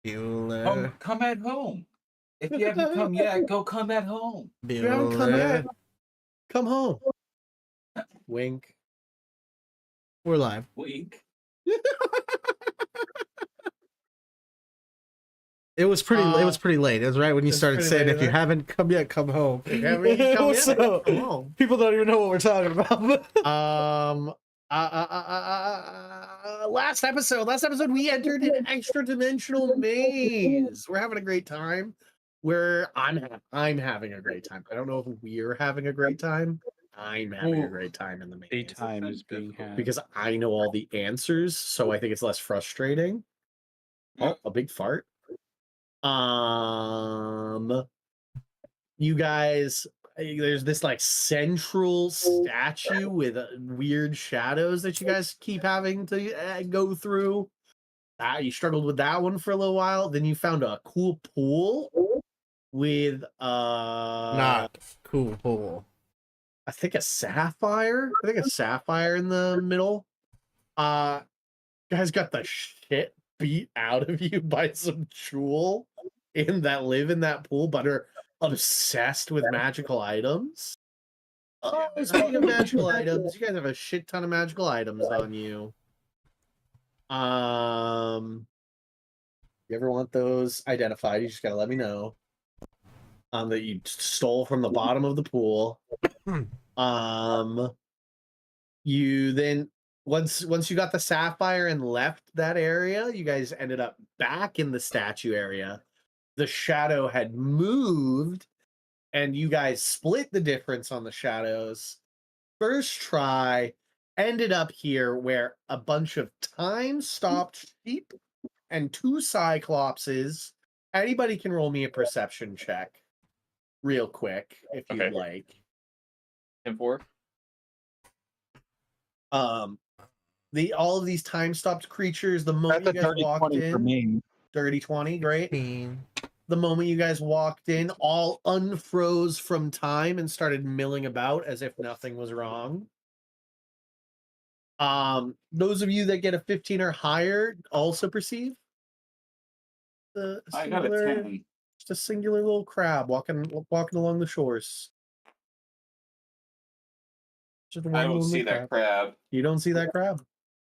Bueller. Come at home. If you haven't come yet, go come at home. If you haven't come yet, come home. Wink. We're live. Wink. It was pretty late. It was right when you started saying, if you haven't come yet, come home. If you haven't come yet, come home. People don't even know what we're talking about. Last episode we entered an extra dimensional maze. We're having a great time. I'm having a great time. I don't know if we're having a great time. I'm having a great time in the maze. A time is being had. Because I know all the answers, so I think it's less frustrating. Oh, a big fart. You guys, there's this like central statue with weird shadows that you guys keep having to go through. You struggled with that one for a little while. Then you found a cool pool with not cool pool. I think a sapphire. I think a sapphire in the middle. Guys got the shit beat out of you by some jewel that live in that pool, but are obsessed with magical items. Oh, speaking of magical items, you guys have a shit ton of magical items on you. You ever want those identified? You just gotta let me know. That you stole from the bottom of the pool. You then once you got the sapphire and left that area, you guys ended up back in the statue area. The shadow had moved, and you guys split the difference on the shadows. First try ended up here where a bunch of time-stopped sheep and 2 cyclopses. Anybody can roll me a perception check real quick if you'd like. 10-4. All of these time-stopped creatures, the moment you guys walked in, for me. dirty 20, great. The moment you guys walked in, all unfroze from time and started milling about as if nothing was wrong. Those of you that get a 15 or higher also perceive I got a 10. just a singular little crab walking along the shores. I don't see that crab. You don't see that crab?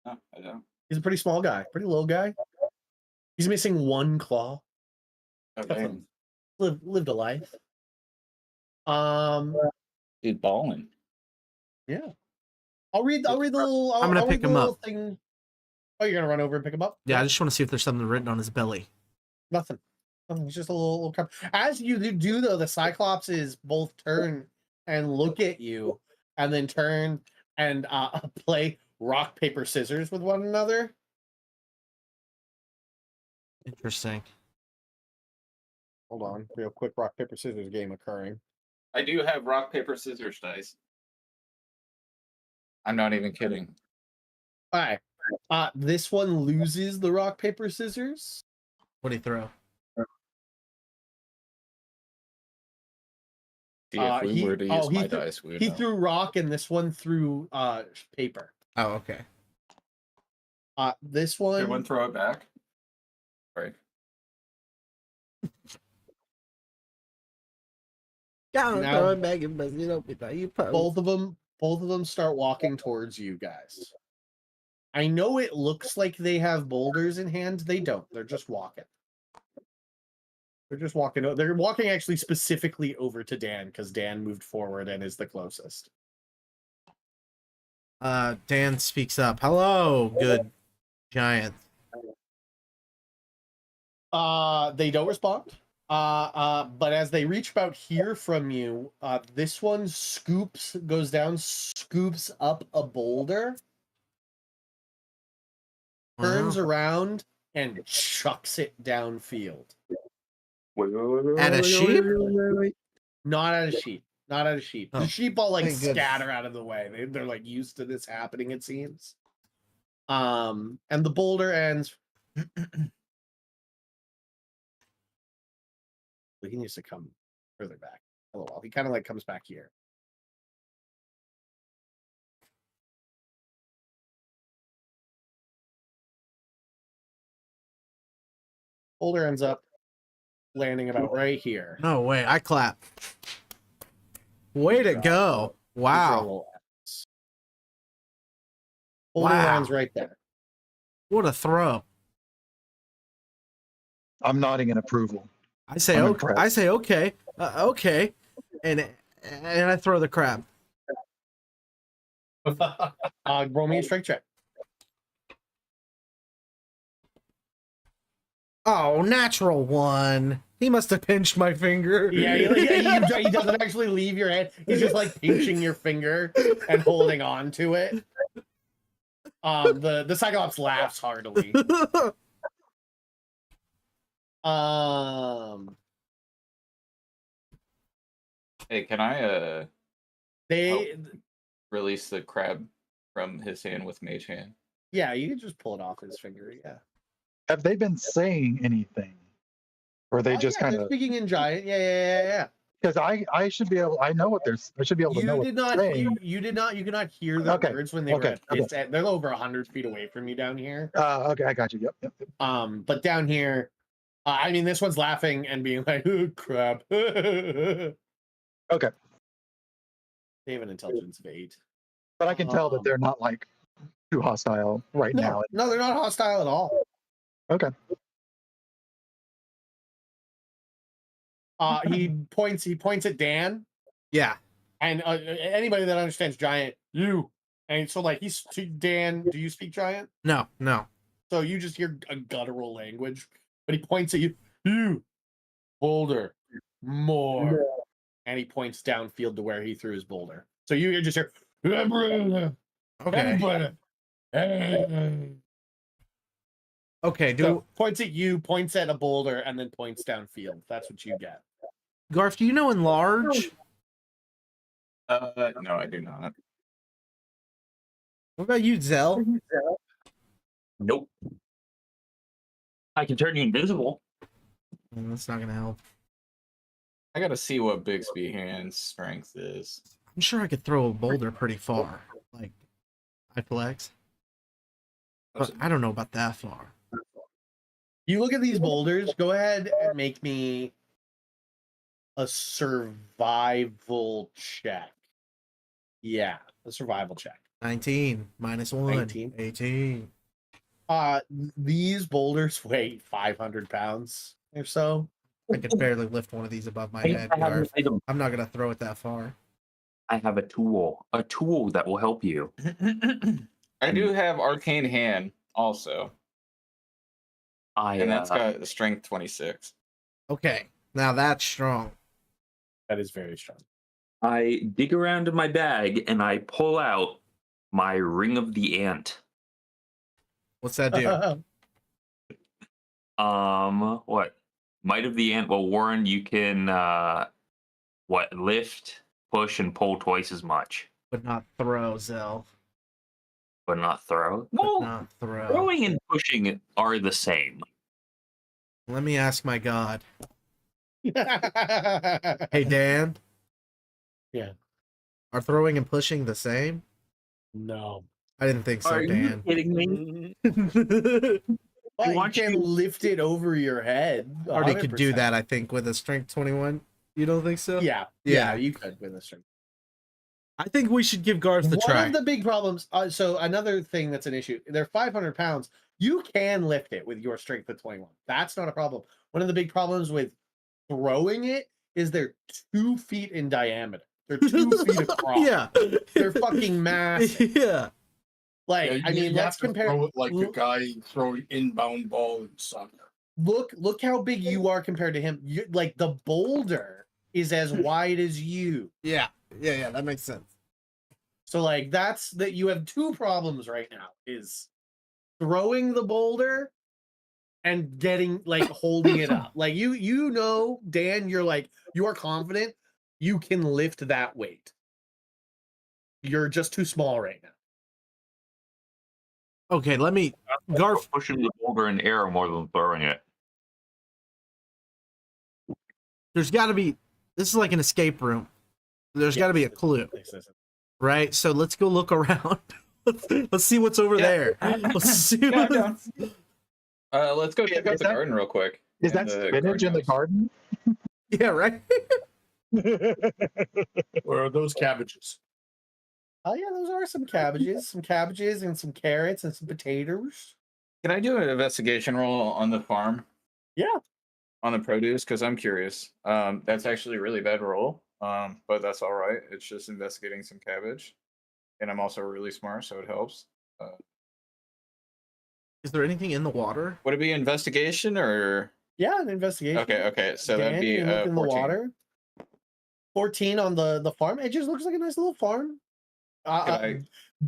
No, I don't. He's a pretty small guy, pretty little guy. He's missing 1 claw. Okay. Lived a life. He's balling. Yeah. I'll read the little. I'm gonna pick him up. Thing. Oh, you're gonna run over and pick him up? Yeah, I just want to see if there's something written on his belly. Nothing. It's just a little crab. As you do though, the Cyclopses both turn and look at you, and then turn and play rock paper scissors with one another. Interesting. Hold on, real quick, rock paper scissors game occurring. I do have rock paper scissors dice. I'm not even kidding. All right. This one loses the rock paper scissors. What do you throw? See, if we were to use my dice, we would he know. threw rock, and this one threw paper. Oh, okay. This one. Everyone throw it back. Right. Now, both of them start walking towards you guys. I know it looks like they have boulders in hand. They don't. They're just walking. They're walking actually specifically over to Dan because Dan moved forward and is the closest. Dan speaks up. Hello, good giant. They don't respond. But as they reach about here from you, this one goes down, scoops up a boulder, turns around, and chucks it downfield. At a sheep? Not at a sheep. Not at a sheep. Oh. The sheep all like Thank goodness. scatter out of the way. They're like used to this happening, it seems. And the boulder ends. He needs to come further back a little while. He kind of like comes back here. Boulder ends up landing about right here. No way. I clap. Way to go. Wow. Boulder Wow. lands right there. What a throw. I'm nodding in approval. I say I'm okay. impressed. I say okay. Okay. And I throw the crab. Roll me a strength check. Oh, natural one. He must have pinched my finger. Yeah, he doesn't actually leave your hand. He's just like pinching your finger and holding on to it. The Cyclops laughs heartily. Hey, can I They release the crab from his hand with mage hand? yeah, you can just pull it off his finger. Yeah. Have they been saying anything? Or are they just kind they're of, speaking in giant. Yeah. because I should be able, I know what I should be able to know You what did they're not. saying. You did not. You could not hear the Okay, words when they were okay, at this. They're over 100 feet away from you down here. Okay, I got you. Yep. But down here, I mean, this one's laughing and being like, "Oh, crap." Okay. They have an intelligence of 8. But I can tell that they're not like too hostile right now. No, they're not hostile at all. Okay. He points at Dan, Yeah. and anybody that understands giant, you. And so, like, he's Dan. Do you speak giant? No. So you just hear a guttural language, but he points at you. You, boulder, more, and he points downfield to where he threw his boulder. So you just hear. Okay. Okay. So points at you, points at a boulder, and then points downfield. That's what you get. Garf, do you know enlarge? No, I do not. What about you, Zell? Nope. I can turn you invisible. That's not gonna help. I gotta see what Bixby hand's strength is. I'm sure I could throw a boulder pretty far. Like, I flex. But I don't know about that far. You look at these boulders. Go ahead and make me a survival check. Yeah, a survival check. 19 minus 1. 19. 18. These boulders weigh 500 pounds or so. I could barely lift one of these above my head, I have an Garf. item. I'm not gonna throw it that far. I have a tool that will help you. I do have arcane hand also, and that's got strength 26. Okay, now that's strong. That is very strong. I dig around in my bag and I pull out my ring of the ant. What's that do? What? Might of the ant. Well, Warren, you can lift, push, and pull twice as much, But not throw, Zell. but not throw. But Well, not throw. throwing and pushing are the same. Let me ask my God. Hey, Dan. Yeah. Are throwing and pushing the same? No. I didn't think so, Are you Dan. kidding me? Well, you want can you- lift it over your head. Already could do 100%. that, I think, with a strength 21. You don't think so? Yeah, Yeah. you could with a string. I think we should give Garth the One try. of the big problems. So another thing that's an issue. They're 500 pounds. You can lift it with your strength of 21. That's not a problem. One of the big problems with throwing it is they're 2 feet in diameter. They're 2 feet across. Yeah. They're fucking massive. Yeah. Like, Yeah, I mean, you let's have to compare. throw it like the guy throwing inbound ball in soccer. Look how big you are compared to him. Like the boulder is as wide as you. Yeah. Yeah. That makes sense. So like that's that you have 2 problems right now is throwing the boulder and getting like holding it up. Like you know, Dan, you're like you are confident you can lift that weight. You're just too small right now. Okay, let me. Garf. Pushing the boulder in air more than throwing it. There's got to be. This is like an escape room. There's got to be a clue, right? So let's go look around. Let's see what's over there. Let's see. Let's go check out Is the that- garden real quick. Is and that the spinach in the greenhouse. garden? Yeah, right. Or are those cabbages? Oh yeah, those are some cabbages and some carrots and some potatoes. Can I do an investigation roll on the farm? Yeah. On the produce, because I'm curious. That's actually a really bad roll. But that's all right. It's just investigating some cabbage, and I'm also really smart, so it helps. Is there anything in the water? Would it be investigation or? Yeah, an investigation. Okay. So that'd Dan, be you look in the 14. water. 14 on the farm. It just looks like a nice little farm.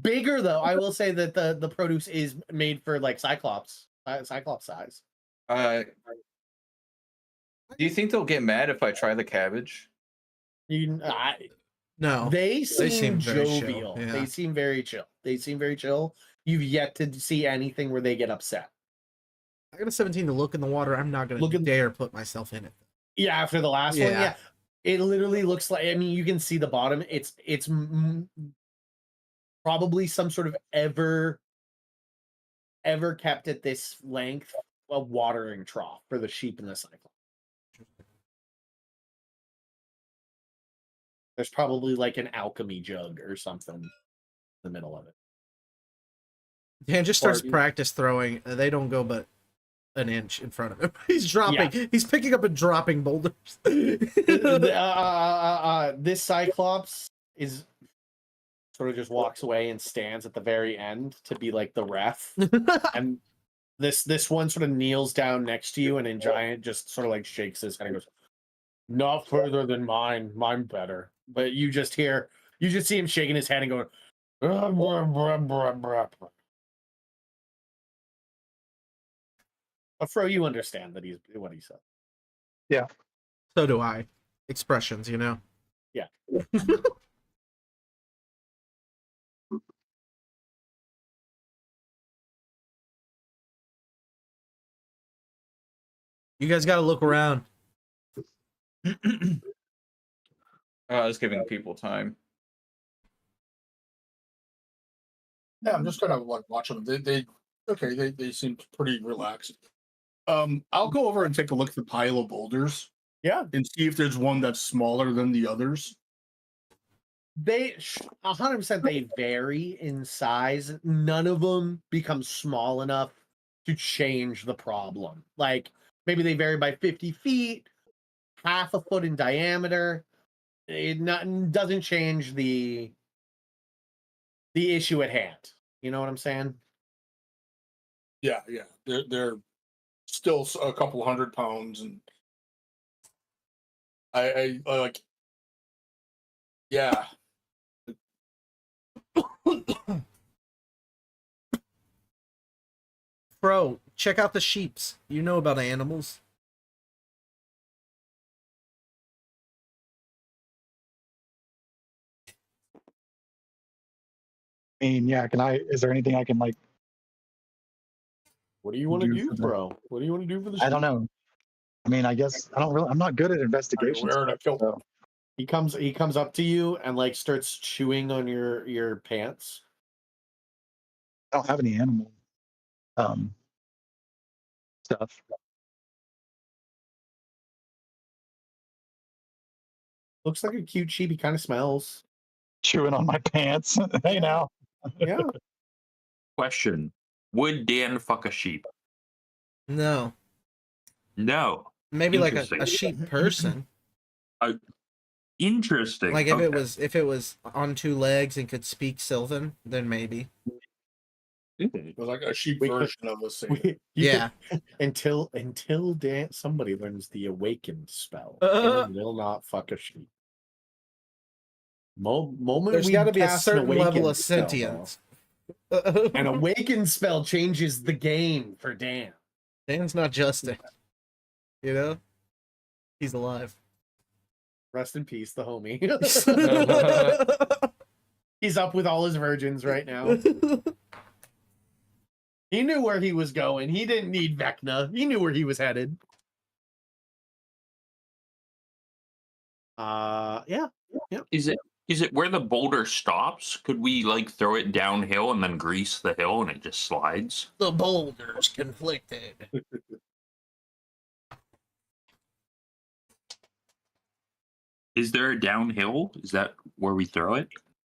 Bigger though. I will say that the produce is made for like Cyclops size. Do you think they'll get mad if I try the cabbage? No. They seem very chill, jovial. yeah. They seem very chill. You've yet to see anything where they get upset. I got a 17 to look in the water. I'm not gonna dare put myself in it. Yeah, after the last one, yeah. It literally looks like, I mean, you can see the bottom. It's probably some sort of ever kept at this length a watering trough for the sheep in the cycle. There's probably like an alchemy jug or something in the middle of it. Dan just starts Or- practice throwing. They don't go but an inch in front of him. He's dropping. He's picking up and dropping boulders. This Cyclops is sort of just walks away and stands at the very end to be like the ref. And this one sort of kneels down next to you and in giant just sort of like shakes his head and goes, "Not further than mine. Mine better." But you just see him shaking his head and going, "Bruh, bruh, bruh, bruh, bruh, bruh." Fro, you understand that he's what he said. So do I. Expressions, you know. Yeah. You guys got to look around. I was giving people time. Yeah, I'm just kind of like watching them. They seem pretty relaxed. I'll go over and take a look at the pile of boulders. Yeah. And see if there's one that's smaller than the others. They 100% they vary in size. None of them become small enough to change the problem. Like maybe they vary by 50 feet, half a foot in diameter. It doesn't change the issue at hand. You know what I'm saying? Yeah. They're still a couple 100 pounds, and I like. Yeah. Bro, check out the sheeps. You know about animals. I mean, yeah. Is there anything I can like? What do you want to Do do, for the- bro? What do you want to do for the I don't know. I mean, I guess I don't really. I'm not good at investigation. Where to kill? So, He comes up to you and like starts chewing on your pants. I don't have any animal stuff. Looks like a cute sheep. He kind of smells. Chewing on my pants. Hey now. Yeah. Question: would Dan fuck a sheep? No. No. Maybe like Interesting. a sheep person. Interesting. Like if Okay. it was on two legs and could speak Sylvan, then maybe. It was like a sheep version of a saint. Yeah. Until somebody learns the awakened spell, Dan will not fuck a sheep. Moment There's we got to be a cast an certain level awakened of spell, sentience. though, an awakened spell changes the game for Dan. Dan's not Justin. You know? He's alive. Rest in peace, the homie. He's up with all his virgins right now. He knew where he was going. He didn't need Vecna. He knew where he was headed. Yeah. Is Is it where the boulder stops? Could we like throw it downhill and then grease the hill and it just slides? The boulders conflicted. Is there a downhill? Is that where we throw it?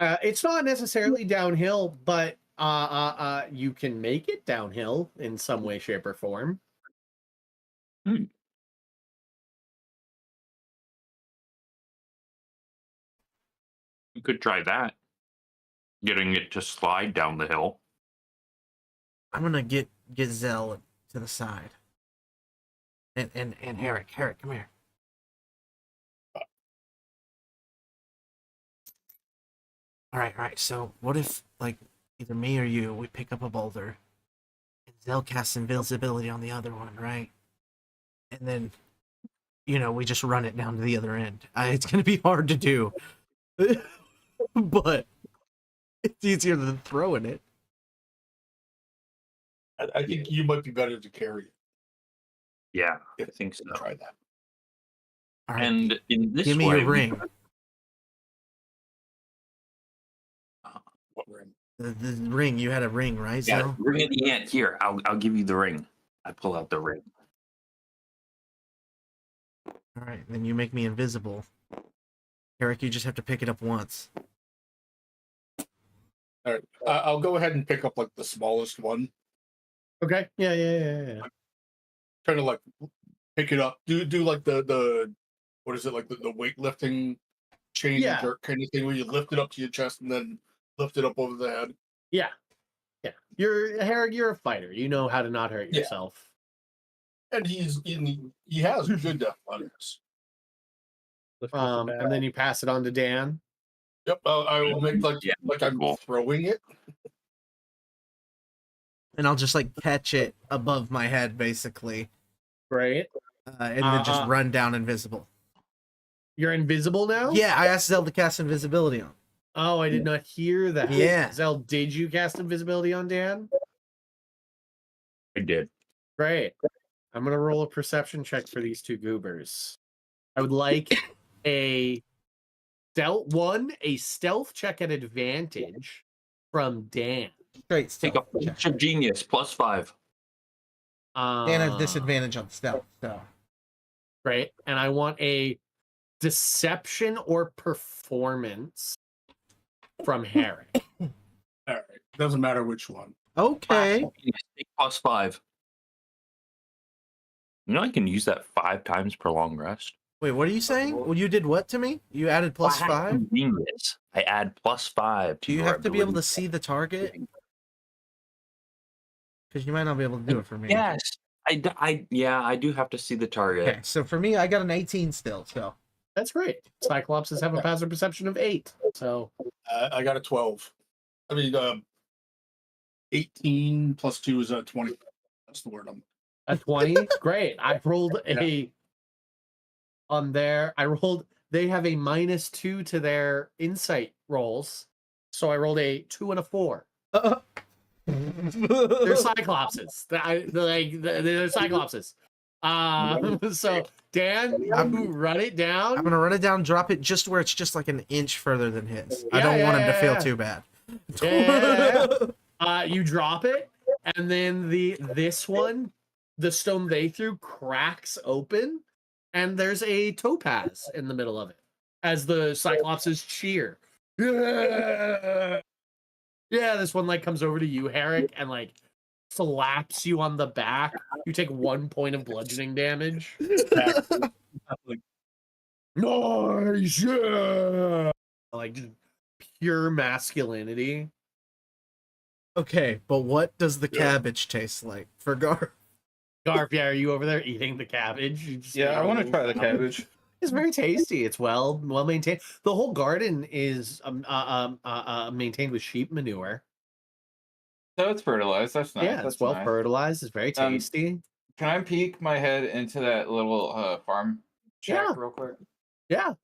It's not necessarily downhill, but you can make it downhill in some way, shape, or form. Hmm. We could try that. Getting it to slide down the hill. I'm gonna get Zell to the side. And Herrick, come here. All right. So what if like either me or you, we pick up a boulder, and Zell casts invisibility on the other one, right? And then, we just run it down to the other end. It's gonna be hard to do, but it's easier than throwing it. I think you might be better to carry it. Yeah, If I think so. Try that. All right, And in this give me way, your ring. What ring? The ring. You had a ring, right, Yeah, Zell? ring of the ant. Here, I'll give you the ring. I pull out the ring. All right, then you make me invisible. Herrick, you just have to pick it up once. All right. I'll go ahead and pick up like the smallest one. Okay. Yeah. Kind of like pick it up. Do like the what is it, like the weightlifting chain Yeah. jerk kind of thing where you lift it up to your chest and then lift it up over the head. Yeah. Herrick, you're a fighter. You know how to not hurt Yeah. yourself. And he has good athletics. And then you pass it on to Dan. Yep. I will make Yeah, like I'm cool. throwing it. And I'll just like catch it above my head, basically, Right. and then just run down invisible. You're invisible now? Yeah, I asked Zell to cast invisibility on. Oh, I did not hear that. Yeah. Zell, did you cast invisibility on Dan? I did. Great. I'm gonna roll a perception check for these two goobers. I would like a stealth check at advantage from Dan. Straight Take a stealth check. bunch of genius +5. Dan has disadvantage on stealth, so. Right. And I want a deception or performance from Herrick. All right. Doesn't matter which one. Okay. Take +5. I can use that 5 times per long rest. Wait, what are you saying? Well, you did what to me? You added +5? Genius. I add +5. Do you have to be able to see the target? Because you might not be able to do it for me. Yes. I do have to see the target. Okay, so for me, I got an 18 still, so. That's great. Cyclopses have a passive perception of 8. So I got a 12. I mean, 18 plus 2 is a 20. That's the word I'm. a 20. Great. I rolled on there. They have a -2 to their insight rolls. So I rolled a 2 and a 4. They're cyclopses. They're cyclopses. So Dan, you run it down. I'm gonna run it down, drop it just where it's just like an inch further than his. I Yeah, don't want him to feel yeah. too bad. You drop it, and then this one, the stone they threw cracks open, and there's a topaz in the middle of it as the cyclopses cheer. Yeah, this one like comes over to you, Herrick, and like slaps you on the back. You take 1 point of bludgeoning damage. Nice, yeah. Like just pure masculinity. Okay, but what does the cabbage taste like for Garth? Garf, yeah, are you over there eating the cabbage? Yeah, I want to try the cabbage. It's very tasty. It's well maintained. The whole garden is maintained with sheep manure. So it's fertilized. That's nice. Yeah, That's it's well nice. fertilized. It's very tasty. Can I peek my head into that little farm shack Yeah. real quick? Yeah.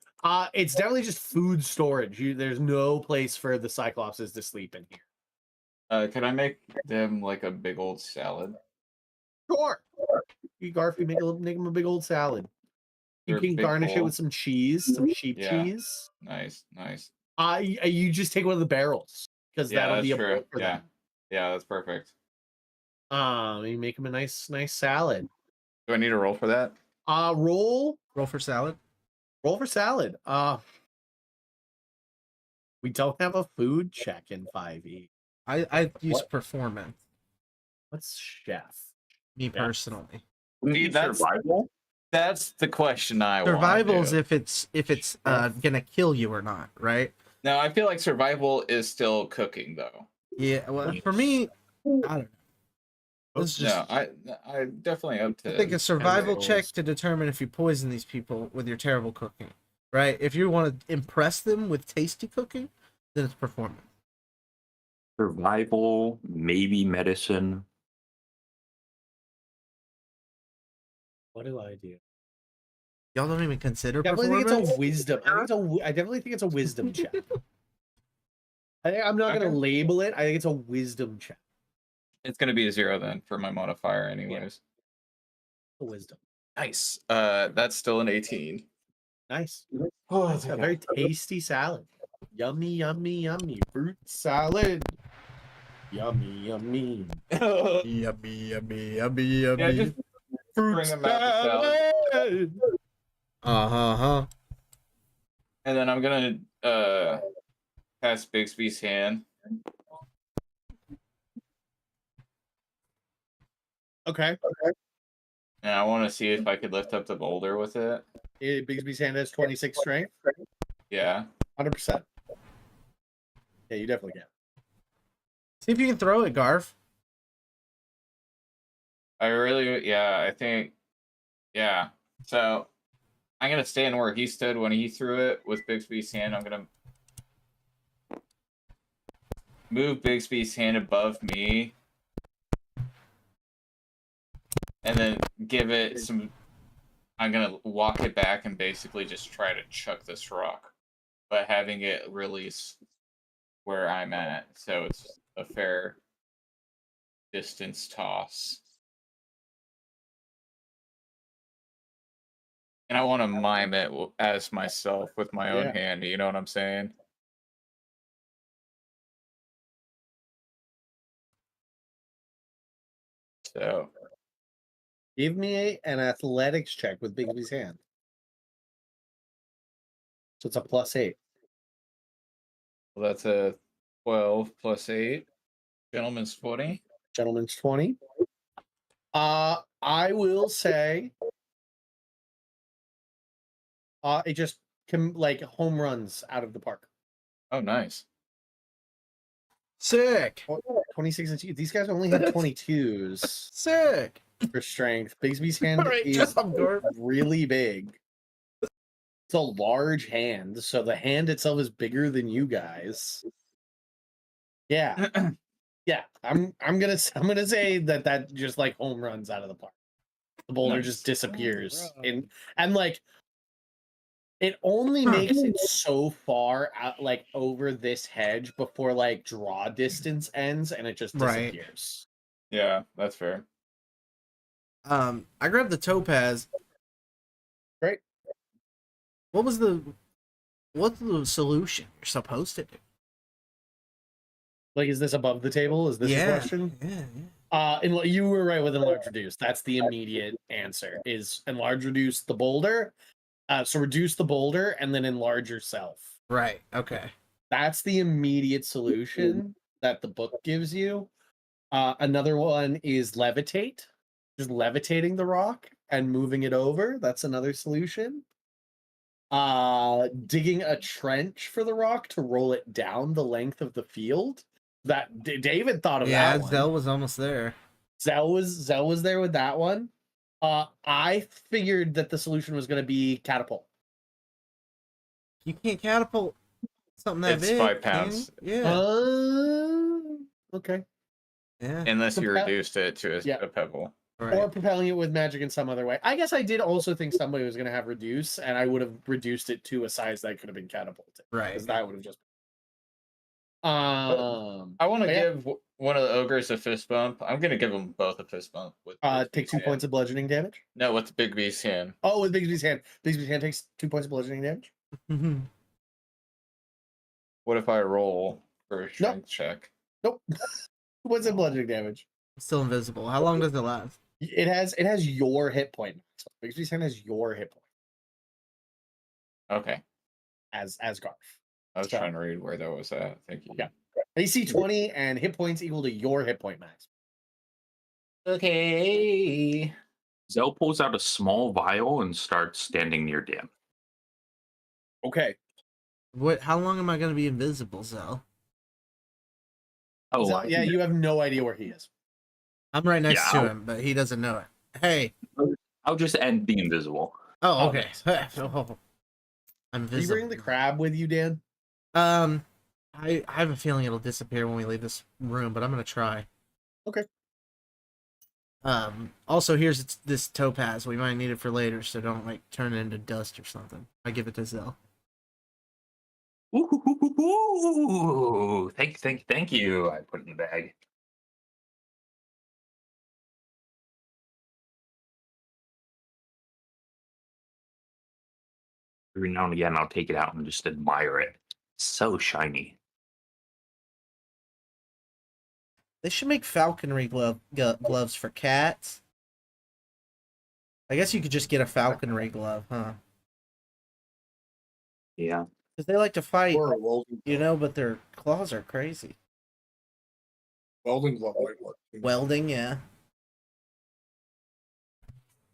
It's definitely just food storage. There's no place for the cyclopses to sleep in here. Can I make them like a big old salad? Sure. You Garf, you make them a big old salad. You They're can big garnish it bowl. with some cheese, some sheep Yeah. cheese. Nice. You just take one of the barrels because Yeah, that'll that's be a true. bowl for Yeah. them. Yeah, that's perfect. You make them a nice salad. Do I need a roll for that? Roll Roll for salad. for salad. We don't have a food check in 5e. I use What? performance. What's chef? Me personally. Wouldn't See, you that's- survival? That's the question I want. Survival's if it's gonna kill you or not, right? No, I feel like survival is still cooking though. Yeah. Well, for me, I don't know. This is just. No, I definitely up to. I think a survival Chemicals. check to determine if you poison these people with your terrible cooking, right? If you want to impress them with tasty cooking, then it's performance. Survival, maybe medicine. What do I do? Y'all don't even consider Definitely think performance. it's a wisdom. I definitely think it's a wisdom check. I'm not Okay. gonna label it. I think it's a wisdom check. It's gonna be a 0 then for my modifier, anyways. A wisdom. Nice. That's still an 18. Nice. Oh, It's a very tasty salad. Yummy, yummy, yummy. Fruit salad. Yummy, yummy. Yummy, yummy, yummy, yummy. Yeah, just Fruit bring 'em back to salad. salad. Huh. And then I'm gonna pass Bixby's hand. Okay. And I want to see if I could lift up the boulder with it. Bigsby's hand has 26 strength. Yeah. 100%. Yeah, you definitely can. See if you can throw it, Garf. I think, yeah. So I'm going to stand where he stood when he threw it with Bixby's hand. I'm going to move Bixby's hand above me. And then give it some. I'm going to walk it back and basically just try to chuck this rock. But having it release where I'm at. So it's a fair distance toss. And I want to mime it as myself with my own Yeah. hand. You know what I'm saying? So Give me an athletics check with Bigsby's hand. So it's a +8. well, that's a 12 plus 8. Gentleman's 20. Gentleman's 20. I will say it just like home runs out of the park. Oh, nice. Sick. 26 and 2. These guys only have 22s Sick. for strength. Bigsby's hand All right, is job, Garf. really big. It's a large hand, so the hand itself is bigger than you guys. Yeah. Yeah, I'm gonna say that just like home runs out of the park. The boulder Nice. just disappears, Oh, right. and like it only makes it so far out, like over this hedge before like draw distance ends, and it just Right. disappears. Yeah, that's fair. I grabbed the topaz. Great. What's the solution you're supposed to do? Like, is this above the table? Is this a question? Yeah. And you were right with enlarge reduce. That's the immediate answer. Is enlarge reduce the boulder. So reduce the boulder and then enlarge yourself. Right. Okay. That's the immediate solution that the book gives you. Another one is levitate, just levitating the rock and moving it over. That's another solution. Digging a trench for the rock to roll it down the length of the field. That David thought of Yeah, that one. Zell was almost there. Zell was there with that one. I figured that the solution was going to be catapult. You can't catapult something that It's big. 5 can pounds. you? Yeah. Okay. Yeah. Unless you Propel- reduced it to Yeah. a pebble. Right. Or propelling it with magic in some other way. I guess I did also think somebody was going to have reduce, and I would have reduced it to a size that could have been catapulted. Right. Because that would have just. I want to but yeah. give one of the ogres a fist bump. I'm gonna give them both a fist bump with Take Bixby's 2 hand. points of bludgeoning damage. No, with Big B's hand. Oh, with Bigsby's hand. Bigsby's hand takes 2 points of bludgeoning damage. Mhm. What if I roll for a strength check? Nope. What's in bludgeoning damage? Still invisible. How long does it last? It has your hit point. Bigsby's hand has your hit point Okay. as Garf. I was So- trying to read where that was at. Thank you. Yeah. AC 20 and hit points equal to your hit point max. Okay. Zell pulls out a small vial and starts standing near Dan. Okay. What? How long am I gonna be invisible, Zell? Oh, So, yeah, you have no idea where he is. I'm right next Yeah, to I'll- him, but he doesn't know it. Hey. I'll just end the invisible. Oh, Oh, okay. Oh, I'm Are you visible. bringing the crab with you, Dan? I have a feeling it'll disappear when we leave this room, but I'm gonna try. Okay. Also, here's this topaz. We might need it for later, so don't like turn it into dust or something. I give it to Zell. Ooh, thank you. I put it in the bag. Every now and again, I'll take it out and just admire it. So shiny. They should make falconry gloves for cats. I guess you could just get a falconry glove, huh? Yeah. Because they like to fight, Or a welding you glove. know, but their claws are crazy. Welding glove might work. Welding, yeah.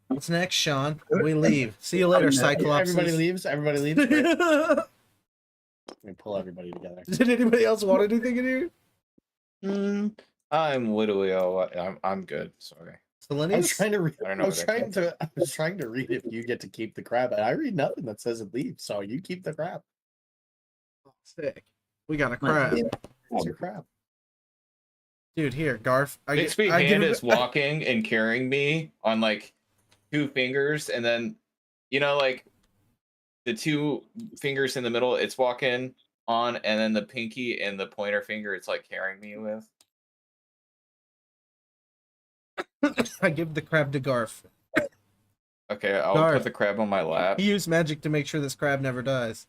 What's next, Sean? We leave. See you later, Cyclops. Everybody leaves. Everybody leaves. Great. Did Let me pull everybody together. anybody else want anything in here? I'm literally all. I'm good. Sorry. I was Selenius? trying to read. I don't I know was what that trying to read if you get to keep the crab. And I read nothing that says it leaves, so you keep the crab. Sick. We got a crab. It's your crab. Dude, here, Garf. Bixby I give hand him- is walking and carrying me on like 2 fingers, and then like the 2 fingers in the middle, it's walking on, and then the pinky and the pointer finger, it's like carrying me with. I give the crab to Garf. Okay, I'll Garth. put the crab on my lap. He used magic to make sure this crab never dies.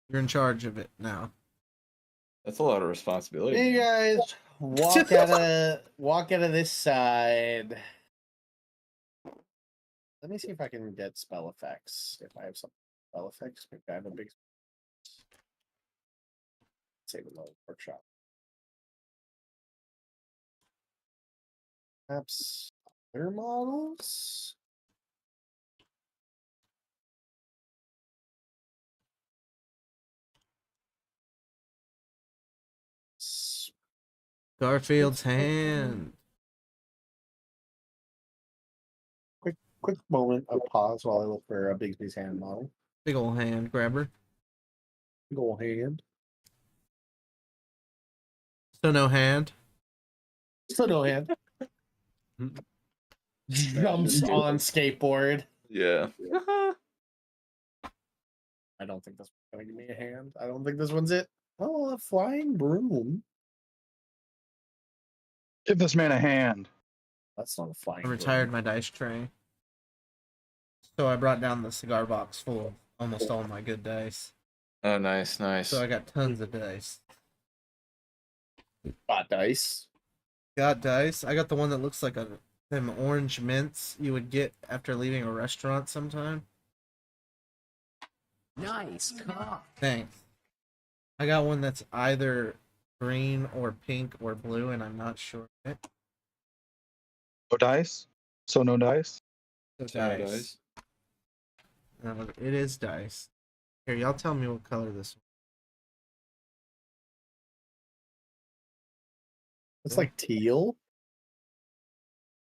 You're in charge of it now. That's a lot of responsibility. Hey man. guys, walk out of this side. Let me see if I can get spell effects. If I have some spell effects, maybe I have a big save a little workshop. Perhaps other models. Garfield's hand. Quick moment of pause while I look for a Bigsby's hand model. Big ol' hand grabber. Big ol' hand. So no hand. Still no hand. Jumps on skateboard. Yeah. I don't think this one's gonna give me a hand. I don't think this one's it. Oh, a flying broom. Give this man a hand. That's not a flying. I retired my dice tray. So I brought down the cigar box full of almost all my good dice. Oh, nice, nice. So I got tons of dice. Got dice. Got dice. I got the one that looks like them orange mints you would get after leaving a restaurant sometime. Nice cock. Thanks. I got one that's either green or pink or blue, and I'm not sure. No dice. So no dice. So So no dice. dice. No, it is dice. Here, y'all tell me what color this It's like teal.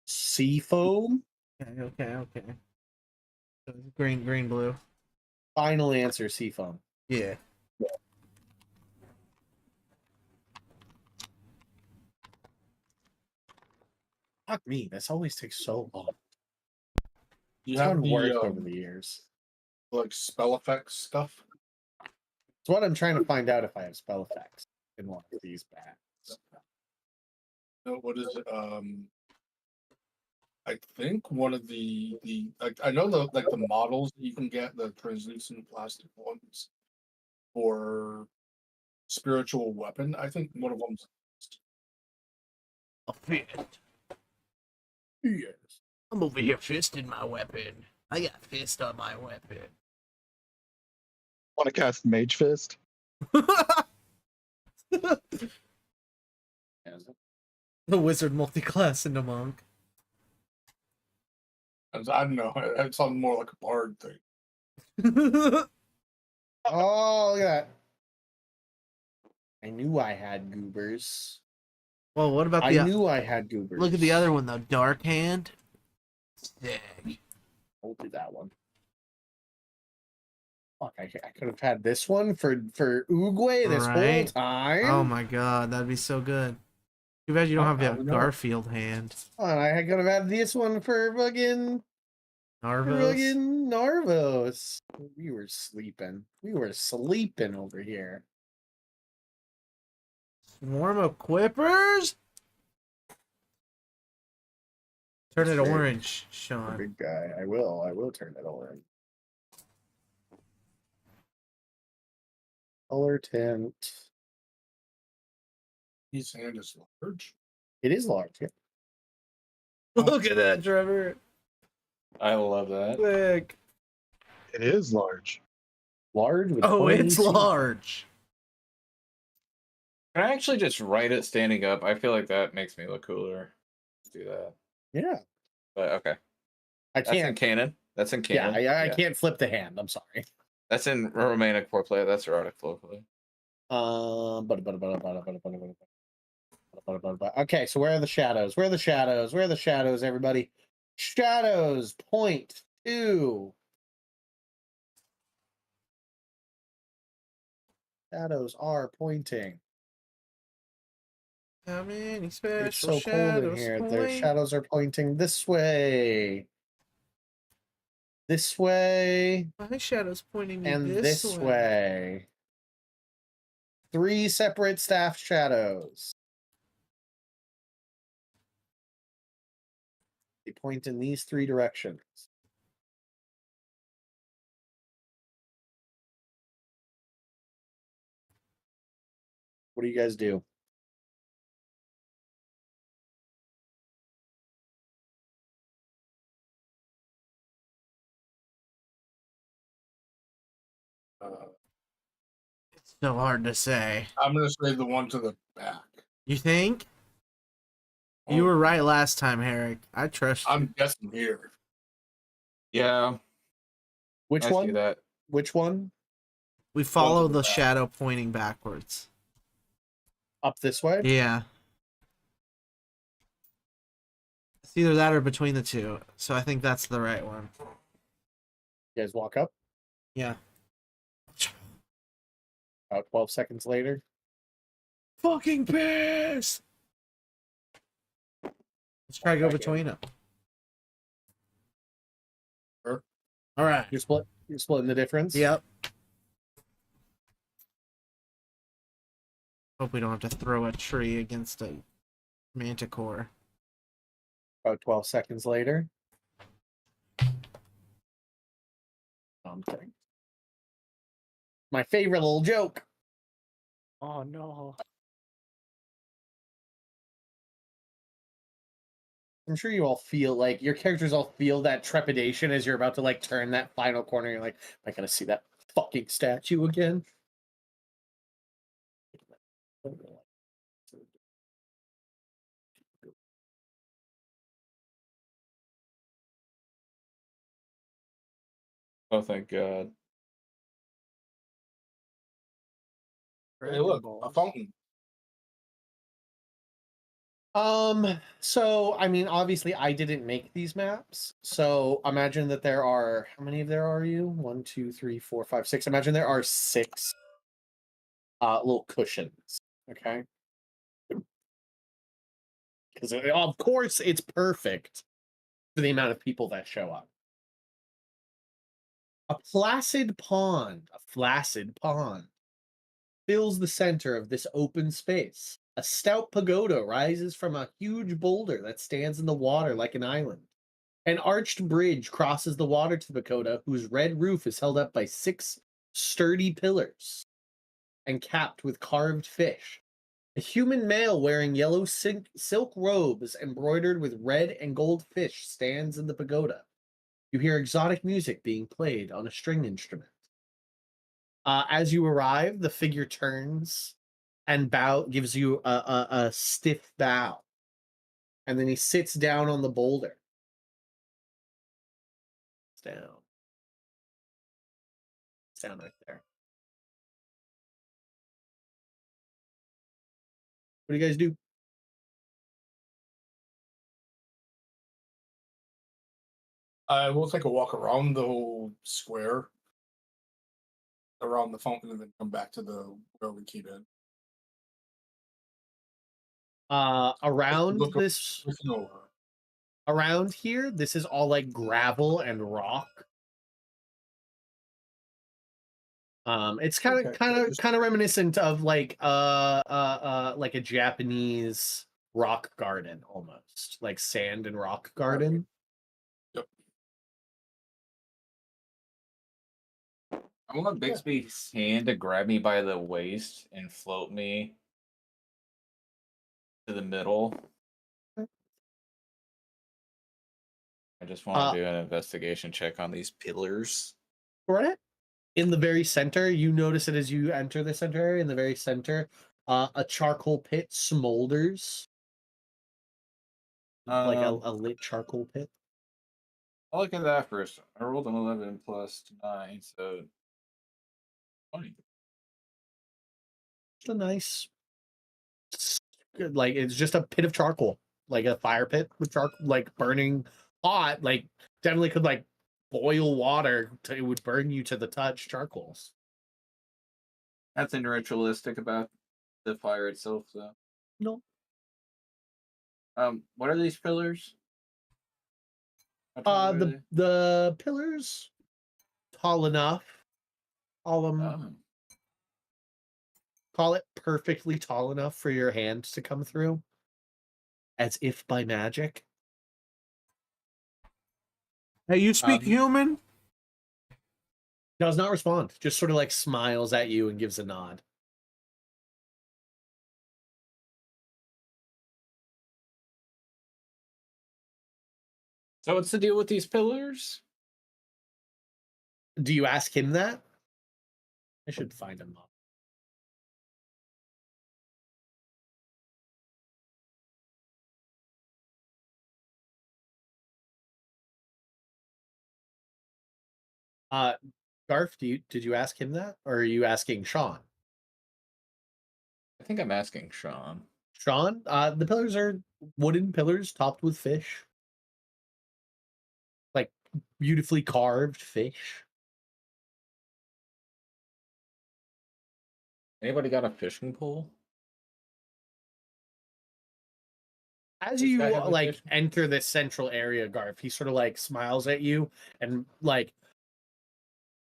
Sea foam. one. Okay. So it's green, blue. Final answer, sea foam. Yeah. Fuck me, this always takes so long. You It's have gotten the worse over the years. like spell effects stuff. It's what I'm trying to find out if I have spell effects in one of these bags. No, what is it? I think one of the like I know the like the models that you can get, the translucent plastic ones for spiritual weapon. I think one of them's A fist. yes. I'm over here fisting my weapon. I got fist on my weapon. Want to cast Mage Fist? The wizard multi-class into monk. I don't know. It sounds more like a bard thing. Oh, look at that. I knew I had goobers. Well, what about I the? knew I had goobers. Look at the other one though. Dark hand. Sick. I'll do that one. Fuck, I could have had this one for Uguay this whole Right? time. Oh my god, that'd be so good. Too bad you don't have Oh, a no. Garfield hand. Oh, I could have had this one for fucking Narvos. Narvos. We were sleeping. We were sleeping over here. Swarm of Quippers. Turn it Big. orange, Sean. Big guy. I will turn it orange. Color tint. His hand is large. It is large. Yeah. Look at that, Trevor. I love that. Sick. It is large. Large with Oh, 20 it's AC. large. Can I actually just write it standing up? I feel like that makes me look cooler. Let's do that. Yeah. But okay. I That's in can't. canon. That's in Yeah, canon. I can't flip the hand. I'm sorry. That's in Romanic foreplay. That's erotic foreplay. Okay, so where are the shadows? Where are the shadows? Where are the shadows, everybody? Shadows, point 2. Shadows are pointing. How many It's special so cold in shadows? here. Their Point? shadows are pointing this way. This way. My shadow's pointing me And this this way. way. 3 separate staff shadows. They point in these 3 directions. What do you guys do? It's so hard to say. I'm gonna say the one to the back. You think? You were right last time, Herrick. I trust you. I'm guessing here. Yeah. Which I see one? that. Which one? We follow the the back. shadow pointing backwards. Up this way? Yeah. It's either that or between the two. So I think that's the right one. You guys walk up. Yeah. About 12 seconds later. Fucking piss! Let's try to go Okay. between them. Sure. All right. You're splitting the difference? Yep. Hope we don't have to throw a tree against a manticore. About 12 seconds later. I'm kidding. My favorite little joke. Oh no. I'm sure you all feel like your characters all feel that trepidation as you're about to like turn that final corner. You're like, am I gonna see that fucking statue again? Oh, thank God. Hey, look, a fountain. So I mean, obviously I didn't make these maps. So imagine that there are how many of there are you? 1, 2, 3, 4, 5, 6. Imagine there are 6 little cushions. Okay. Because of course it's perfect for the amount of people that show up. A flaccid pond fills the center of this open space. A stout pagoda rises from a huge boulder that stands in the water like an island. An arched bridge crosses the water to the pagoda, whose red roof is held up by 6 sturdy pillars and capped with carved fish. A human male wearing yellow silk robes embroidered with red and gold fish stands in the pagoda. You hear exotic music being played on a string instrument. As you arrive, the figure turns and gives you a stiff bow. And then he sits down on the boulder. It's down. It's down right there. What do you guys do? We'll take a walk around the whole square, around the fountain, and then come back to the where we came in. Around Look this, everything over. around here, this is all like gravel and rock. It's kind Okay, of yeah, just- reminiscent of like a Japanese rock garden almost, like sand and rock garden. Yep. I want Bixby's hand to grab me by the waist and float me to the middle. I just want to do an investigation check on these pillars. Right in the very center, you notice it as you enter the center area. In the very center, a charcoal pit smolders, like a lit charcoal pit. I'll look at that first. I rolled an 11 plus 9, so 20. It's a nice, like it's just a pit of charcoal, like a fire pit with charcoal, like burning hot. Like definitely could like boil water. It would burn you to the touch. Charcoals. Nothing ritualistic about the fire itself, though. No. What are these pillars? How tall are they? The pillars tall enough. All of them. Oh. Call it perfectly tall enough for your hand to come through, as if by magic. Hey, you speak human? Does not respond. Just sort of like smiles at you and gives a nod. So what's the deal with these pillars? Do you ask him that? I should find him up. Garf, did you ask him that, or are you asking Sean? I think I'm asking Sean. Sean, the pillars are wooden pillars topped with fish, like beautifully carved fish. Anybody got a fishing pole? As This you guy have a like fish- enter this central area, Garf, he sort of like smiles at you and like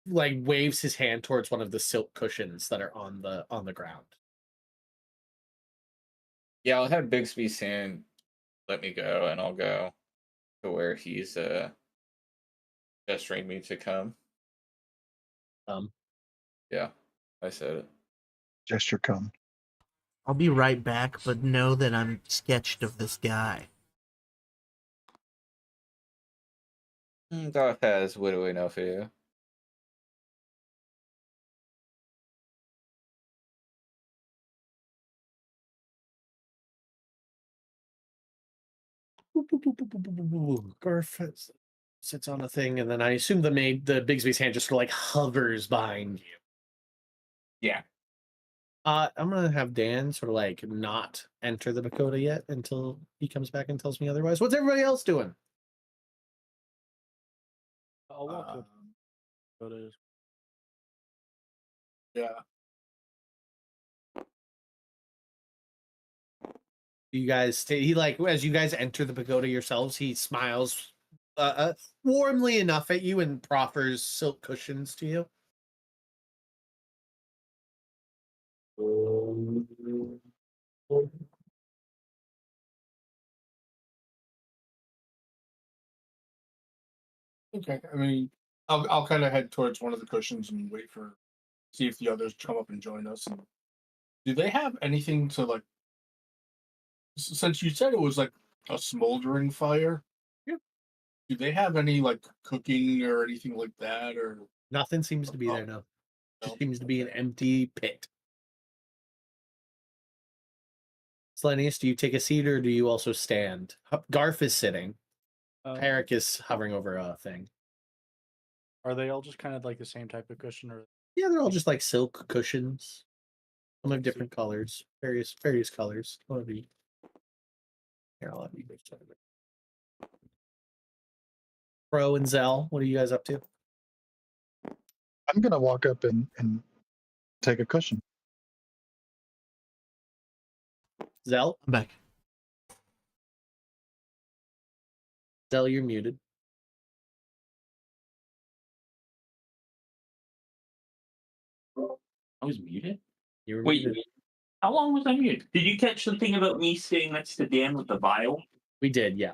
waves his hand towards one of the silk cushions that are on the ground. Yeah, I'll have Bixby's hand let me go, and I'll go to where he's gesturing me to come. Yeah, I said it. Gesture come. I'll be right back, but know that I'm sketched of this guy. Garth has widowy enough for you. Garf sits on a thing, and then I assume the Bigsby's hand just sort of like hovers behind you. Yeah. I'm gonna have Dan sort of like not enter the Dakota yet until he comes back and tells me otherwise. What's everybody else doing? I'll walk Uh, up. But yeah. You guys stay. He like as you guys enter the pagoda yourselves, he smiles warmly enough at you and proffers silk cushions to you. Okay. I mean, I'll kind of head towards one of the cushions and wait for see if the others come up and join us. And do they have anything to like? Since you said it was like a smoldering fire, Yeah. do they have any like cooking or anything like that? Or Nothing seems to be there now. Just seems to be an empty pit. Slenius, do you take a seat or do you also stand? Garf is sitting. Herrick is hovering over a thing. Are they all just kind of like the same type of cushion, or Yeah, they're all just like silk cushions. Some have different colors, various colors. Here, I'll have you guys check it. Pro and Zell, what are you guys up to? I'm gonna walk up and take a cushion. Zell, I'm back. Zell, you're muted. I was muted. You were Wait, muted. how long was I muted? Did you catch the thing about me sitting next to Dan with the vial? We did, yeah.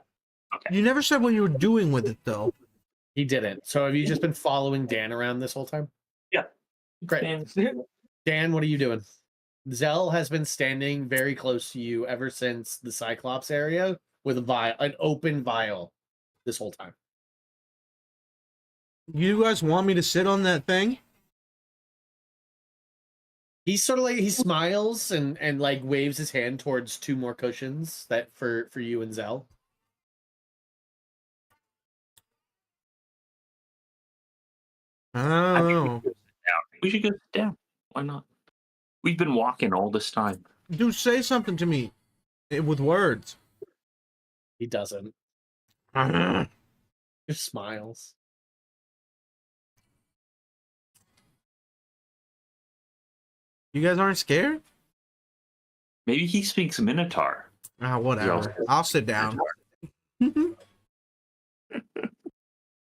Okay. You never said what you were doing with it, though. He didn't. So have you just been following Dan around this whole time? Yeah. Great. Dan, what are you doing? Zell has been standing very close to you ever since the Cyclops area with a vial, an open vial, this whole time. You guys want me to sit on that thing? He's sort of like he smiles and like waves his hand towards two more cushions that for you and Zell. I don't know. We should go sit down. Why not? We've been walking all this time. Dude, say something to me with words. He doesn't. Just smiles. You guys aren't scared? Maybe he speaks Minotaur. Ah, whatever. I'll sit down.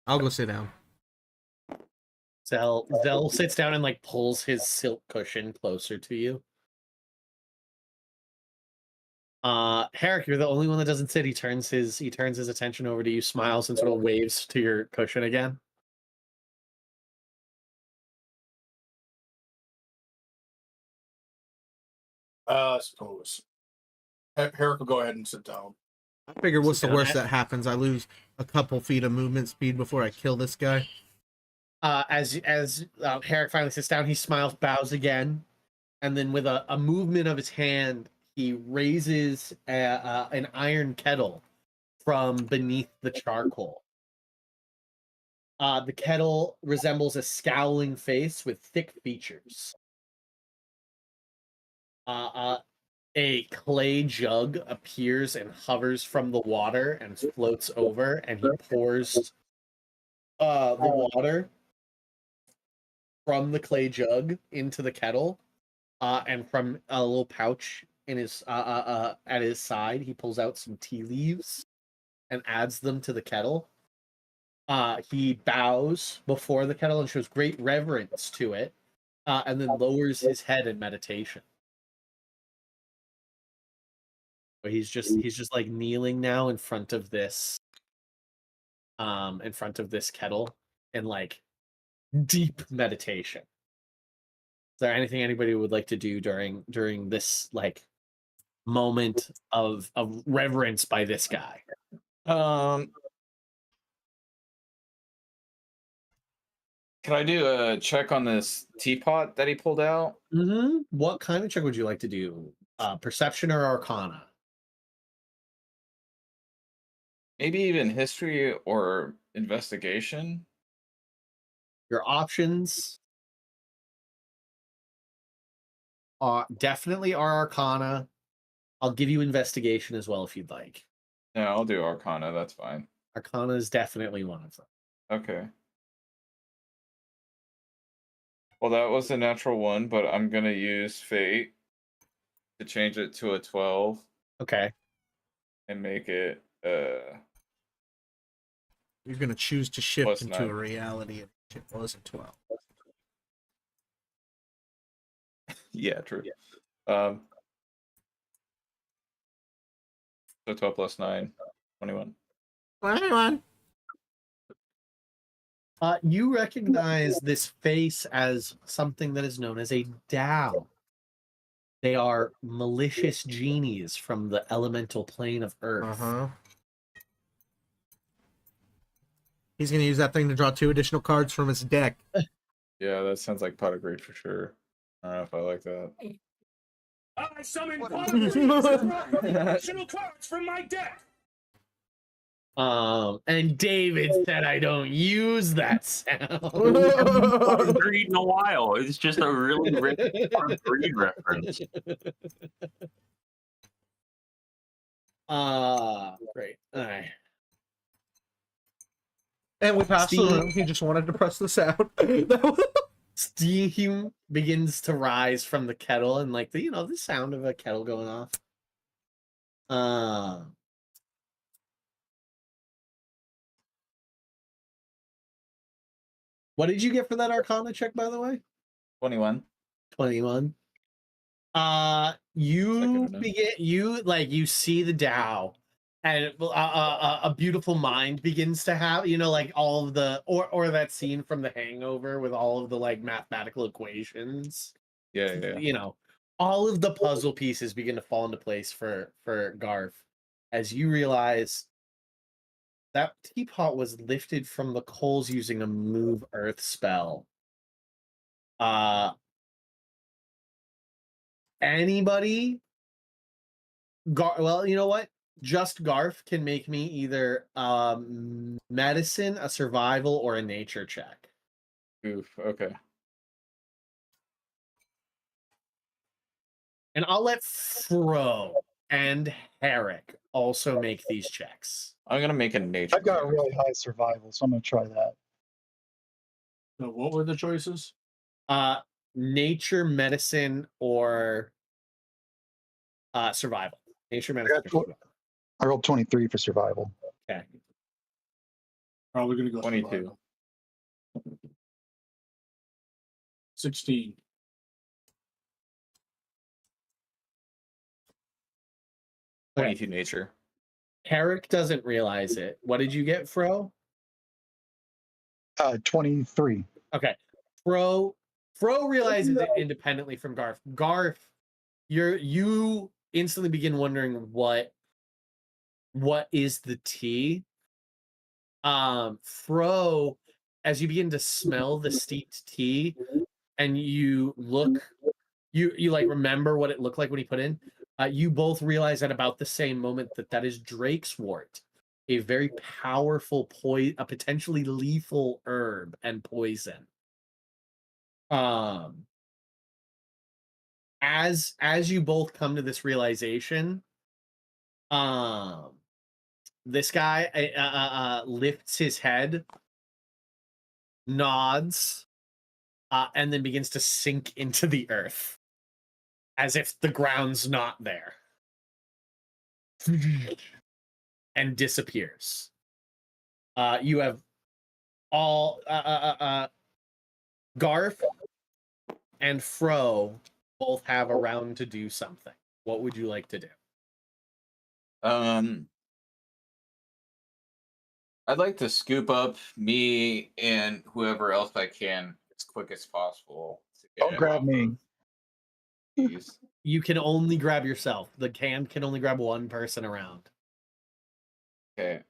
I'll go sit down. Zell sits down and like pulls his silk cushion closer to you. Herrick, you're the only one that doesn't sit. He turns his attention over to you, smiles, and sort of waves to your cushion again. I suppose. Herrick will go ahead and sit down. I figure what's the Sit down, worst that happens? I lose a couple feet of movement speed before I kill this guy. As Herrick finally sits down, he smiles, bows again, and then with a movement of his hand, he raises an iron kettle from beneath the charcoal. The kettle resembles a scowling face with thick features. A clay jug appears and hovers from the water and floats over, and he pours the water from the clay jug into the kettle, and from a little pouch in his at his side, he pulls out some tea leaves and adds them to the kettle. He bows before the kettle and shows great reverence to it, and then lowers his head in meditation. But he's just like kneeling now in front of this kettle in like deep meditation. Is there anything anybody would like to do during this like moment of reverence by this guy? Can I do a check on this teapot that he pulled out? Mm-hmm. What kind of check would you like to do? Perception or Arcana? Maybe even history or investigation? Your options are definitely Arcana. I'll give you investigation as well if you'd like. No, I'll do Arcana. That's fine. Arcana is definitely one of them. Okay. Well, that was a natural one, but I'm going to use Fate to change it to a 12 Okay. and make it You're gonna choose to shift Plus into 9. a reality if it wasn't 12. yeah, true. So 12 plus 9, 21. 21. You recognize this face as something that is known as a Dao. They are malicious genies from the elemental plane of Earth. Uh-huh. He's gonna use that thing to draw 2 additional cards from his deck. Yeah, that sounds like pot of greed for sure. I don't know if I like that. I summon additional cards from my deck. And David said I don't use that sound. Pot of greed in a while. It's just a really rich pot of greed reference. Great. All right. And we passed the Steve- room. He just wanted to press the sound. Steam begins to rise from the kettle and like the the sound of a kettle going off. What did you get for that Arcana check, by the way? 21. 21. You Second begin. You see the Tao, and a beautiful mind begins to have. Like all of the or that scene from The Hangover with all of the like mathematical equations. Yeah. All of the puzzle pieces begin to fall into place for Garf as you realize that teapot was lifted from the coals using a move earth spell. Anybody? Well, you know what? Just Garf can make me either medicine, a survival, or a nature check. Oof. Okay. And I'll let Fro and Herrick also make these checks. I'm gonna make a nature. I've got a check. really high survival, so I'm gonna try that. So what were the choices? Nature, medicine, or survival. Nature, medicine, or survival. I rolled 23 for survival. Okay. Probably gonna go 22. survival. 16. Okay. 22 nature. Herrick doesn't realize it. What did you get, Fro? 23. Okay. Fro realizes it independently from Garf. Garf, you instantly begin wondering what is the tea. Fro, as you begin to smell the steeped tea, and you look, you like remember what it looked like when he put in. You both realize at about the same moment that is Drake's wort, a very powerful a potentially lethal herb and poison. As you both come to this realization, this guy lifts his head, nods, and then begins to sink into the earth as if the ground's not there, and disappears. You have all Garf and Fro both have a round to do something. What would you like to do? I'd like to scoop up me and whoever else I can as quick as possible. Don't grab me. These. You can only grab yourself. The hand can only grab one person around. Okay.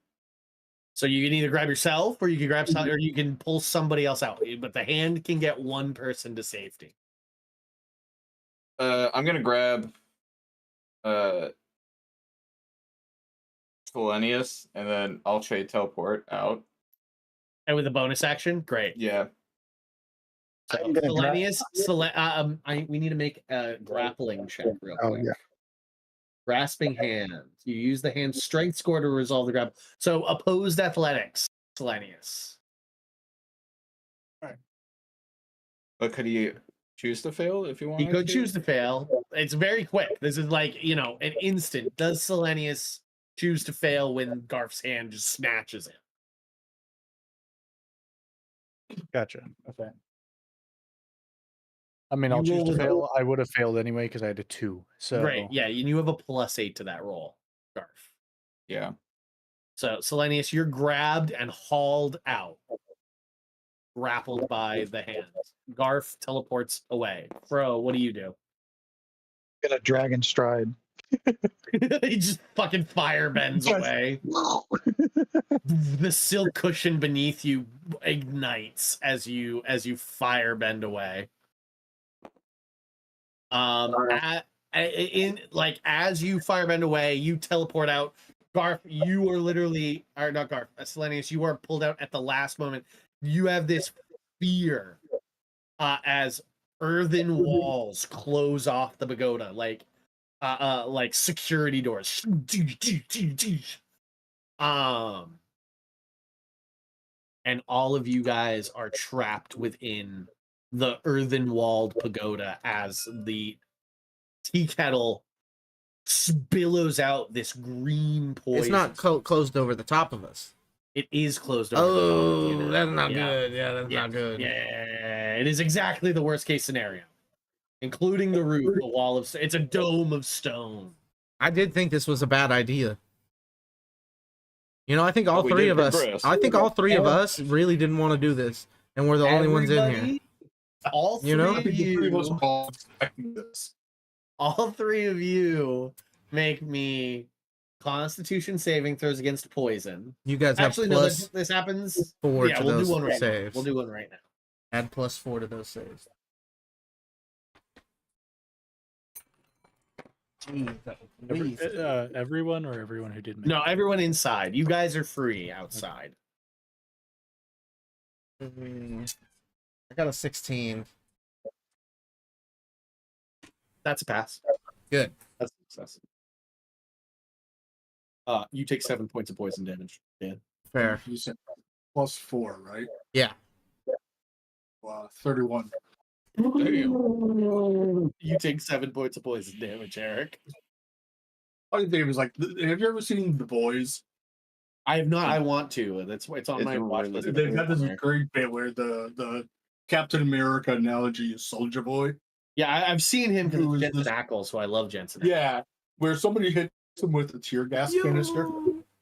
So you can either grab yourself, or you can grab or you can pull somebody else out. But the hand can get one person to safety. I'm gonna grab Selenius, and then I'll trade teleport out. And with a bonus action, great. Yeah. So I'm gonna Selenius, we need to make a grappling check real quick. Oh, yeah. Grasping hand. You use the hand strength score to resolve the grab. So opposed athletics, Selenius. But could he choose to fail if he wanted He could to? choose to fail. It's very quick. This is like, an instant. Does Selenius choose to fail when Garf's hand just snatches it? Gotcha. Okay. I mean, I'll You choose to roll- fail. I would have failed anyway because I had a 2. So Great. Yeah, and you have a +8 to that roll, Garf. Yeah. So, Selenius, you're grabbed and hauled out. grappled by the hand. Garf teleports away. Bro, what do you do? Gonna dragon stride. He just fucking fire bends Just- away. The silk cushion beneath you ignites as you fire bend away. As you fire bend away, you teleport out. Garth, you are literally, or not Garth, Selenius, you are pulled out at the last moment. You have this fear as earthen walls close off the pagoda, like security doors. And all of you guys are trapped within the earthen walled pagoda as the tea kettle billows out this green poison. It's not closed over the top of us. It is closed over the top of you Oh, now. that's not Yeah. good. Yeah, that's Yeah. not good. Yeah, it is exactly the worst case scenario, including the roof, the wall of. It's a dome of stone. I did think this was a bad idea. You know, I think all we three did of us. progress. I think all three of us really didn't want to do this, and we're the only ones in here. Everybody, all three You know? of Pretty much you, all expecting this. all three of you, make me Constitution saving throws against poison. You guys have Actually, plus no, this happens. 4 Yeah, to we'll those do one right saves. now. We'll do one right now. Add plus 4 to those saves. Please. Everyone or everyone who didn't. No, everyone inside. You guys are free outside. I got a 16. That's a pass. Good. That's a success. You take 7 points of poison damage. Dan. Fair. You said +4, right? Yeah. 31. You take 7 points of poison damage, Eric. I think it was like, have you ever seen The Boys? I have not. I want to. It's on It's my watch really list. They've got this great bit where the Captain America analogy is Soldier Boy. Yeah, I've seen him because Who it's is Jensen this? Ackles, so I love Jensen. Yeah, where somebody hits him with a tear gas canister.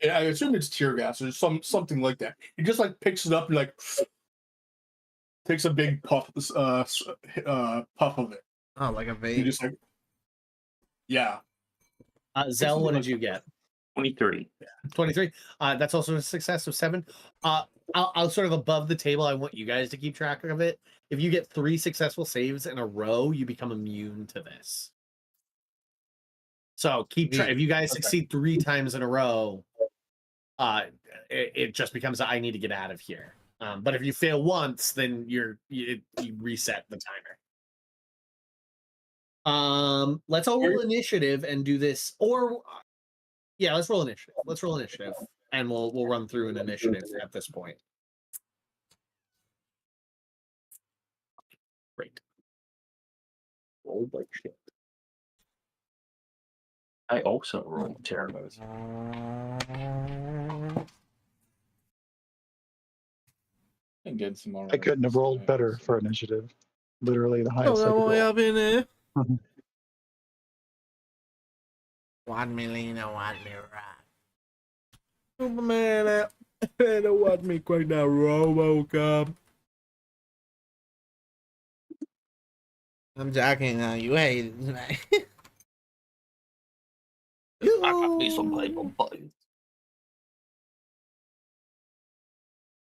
And I assume it's tear gas or something like that. He just like picks it up and like takes a big puff of it. Oh, like a He vape. just like, yeah. Zell, what did you get? 23. 23. That's also a success of 7. I'll sort of above the table. I want you guys to keep track of it. If you get 3 successful saves in a row, you become immune to this. So keep track. If you guys succeed 3 times in a row, it just becomes I need to get out of here. But if you fail once, then you reset the timer. Let's all roll initiative and do this. Or yeah, let's roll initiative. Let's roll initiative, and we'll run through an initiative at this point. Great. Roll like shit. I also rolled terrible. And get some more. I couldn't have rolled better for initiative. Literally the highest I could Oh, roll. up in there. Mhm. Want me lean or want me right? Superman, don't want me quite now, RoboCop. I'm jacking on you. Hey, tonight. I got me some paper plates.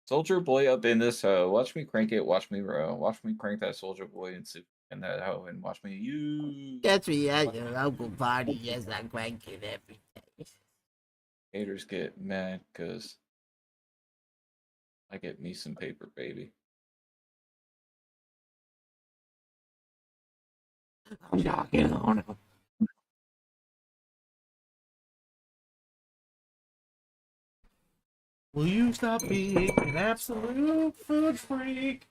Soldier Boy up in this hoe. Watch me crank it. Watch me row. Watch me crank that Soldier Boy and that hoe, and watch me you. Catch me at your local party. Yes, I crank it every day. Haters get mad because I get me some paper, baby. I'm jacking on him. Will you stop being an absolute food freak?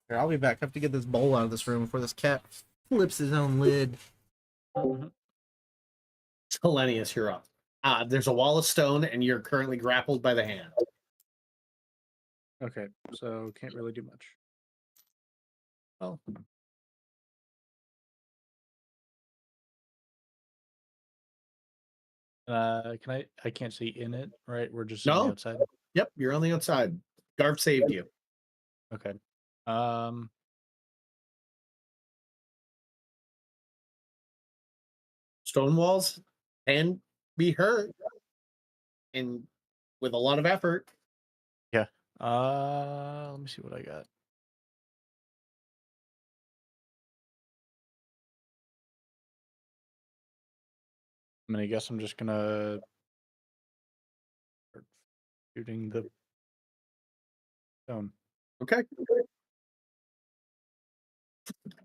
Here, I'll be back. I have to get this bowl out of this room before this cat flips his own lid. Selenius, you're up. There's a wall of stone, and you're currently grappled by the hand. Okay, so can't really do much. Oh. I can't see in it, right? We're just on the No. outside. Yep, you're on the outside. Garf saved you. Okay. Stone walls can be hurt, and with a lot of effort. Yeah. Let me see what I got. I guess I'm just gonna start shooting the stone. Okay.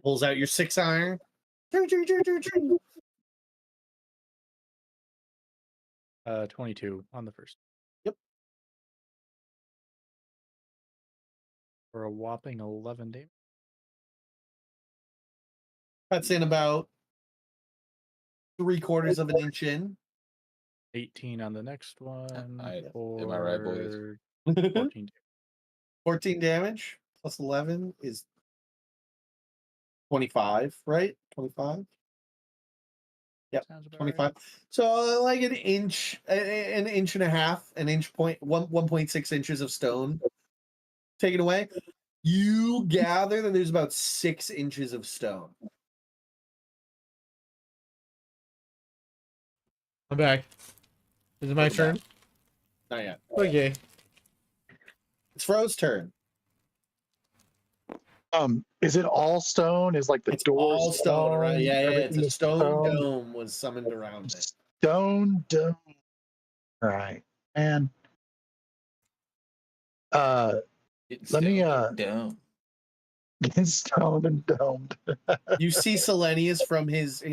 Pulls out your 6-iron. 22 on the first. Yep. For a whopping 11 damage. Cuts in about 3/4 of an inch in. 18 on the next one. Am I right, boys? 14. 14 damage plus 11 is 25, right? 25. Yep, Sounds about 25. right. So like an inch and a half, an inch point, 1.6 inches of stone taken away. You gather that there's about 6 inches of stone. I'm back. Is it my Welcome turn? back. Not yet. Okay. It's Fro's turn. Is it all stone? Is like the It's doors all stone, right? Yeah, yeah. It's everything a is stone dome was summoned around it. Stone dome. All right, and It's let me down. get stone and domed. You see Selenius from his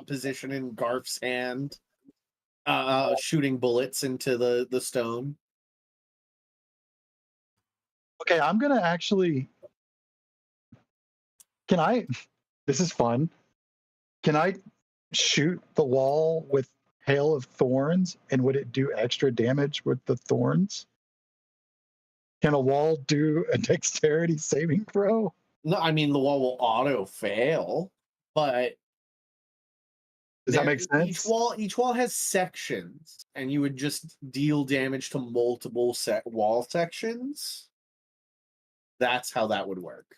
position in Garf's hand, shooting bullets into the stone. Okay, I'm gonna actually. Can I? This is fun. Can I shoot the wall with hail of thorns, and would it do extra damage with the thorns? Can a wall do a dexterity saving throw? No, I mean the wall will auto fail, but Does that make sense? Each wall has sections, and you would just deal damage to multiple wall sections. That's how that would work.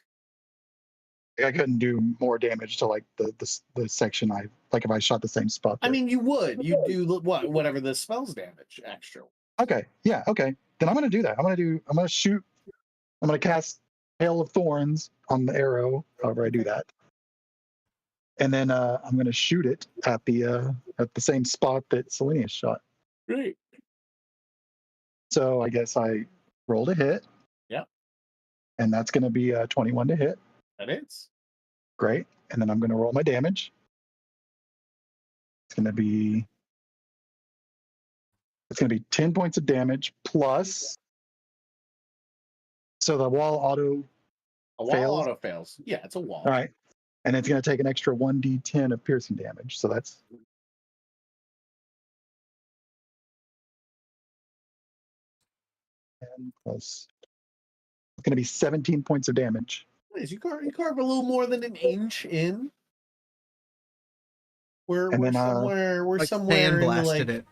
I couldn't do more damage to like the section I like if I shot the same spot. I mean, you would. You do whatever the spell's damage extra. Okay, yeah, okay. Then I'm gonna do that. I'm gonna shoot. I'm gonna cast Hail of Thorns on the arrow. However, I do that, and then I'm gonna shoot it at the same spot that Selenius shot. Great. So I guess I rolled a hit. Yep. And that's gonna be 21 to hit. That is. Great. And then I'm gonna roll my damage. It's gonna be 10 points of damage plus. So the wall auto auto fails. Yeah, it's a wall. All right. And it's going to take an extra 1d10 of piercing damage. So that's. And plus. It's going to be 17 points of damage. Nice. You carve a little more than an inch in. We're Like somewhere in sandblasted it.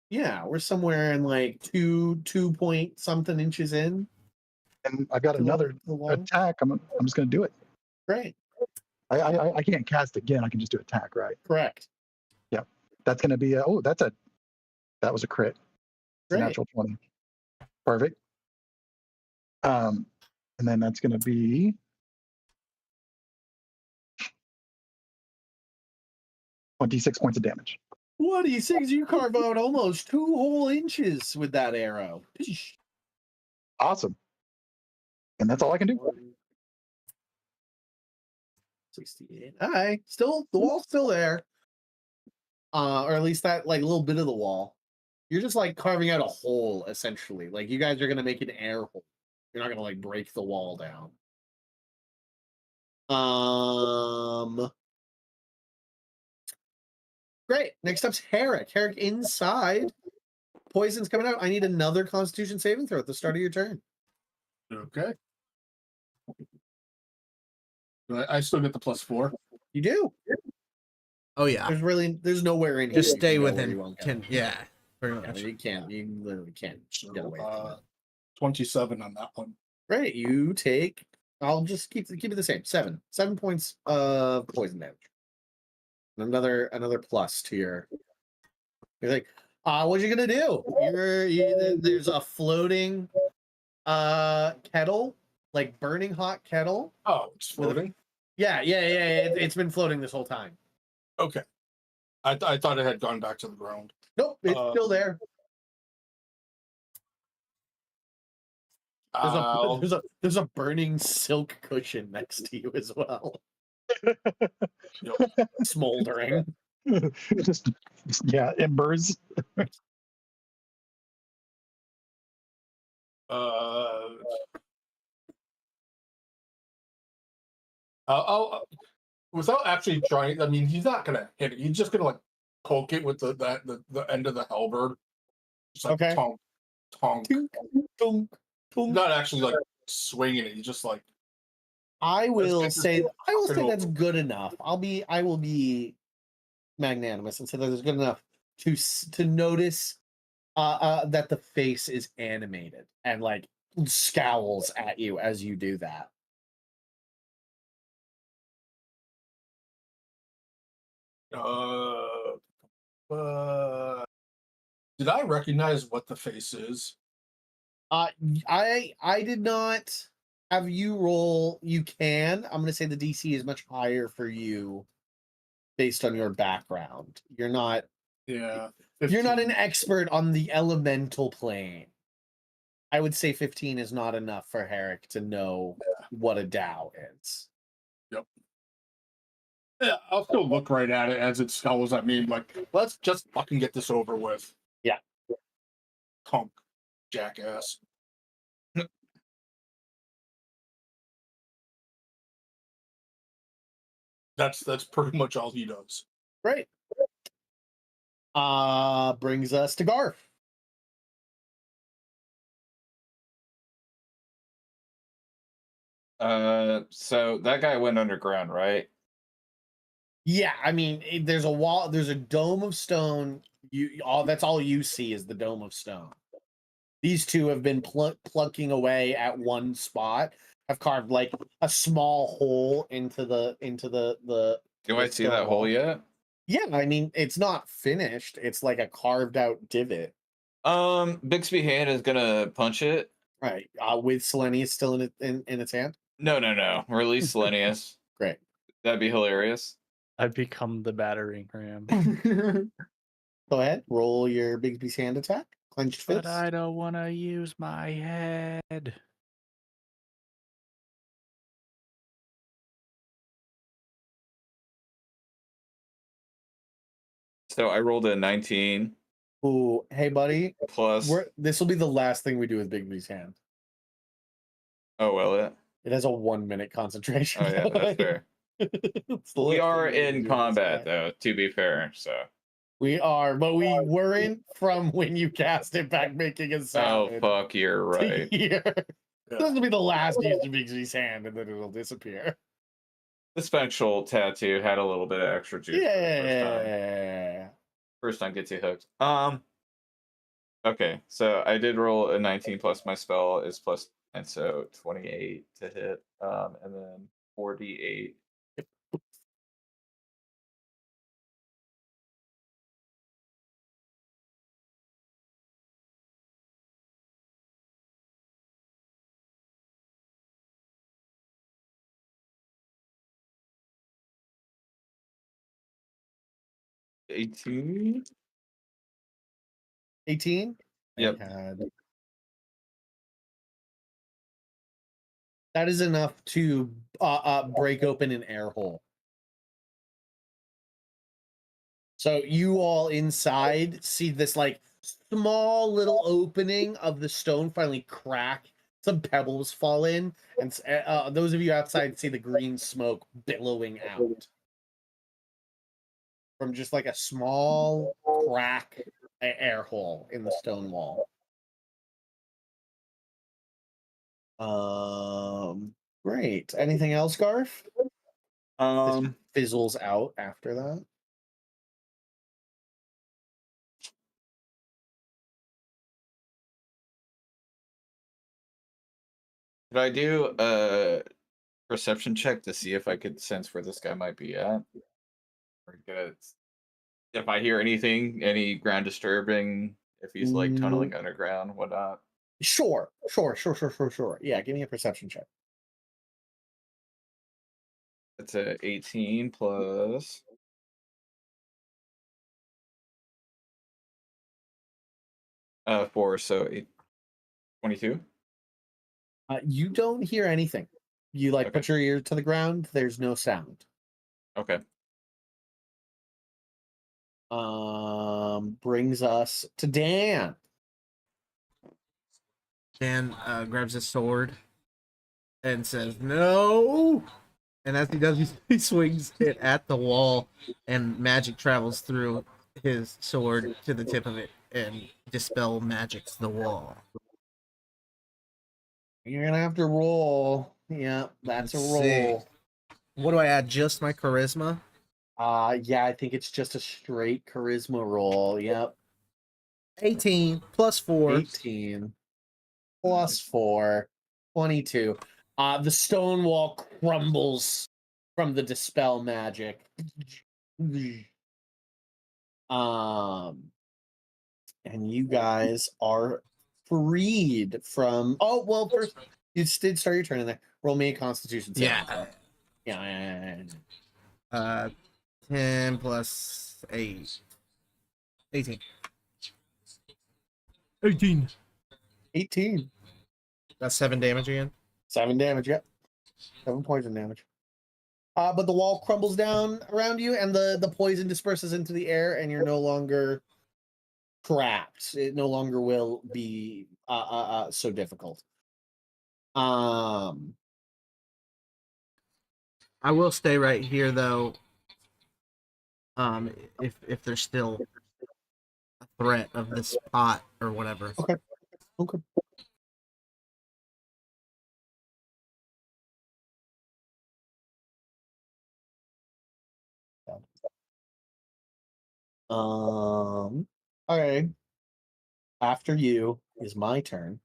Yeah, we're somewhere in like 2 point something inches in. And I've got another attack. I'm just going to do it. Great. I can't cast again. I can just do attack, right? Correct. Yep. That's going to be that was a crit. It's a natural 20. Perfect. And then that's going to be 26 points of damage. 26. You carve out almost 2 whole inches with that arrow. Awesome. And that's all I can do. 68. All right. Still, the wall's still there. Or at least that like little bit of the wall. You're just like carving out a hole, essentially. Like you guys are gonna make an air hole. You're not gonna like break the wall down. Great. Next up's Herrick. Herrick inside. Poison's coming out. I need another Constitution saving throw at the start of your turn. Okay. I still get the +4. You do. Oh yeah. There's nowhere in here. Just you can stay go where within you won't go. 10. Yeah. Pretty Yeah, much. you can't. You literally can't get So, away from it. 27 on that one. Great. You take. I'll just keep it the same. 7 points of poison damage. Another plus to your. You're like, what you gonna do? There's a floating kettle, like burning hot kettle. Oh, it's floating? Yeah. It's been floating this whole time. Okay. I thought it had gone back to the ground. Nope, it's still there. There's a burning silk cushion next to you as well. Smoldering. Just yeah, embers. I'll without actually trying. I mean, he's not gonna hit it. He's just gonna like poke it with the end of the halberd. Just like Okay. tonk, tonk. Tink, tunk, tunk. Not actually like swinging it. He's just like I will say knocking that's over. good enough. I will be magnanimous and say that it's good enough to notice that the face is animated and like scowls at you as you do that. Did I recognize what the face is? I did not have you roll. You can. I'm gonna say the DC is much higher for you based on your background. You're not Yeah. You're not 15. an expert on the elemental plane. I would say 15 is not enough for Herrick to know what a Tao is. Yep. Yeah, I'll still look right at it as it scowls at me. Like, let's just fucking get this over with. Yeah. Punk, jackass. That's pretty much all he does. Great. Brings us to Garth. So that guy went underground, right? Yeah, I mean, there's a wall, there's a dome of stone. That's all you see is the dome of stone. These two have been plucking away at one spot. Have carved like a small hole into the Do I see that hole yet? Yeah, I mean, it's not finished. It's like a carved out divot. Bixby hand is gonna punch it. Right. With Selenius still in its hand. No. Release Selenius. Great. That'd be hilarious. I've become the battering ram. Go ahead. Roll your Bigsby's hand attack. Clenched fist. But I don't want to use my head. So I rolled a 19 Ooh, hey buddy. plus. This will be the last thing we do with Bigsby's hand. Oh, will it? It has a 1 minute concentration. Oh, yeah, that's fair. We are in combat, though, to be fair, so. We are, but we weren't from when you cast it back making a Oh, sound. fuck, you're right. Here. This will be the last use of Bigsby's hand, and then it'll disappear. The special tattoo had a little bit of extra juice. For the Yeah. first time gets you hooked. Okay, so I did roll a 19 plus my spell is plus, and so 28 to hit, and then 48. $18. 18? Yep. That is enough to break open an air hole. So you all inside see this like small little opening of the stone finally crack. Some pebbles fall in, and those of you outside see the green smoke billowing out from just like a small crack air hole in the stone wall. Great. Anything else, Garth? This fizzles out after that. Could I do a perception check to see if I could sense where this guy might be at? Or if I hear anything, any ground disturbing, if he's like tunneling underground, whatnot. Sure. Yeah, give me a perception check. That's a 18 plus. Four, so 22. You don't hear anything. You like Okay. put your ear to the ground. There's no sound. Okay. Brings us to Dan. Dan grabs his sword and says, "No!" And as he does, he swings it at the wall, and magic travels through his sword to the tip of it and dispel magics the wall. You're gonna have to roll. Yeah, that's a Let's see. roll. What do I add? Just my charisma? Yeah, I think it's just a straight charisma roll. Yep. 18 plus 4. 18 plus 4, 22. The stone wall crumbles from the dispel magic. And you guys are freed from. Oh well, first you did start your turn in there. Roll me a Constitution saving Yeah. throw. Yeah. 10 plus 8. 18. 18. 18. That's 7 damage again. 7 damage. Yep. 7 poison damage. But the wall crumbles down around you, and the poison disperses into the air, and you're no longer trapped. It no longer will be so difficult. I will stay right here though. If there's still a threat of this pot or whatever. Okay. Okay. After you is my turn.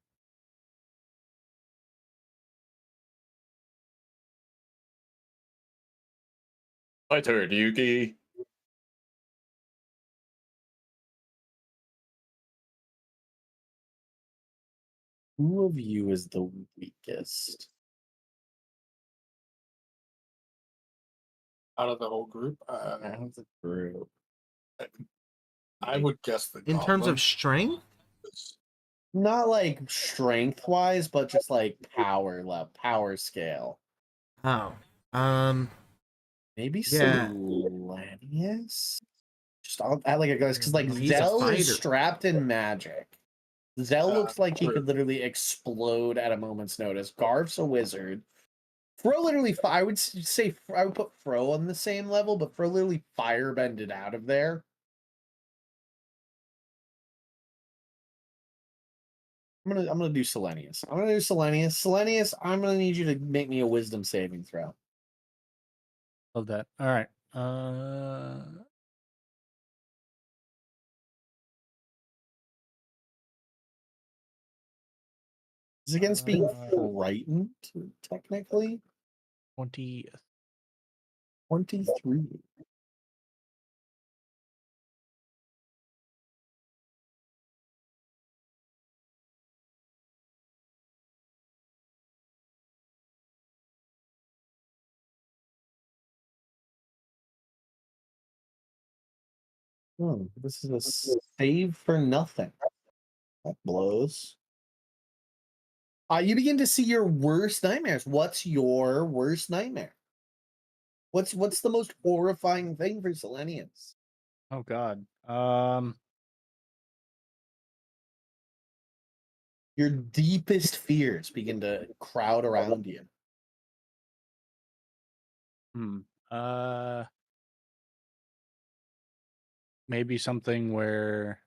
My turn, Yuki. Who of you is the weakest? Out of the whole group, Out of the group. I would guess the In terms goblin of strength? is- Not like strength wise, but just like power scale. Oh. Maybe Yeah. Selenius? Just I'll add like a ghost because like He's a Zell is fighter. strapped in magic. Zell looks like he true. could literally explode at a moment's notice. Garf's a wizard. Fro literally, I would say I would put Fro on the same level, but Fro literally firebended out of there. I'm gonna do Selenius. Selenius, I'm gonna need you to make me a wisdom saving throw. Love that. All right. Is it against being frightened, technically? 20. 23. This is a save for nothing. That blows. You begin to see your worst nightmares. What's your worst nightmare? What's the most horrifying thing for Selenians? Oh God. Your deepest fears begin to crowd around you. Maybe something where.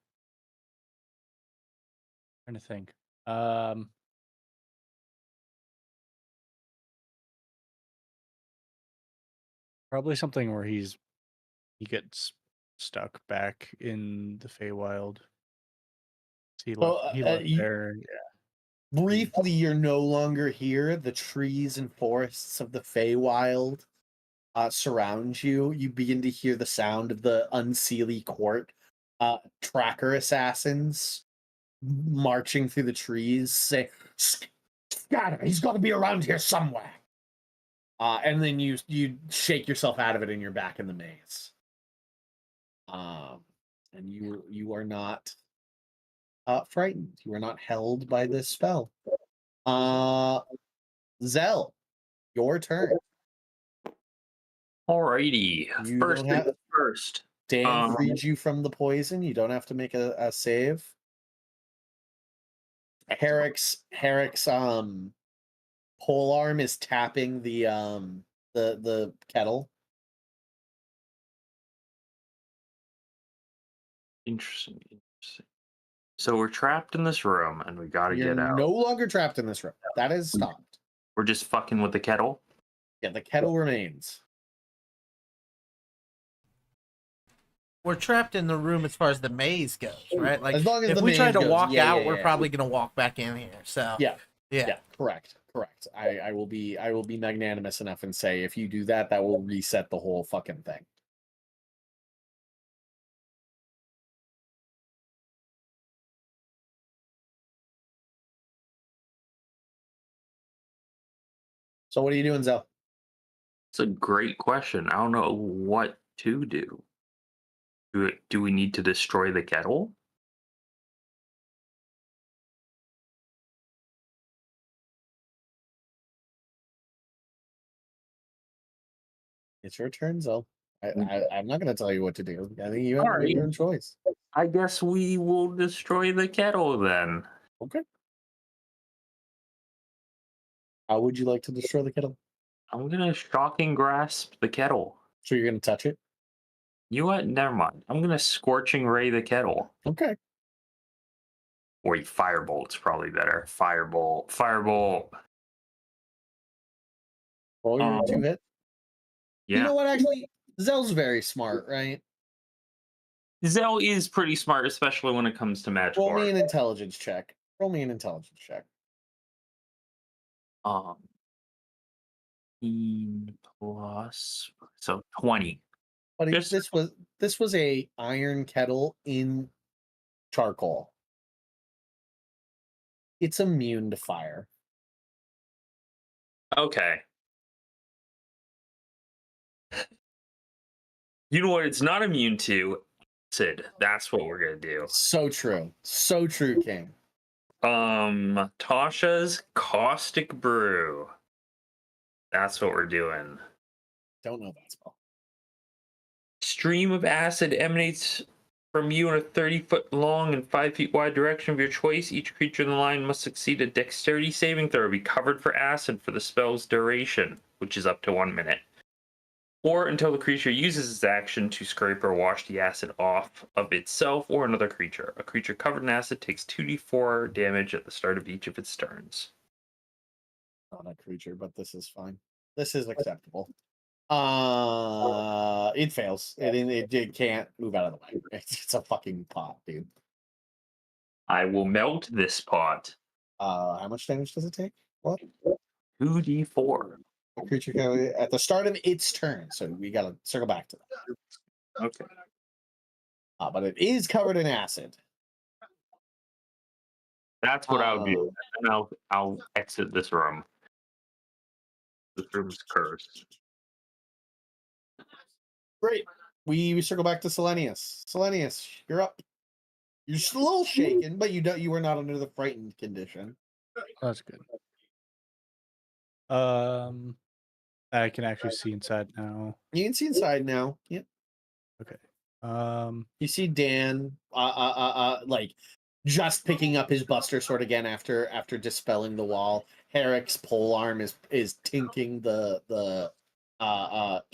Trying to think. Probably something where he gets stuck back in the Feywild. He left You- there. Yeah. Briefly, you're no longer here. The trees and forests of the Feywild surround you. You begin to hear the sound of the Unseelie Court tracker assassins marching through the trees. Say, "Scatter! He's got to be around here somewhere." And then you shake yourself out of it, and you're back in the maze. And you are not frightened. You are not held by this spell. Zell, your turn. Alrighty. You First don't have- things first. Dan freed you from the poison. You don't have to make a save. Herrick's pole arm is tapping the kettle. Interesting. So we're trapped in this room and we gotta You're get out. no longer trapped in this room. That is stopped. We're just fucking with the kettle. Yeah, the kettle remains. We're trapped in the room as far as the maze goes, right? Like, As long as if the we try maze to goes, walk yeah, out, yeah, we're yeah. probably gonna walk back in here. So Yeah. yeah. Yeah, correct. I will be magnanimous enough and say if you do that, that will reset the whole fucking thing. So what are you doing, Zell? It's a great question. I don't know what to do. Do we need to destroy the kettle? It's your turn, Zell. I'm not going to tell you what to do. I think you have to make Alright. your own choice. I guess we will destroy the kettle then. Okay. How would you like to destroy the kettle? I'm gonna shocking grasp the kettle. So you're going to touch it? You know what? Never mind. I'm gonna scorching ray the kettle. Okay. Or firebolt's probably better. Firebolt. Roll your 2-hit. Yeah. You know what? Actually, Zell's very smart, right? Zell is pretty smart, especially when it comes to magic. Roll me an intelligence check. 18 plus, so 20. But Just- this was a iron kettle in charcoal. It's immune to fire. Okay. You know what it's not immune to? Acid. That's what we're gonna do. So true, King. Tasha's caustic brew. That's what we're doing. Don't know that spell. Stream of acid emanates from you in a 30-foot long and 5 feet wide direction of your choice. Each creature in the line must succeed a dexterity saving throw, be covered for acid for the spell's duration, which is up to 1 minute, or until the creature uses its action to scrape or wash the acid off of itself or another creature. A creature covered in acid takes 2d4 damage at the start of each of its turns. Not a creature, but this is fine. This is acceptable. It fails. It can't move out of the way. It's a fucking pot, dude. I will melt this pot. How much damage does it take? What? 2d4. A creature can, at the start of its turn, so we gotta circle back to that. Okay. But it is covered in acid. That's what I'll do. And I'll exit this room. This room's cursed. Great. We circle back to Selenius. Selenius, you're up. You're just a little shaken, but you were not under the frightened condition. That's good. I can actually see inside now. You can see inside now. Yep. Okay. You see Dan like just picking up his buster sword again after dispelling the wall. Herrick's pole arm is tinking the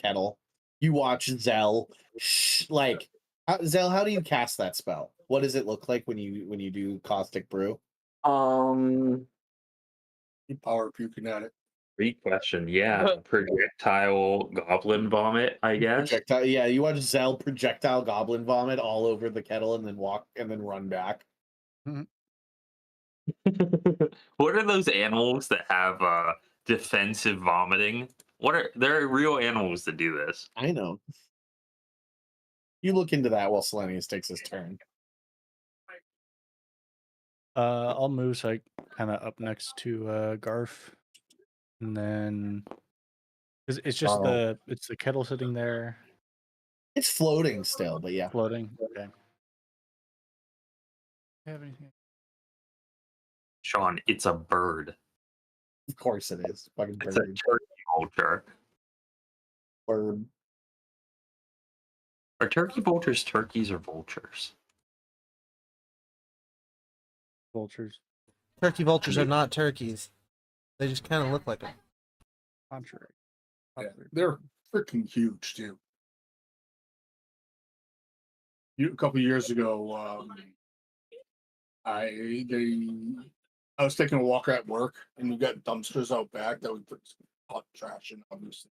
kettle. You watch Zell Zell, how do you cast that spell? What does it look like when you do caustic brew? You power puking at it. Great question. Yeah. Projectile goblin vomit, I guess. Projectile, yeah, you watch Zell projectile goblin vomit all over the kettle and then run back. What are those animals that have defensive vomiting? There are real animals that do this? I know. You look into that while Selenius takes his turn. I'll move so I kind of up next to Garf, and then it's just Oh. it's the kettle sitting there It's floating still, but yeah. floating. Okay. Have anything? Sean, it's a bird. Of course it is. Fucking It's a bird. turkey vulture. Bird. Are turkey vultures turkeys or vultures? Vultures. Turkey vultures are not turkeys. They just kind of look like them. Contrary. Yeah, they're freaking huge too. A couple years ago, I was taking a walk at work, and we got dumpsters out back that we put hot trash in, obviously.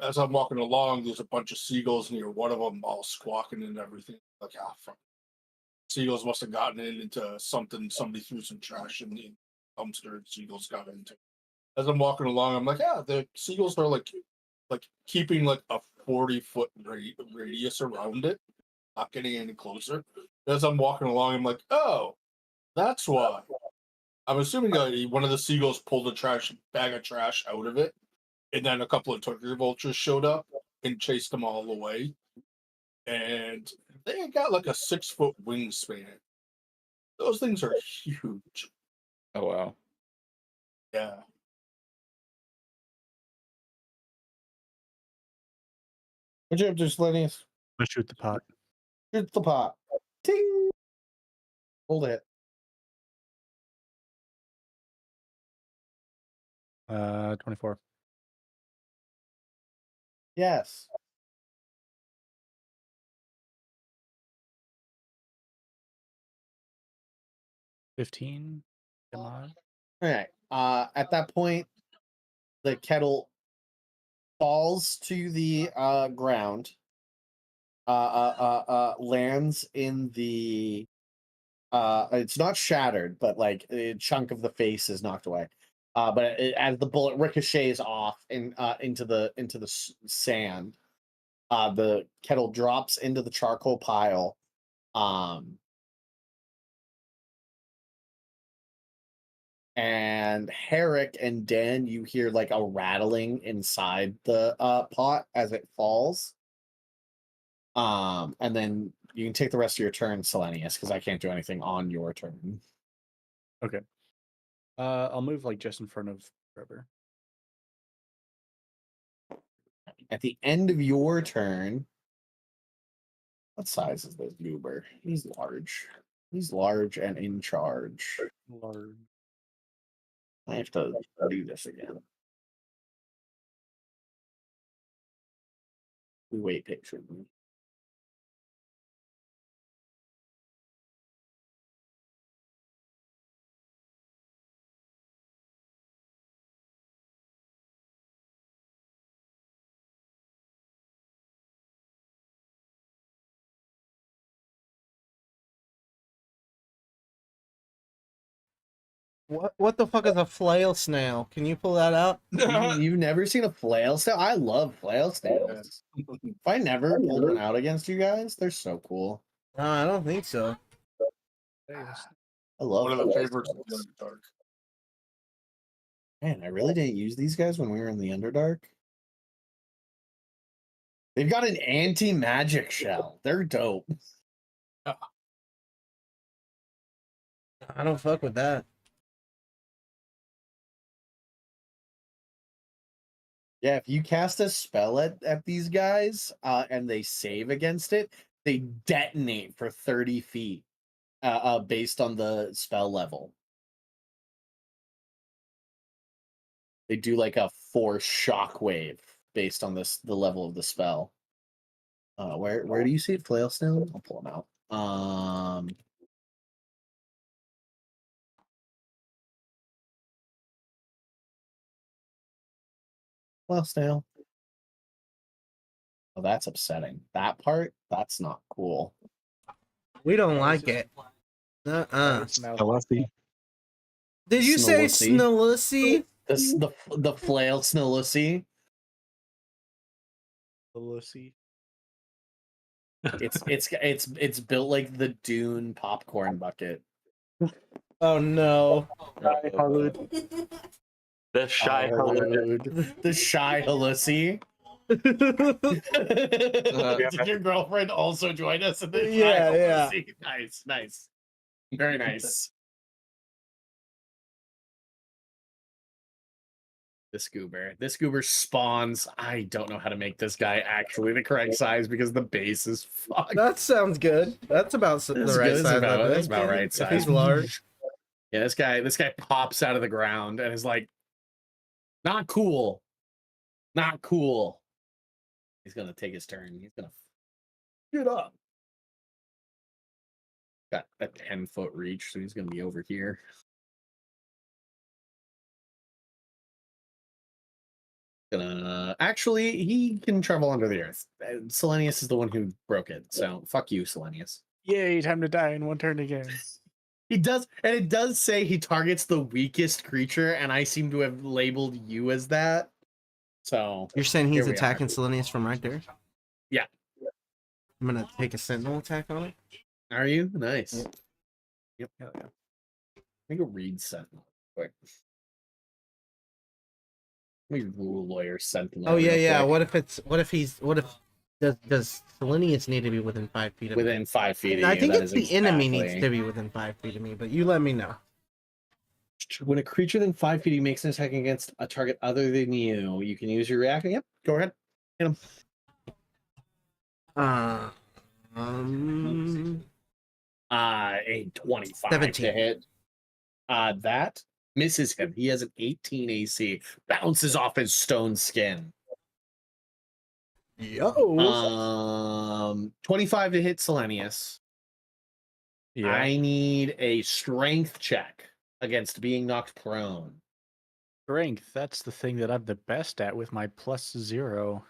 As I'm walking along, there's a bunch of seagulls near one of them, all squawking and everything. Like, ah, fuck. Seagulls must have gotten into something. Somebody threw some trash in the dumpster, and seagulls got into. As I'm walking along, I'm like, yeah, the seagulls are like keeping like a 40-foot radius around it, not getting any closer. As I'm walking along, I'm like, oh, that's why. I'm assuming one of the seagulls pulled a bag of trash out of it, and then a couple of turkey vultures showed up and chased them all away. And they got like a 6-foot wingspan. Those things are huge. Oh wow. Yeah. What'd you have to Selenius? I shoot the pot. Shoot the pot. Ting! Hold it. 24. Yes. $15. Come on. All right. At that point, the kettle falls to the ground. Lands in the. It's not shattered, but like a chunk of the face is knocked away. But as the bullet ricochets off into the sand, the kettle drops into the charcoal pile. And Herrick and Dan, you hear like a rattling inside the pot as it falls. And then you can take the rest of your turn, Selenius, because I can't do anything on your turn. Okay. I'll move like just in front of Trevor. At the end of your turn, what size is this goober? He's large. He's large and in charge. Large. I have to do this again. We wait patiently. What the fuck is a flail snail? Can you pull that out? You've never seen a flail snail? I love flail snails. If I never pulled one out against you guys, they're so cool. No, I don't think so. I love One of the flail favorites snails. of the dark. Man, I really didn't use these guys when we were in the Underdark. They've got an anti-magic shell. They're dope. I don't fuck with that. Yeah, if you cast a spell at these guys and they save against it, they detonate for 30 feet based on the spell level. They do like a force shockwave based on the level of the spell. Where do you see it? Flail snail? I'll pull them out. Flail snail. Oh, that's upsetting. That part, that's not cool. We don't like it. Alessi. Did you say Snullussy? Snullussy? The flail Snullussy. Lucy. It's built like the Dune popcorn bucket. Oh no. The shy Halud. The shy Hallussy. Did your girlfriend also join us in the shy Yeah. Hallussy? Nice. Very nice. This goober spawns. I don't know how to make this guy actually the correct size because the base is fucked. That sounds good. That's about the That's right good. size. That's about right If size. he's large. Yeah, this guy pops out of the ground and is like, not cool. Not cool. He's gonna take his turn. He's gonna get up. Got a 10-foot reach, so he's gonna be over here. Actually, he can travel under the earth. Selenius is the one who broke it, so fuck you, Selenius. Yay, time to die in one turn again. He does, and it does say he targets the weakest creature, and I seem to have labeled you as that. So You're saying he's here we attacking are. Selenius from right there? Yeah. I'm gonna take a sentinel attack on it. Are you? Nice. Yep. Hell yeah. Make a read sentinel. Quick. Let me rule lawyer sentinel. Oh yeah, real yeah. quick. What if does Selenius need to be within 5 feet of me? Within 5 feet of I you, think that it's is the enemy needs exactly- to be within 5 feet of me, but you let me know. When a creature within 5 feet makes an attack against a target other than you, you can use your reaction. Yep, go ahead. Hit him. A 25 17. to hit. That misses him. He has an 18 AC. Bounces off his stone skin. Yo. 25 to hit Selenius. Yeah. I need a strength check against being knocked prone. Strength, that's the thing that I'm the best at with my +0.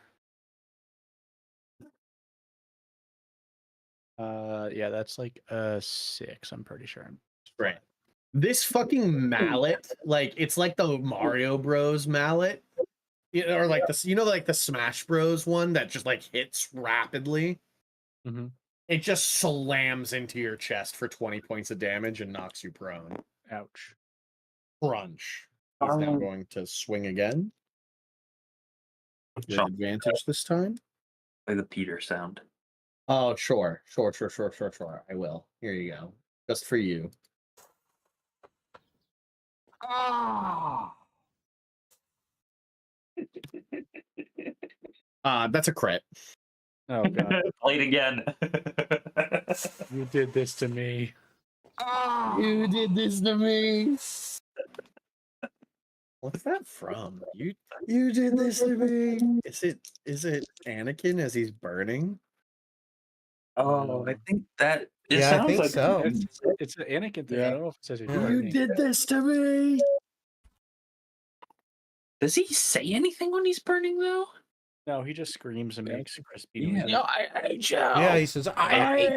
Yeah, that's like a 6, I'm pretty sure. Right. This fucking mallet, like it's like the Mario Bros mallet. Or like this, like the Smash Bros one that just like hits rapidly. Mm-hmm. It just slams into your chest for 20 points of damage and knocks you prone. Ouch. Crunch. He's now going to swing again. With advantage this time. Play the Peter sound. Oh, sure. I will. Here you go. Just for you. That's a crit. Oh god. Play it again. You did this to me. You did this to me. What's that from? You did this to me. Is it Anakin as he's burning? Oh, I think that it Yeah, I sounds think like so. It's an Anakin thing. Yeah. I don't know if it says it. You did this to me. Does he say anything when he's burning though? No, he just screams and makes crispy Yeah. noises. No, I hate you. Yeah, he says, I hate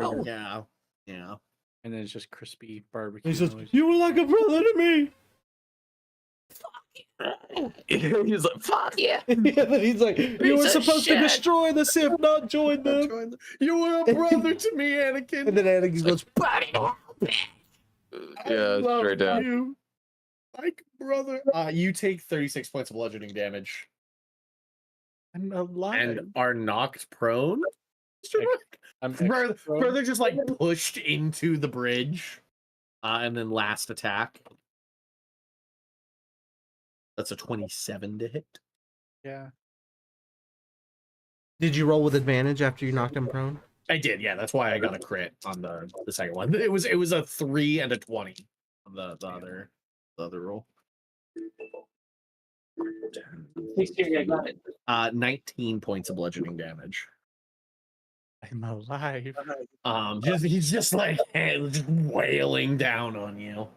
you. Yeah. And then it's just crispy barbecue He says, noise. you were like a brother to me. He's like, fuck yeah. He's like, you Piece were of supposed to shit. destroy the Sith, not join them. You were a brother to me, Anakin. And then Anakin goes, Yeah, straight down. You, like brother. You take 36 points of bludgeoning damage I'm alive. and are knocked prone. I'm Further just like pushed into the bridge. And then last attack. That's a 27 to hit. Yeah. did you roll with advantage after you knocked him prone? I did, yeah. That's why I got a crit on the second one. It was a 3 and a 20 on the other roll. I got it. 19 points of bludgeoning damage. I'm alive. He's just like just wailing down on you.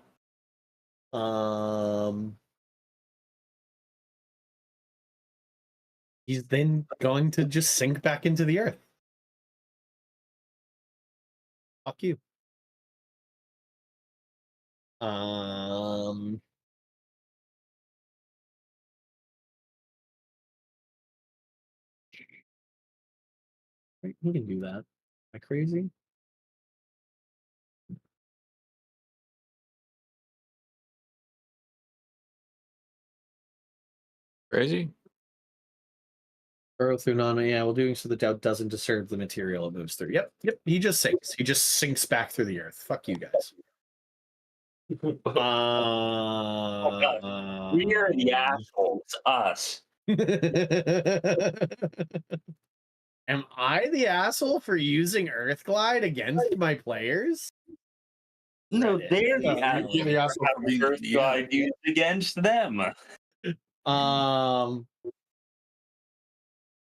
He's then going to just sink back into the earth. Fuck you. Um. He can do that. Am I crazy? Crazy. Burrow through non. Yeah, well, doing so the doubt doesn't disturb the material it moves through. Yep, yep. He just sinks. He just sinks back through the earth. Fuck you guys. We are the assholes. Us. Am I the asshole for using Earthglide against my players? No, Reddit. they're the You're assholes. the asshole for being First the guy used against them.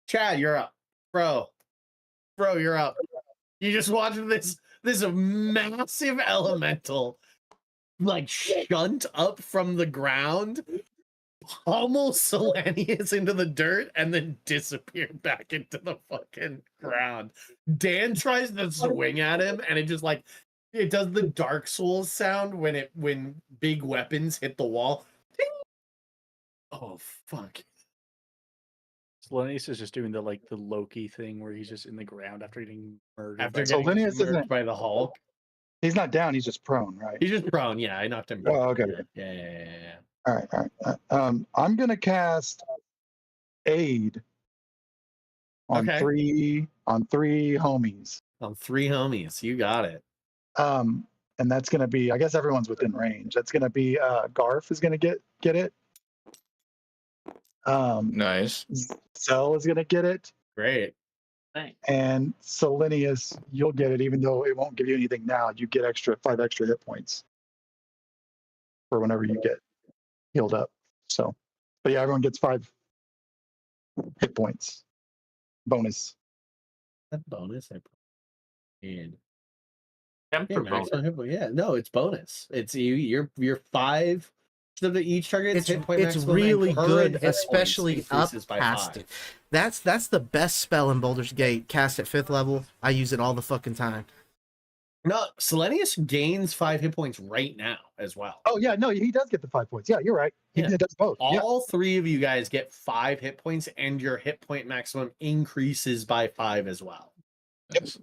Chad, you're up. Bro, you're up. You just watched this massive elemental like shunt up from the ground, almost Selenius into the dirt, and then disappear back into the fucking ground. Dan tries to swing at him, and it just like it does the Dark Souls sound when big weapons hit the wall. Ding! Oh fuck. Selenius is just doing the Loki thing where he's just in the ground after getting murdered. After So getting Linnaeus murked isn't- by the Hulk. He's not down. He's just prone, right? He's just prone. Yeah, I knocked him. Oh, okay. Yeah. All right. I'm gonna cast aid on Okay. three homies. On 3 homies. You got it. And that's gonna be, I guess everyone's within range. That's gonna be Garf is gonna get it. Nice. Cell is gonna get it, Great. Thanks. and Selenius, you'll get it, even though it won't give you anything now. You get 5 extra hit points for whenever you get healed up. So, but yeah, everyone gets 5 hit points bonus. That bonus. And Temper yeah, bonus. maximum hit point. Yeah, no, it's bonus. It's you're 5. So that each target's hit point It's maximum and really current good, hit points especially up increases by past 5. it. That's the best spell in Baldur's Gate. Cast at 5th level. I use it all the fucking time. No, Selenius gains 5 hit points right now as well. Oh yeah, no, he does get the 5 points. Yeah, you're right. He Yeah. does both. Yeah. All 3 of you guys get 5 hit points, and your hit point maximum increases by 5 as well. Nice.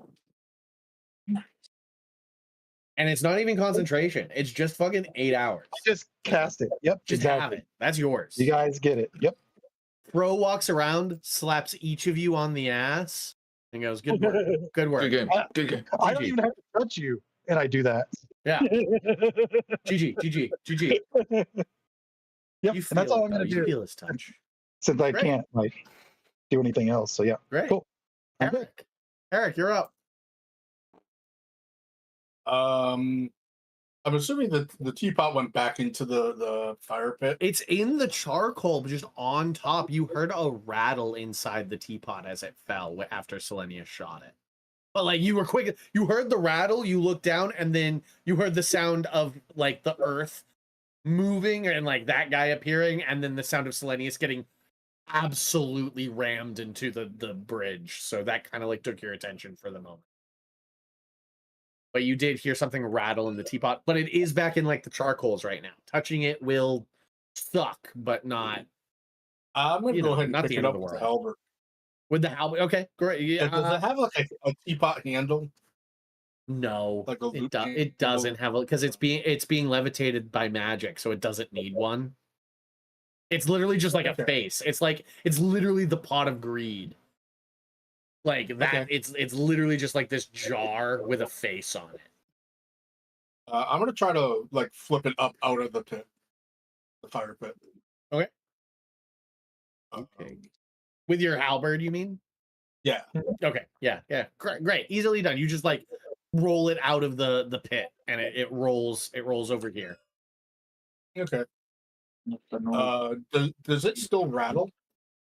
And it's not even concentration. It's just fucking 8 hours. Just cast it. Yep, Just have it. That's yours. You guys get it. Yep. Pro walks around, slaps each of you on the ass, and goes, "Good work. Good work. Good game. Good game. I don't GG. even have to touch you, and I do that. Yeah. GG. Yep, You and that's all I'm it, gonna though. You do feel his touch. since I Great. can't do anything else. So yeah, Great. cool. I'm good. Eric, you're up. I'm assuming that the teapot went back into the fire pit. It's in the charcoal, but just on top. You heard a rattle inside the teapot as it fell after Selenius shot it. But like you were quick, you heard the rattle, you looked down, and then you heard the sound of like the earth moving and like that guy appearing, and then the sound of Selenius getting absolutely rammed into the bridge. So that kind of like took your attention for the moment. But you did hear something rattle in the teapot, but it is back in like the charcoals right now. Touching it will suck, but not I'm gonna You go know, ahead and not pick the it end of up the with the world. halberd. with the halberd. Okay, great. Yeah, Does it have like a teapot handle? no, Like a it, loop do- handle? it doesn't have because it's being levitated by magic, so it doesn't need one. It's literally just like a Okay. face. It's literally the pot of greed. Like that. Okay. It's literally just like this jar with a face on it. I'm gonna try to like flip it up out of the pit, the fire pit. Okay. Okay. With your halberd, you mean? Yeah. Okay. Yeah. Great. Easily done. You just like roll it out of the pit, and it rolls over here. Okay. Does it still rattle?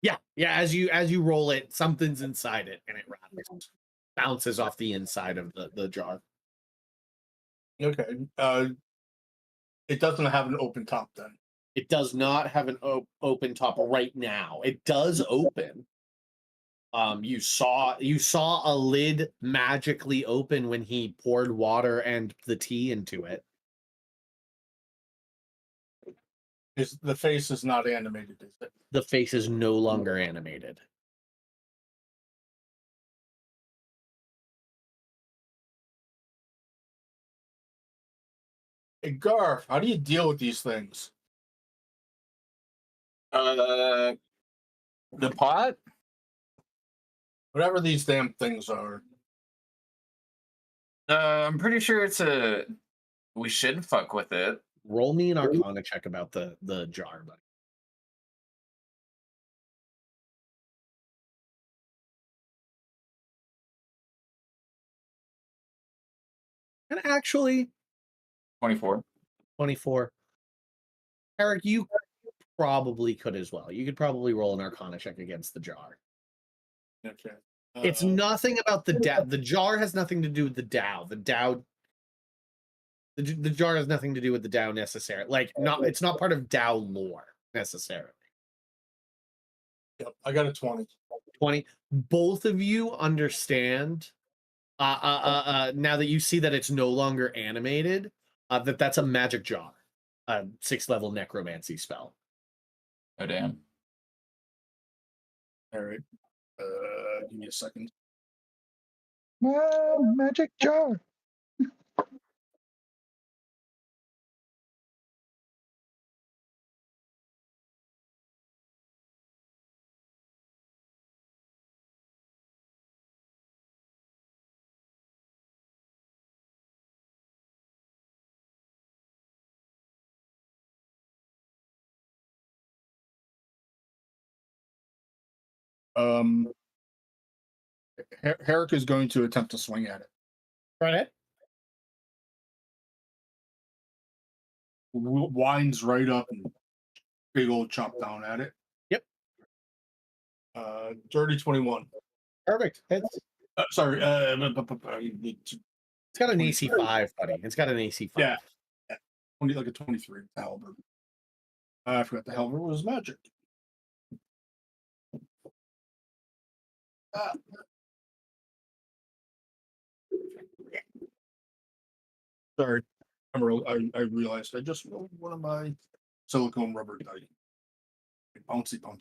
Yeah. As you roll it, something's inside it, and it rattles, bounces off the inside of the jar. Okay. It doesn't have an open top then. It does not have an open top right now. It does open. You saw a lid magically open when he poured water and the tea into it. Is the face is not animated, is it? The face is no longer animated. Hey, Garf, how do you deal with these things? The pot? Whatever these damn things are. I'm pretty sure it's a. We shouldn't fuck with it. Roll me an Arcana check about the jar, buddy. And actually, 24. 24. Eric, you probably could as well. You could probably roll an Arcana check against the jar. Okay. It's nothing about the Dow. The jar has nothing to do with the Dow. The Dow. The jar has nothing to do with the Dow necessarily. Like, it's not part of Dow lore necessarily. Yep, I got a 20. 20. Both of you understand. Now that you see that it's no longer animated, that's a magic jar, a 6th level necromancy spell. Oh damn. All right. Give me a second. Magic jar. Herrick is going to attempt to swing at it. Right ahead. Winds right up and big old chop down at it. Yep. Dirty 21. Perfect. It's Sorry. got an AC 5, buddy. It's got an AC 5. Yeah. 20, like a 23 halberd. I forgot the halberd was magic. Sorry. I realized I just rolled one of my silicone rubber dice. Bouncy. 11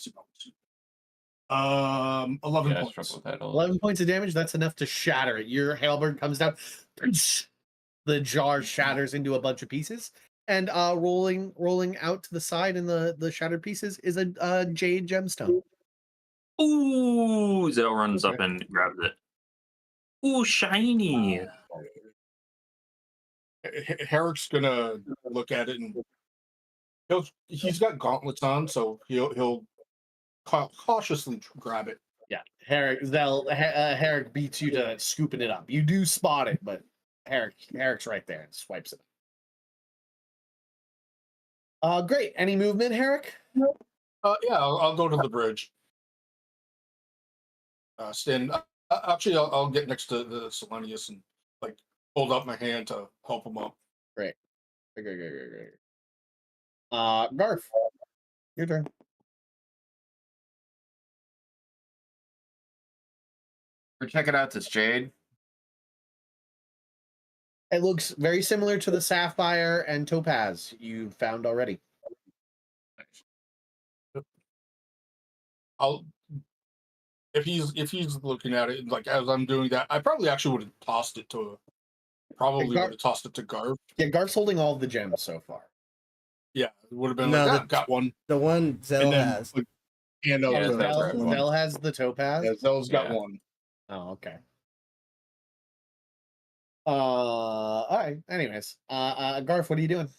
Yeah, I points. struggle with that a lot. 11 points of damage. That's enough to shatter it. Your halberd comes down. The jar shatters into a bunch of pieces. And rolling out to the side in the shattered pieces is a jade gemstone. Ooh, Zell runs up and grabs it. Ooh, shiny. Herrick's gonna look at it and he's got gauntlets on, so he'll cautiously grab it. Yeah, Herrick beats you to scooping it up. You do spot it, but Herrick's right there and swipes it. Great. Any movement, Herrick? Yeah, I'll go to the bridge. Stand. Actually, I'll get next to the Selenius and like hold up my hand to help him up. Great. Garf, your turn. We're checking out this jade. It looks very similar to the sapphire and topaz you found already. I'll if he's looking at it like as I'm doing that, I probably actually would have tossed it to would have tossed it to Garf. Yeah, Garf's holding all of the gems so far. Yeah, it would have been No, like, got one. The one Zell And then, has. like, hand out Yeah, to that's right. Zell has the topaz. Yeah, Zell's got Yeah. one. Oh, okay. All right. Anyways, Garf, what are you doing?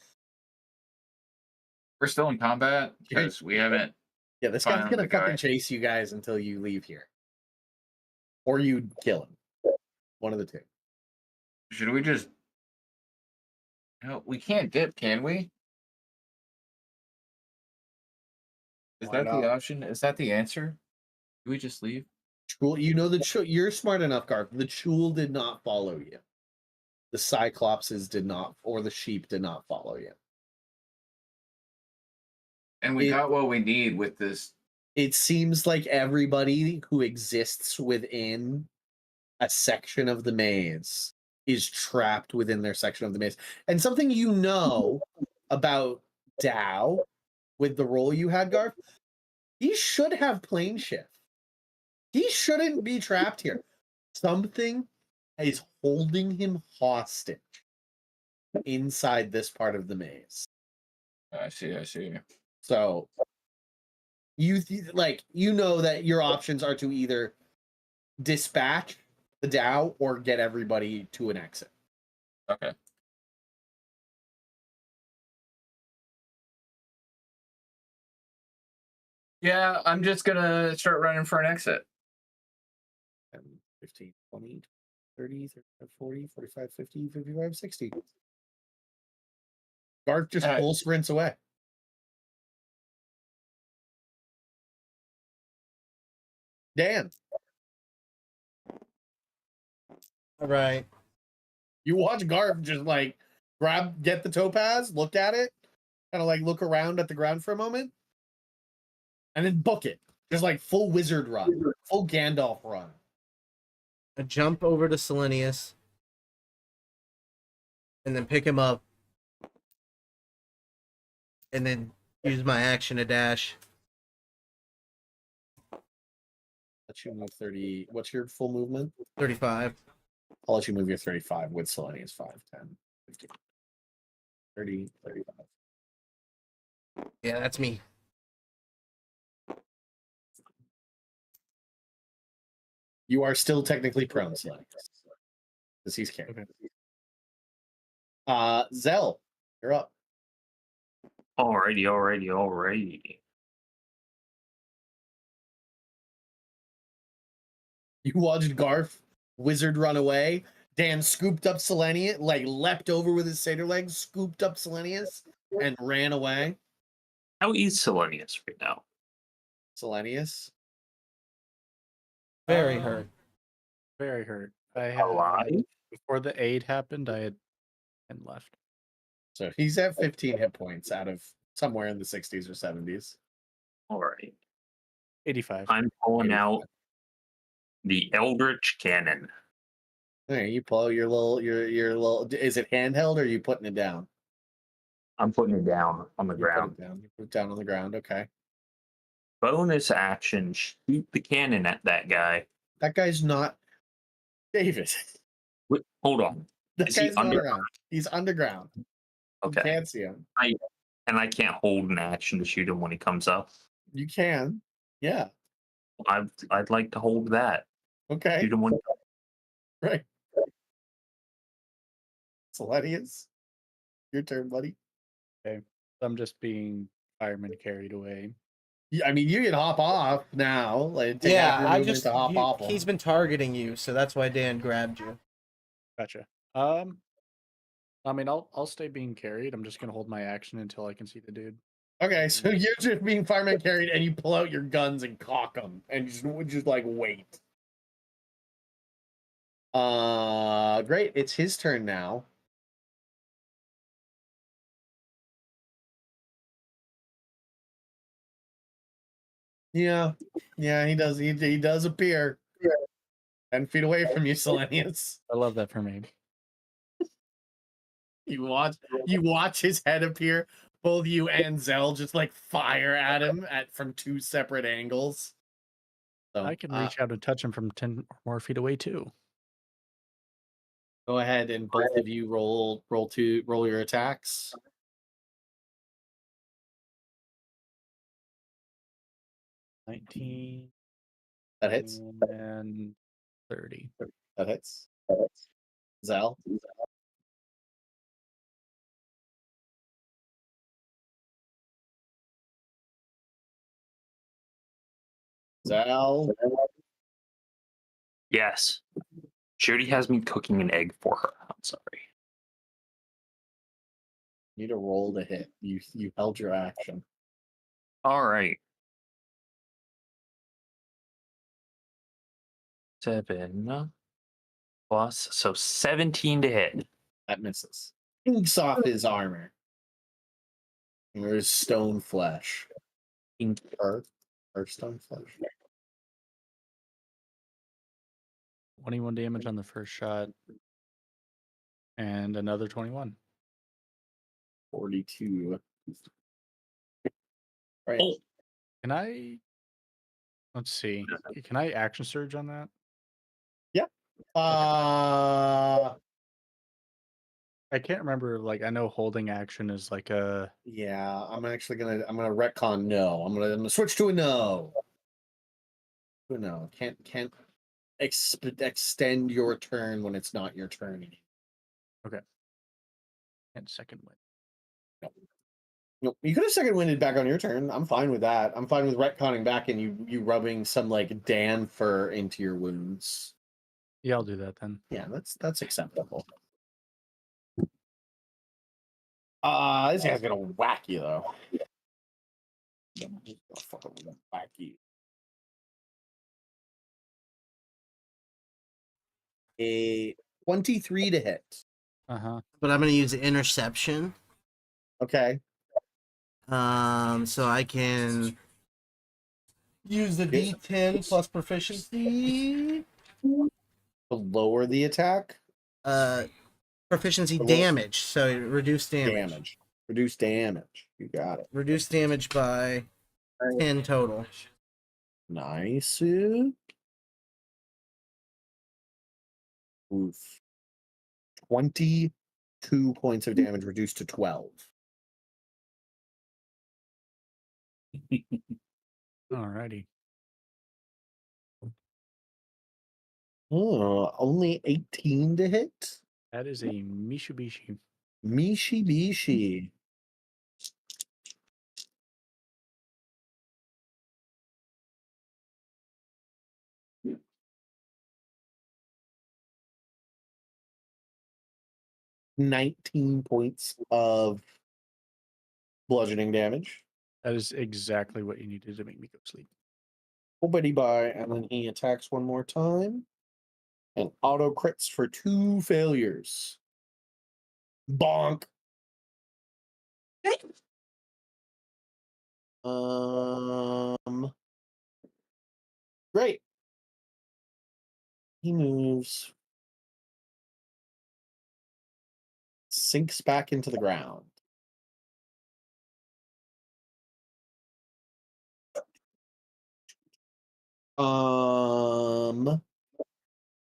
We're still in combat because we haven't. Yeah, this guy's Fine, gonna the guy. fucking chase you guys until you leave here, or you kill him. One of the two. Should we just? No, we can't dip, can we? Is Why that not? the option? Is that the answer? Do we just leave? Chul, you know you're smart enough, Garf. The Chul did not follow you. The Cyclopses did not, or the sheep did not follow you. And we It- got what we need with this. It seems like everybody who exists within a section of the maze is trapped within their section of the maze. And something you know about Tao with the roll you had, Garf, he should have plane shift. He shouldn't be trapped here. Something is holding him hostage inside this part of the maze. I see. I see. So you know that your options are to either dispatch the Dow or get everybody to an exit. Okay. Yeah, I'm just gonna start running for an exit. 10, 15, 20, 30, 35, 40, 45, 50, 55, 60. Garth just full sprints away. Dan, All right. you watch Garth just like get the topaz, look at it, kind of like look around at the ground for a moment, and then book it. Just like full wizard run, full Gandalf run. I jump over to Selenius and then pick him up and then use my action to dash. Let you move 30. What's your full movement? 35. I'll let you move your 35 with Selenius 5, 10, 15, 30, 35. Yeah, that's me. You are still technically prone, Selenius. Because he's carrying. Okay. Zell, you're up. Alrighty. You watched Garth wizard run away. Dan scooped up Selenius, like leapt over with his satyr legs, scooped up Selenius, and ran away. How is Selenius right now? Selenius. Very hurt. Very hurt. I had Alive? before the aid happened. I had 10 left. So he's at 15 hit points out of somewhere in the 60s or 70s. Alright. 85. I'm pulling out the Eldritch Cannon. There, you pull your little. Is it handheld or are you putting it down? I'm putting it down on the You put ground. it down. You put it down on the ground. Okay. Bonus action, shoot the cannon at that guy. That guy's not David. Wait, hold on. That Is he guy's not under- around. He's underground. Okay. You can't see him. And I can't hold an action to shoot him when he comes up. You can. Yeah. I'd like to hold that. Okay. Shoot him when Right. Selenius, your turn, buddy. I'm just being fireman carried away. I mean, you can hop off now. Like, take Yeah, half your I movement just to hop off. him. he's been targeting you, so that's why Dan grabbed you. Gotcha. I mean, I'll stay being carried. I'm just gonna hold my action until I can see the dude. Okay, so you're just being fireman carried, and you pull out your guns and cock them, and just like wait. Great. It's his turn now. Yeah, he does. He does appear 10 feet away from you, Selenius. I love that for me. You watch his head appear. Both you and Zell just like fire at him from two separate angles. So I can reach out and touch him from 10 or more feet away too. go ahead and both of you roll your attacks. $19 That hits. and 30. That hits. Zell. Zell. Yes. Jody has me cooking an egg for her. I'm sorry. You need to roll to hit. You held your action. All right. 7 plus, so 17 to hit. That misses. Inks off his armor. There's stone flesh. Earth stone flesh. 21 damage on the first shot. And another 21. 42. Right. Oh, Can I? Let's see. Can I action surge on that? Uh, I can't remember. Like, I know holding action is like a. yeah. I'm gonna retcon no. I'm gonna switch to a no. To a no. Can't extend your turn when it's not your turn. And second win. No, you could have second winded back on your turn. I'm fine with that. I'm fine with retconning back and you rubbing some like Dan fur into your wounds. Yeah, I'll do that then. Yeah, that's acceptable. This guy's gonna whack you though. He's gonna fucking whack you. A 23 to hit. But I'm gonna use interception. Okay. So I can use the D10 plus proficiency. To lower the attack. Proficiency Or what? damage. So reduce damage. Damage. Reduce damage. You got it. Reduce damage by 10 total. Nice. Oof. 22 points of damage reduced to 12. Alrighty. Oh, only 18 to hit? That is a Mitsubishi. Mishibishi. $19 points of bludgeoning damage. That is exactly what you needed to make me go sleep. Oh, buddy, bye. And then he attacks one more time. And auto crits for 2 failures. Bonk. Great. He moves. Sinks back into the ground.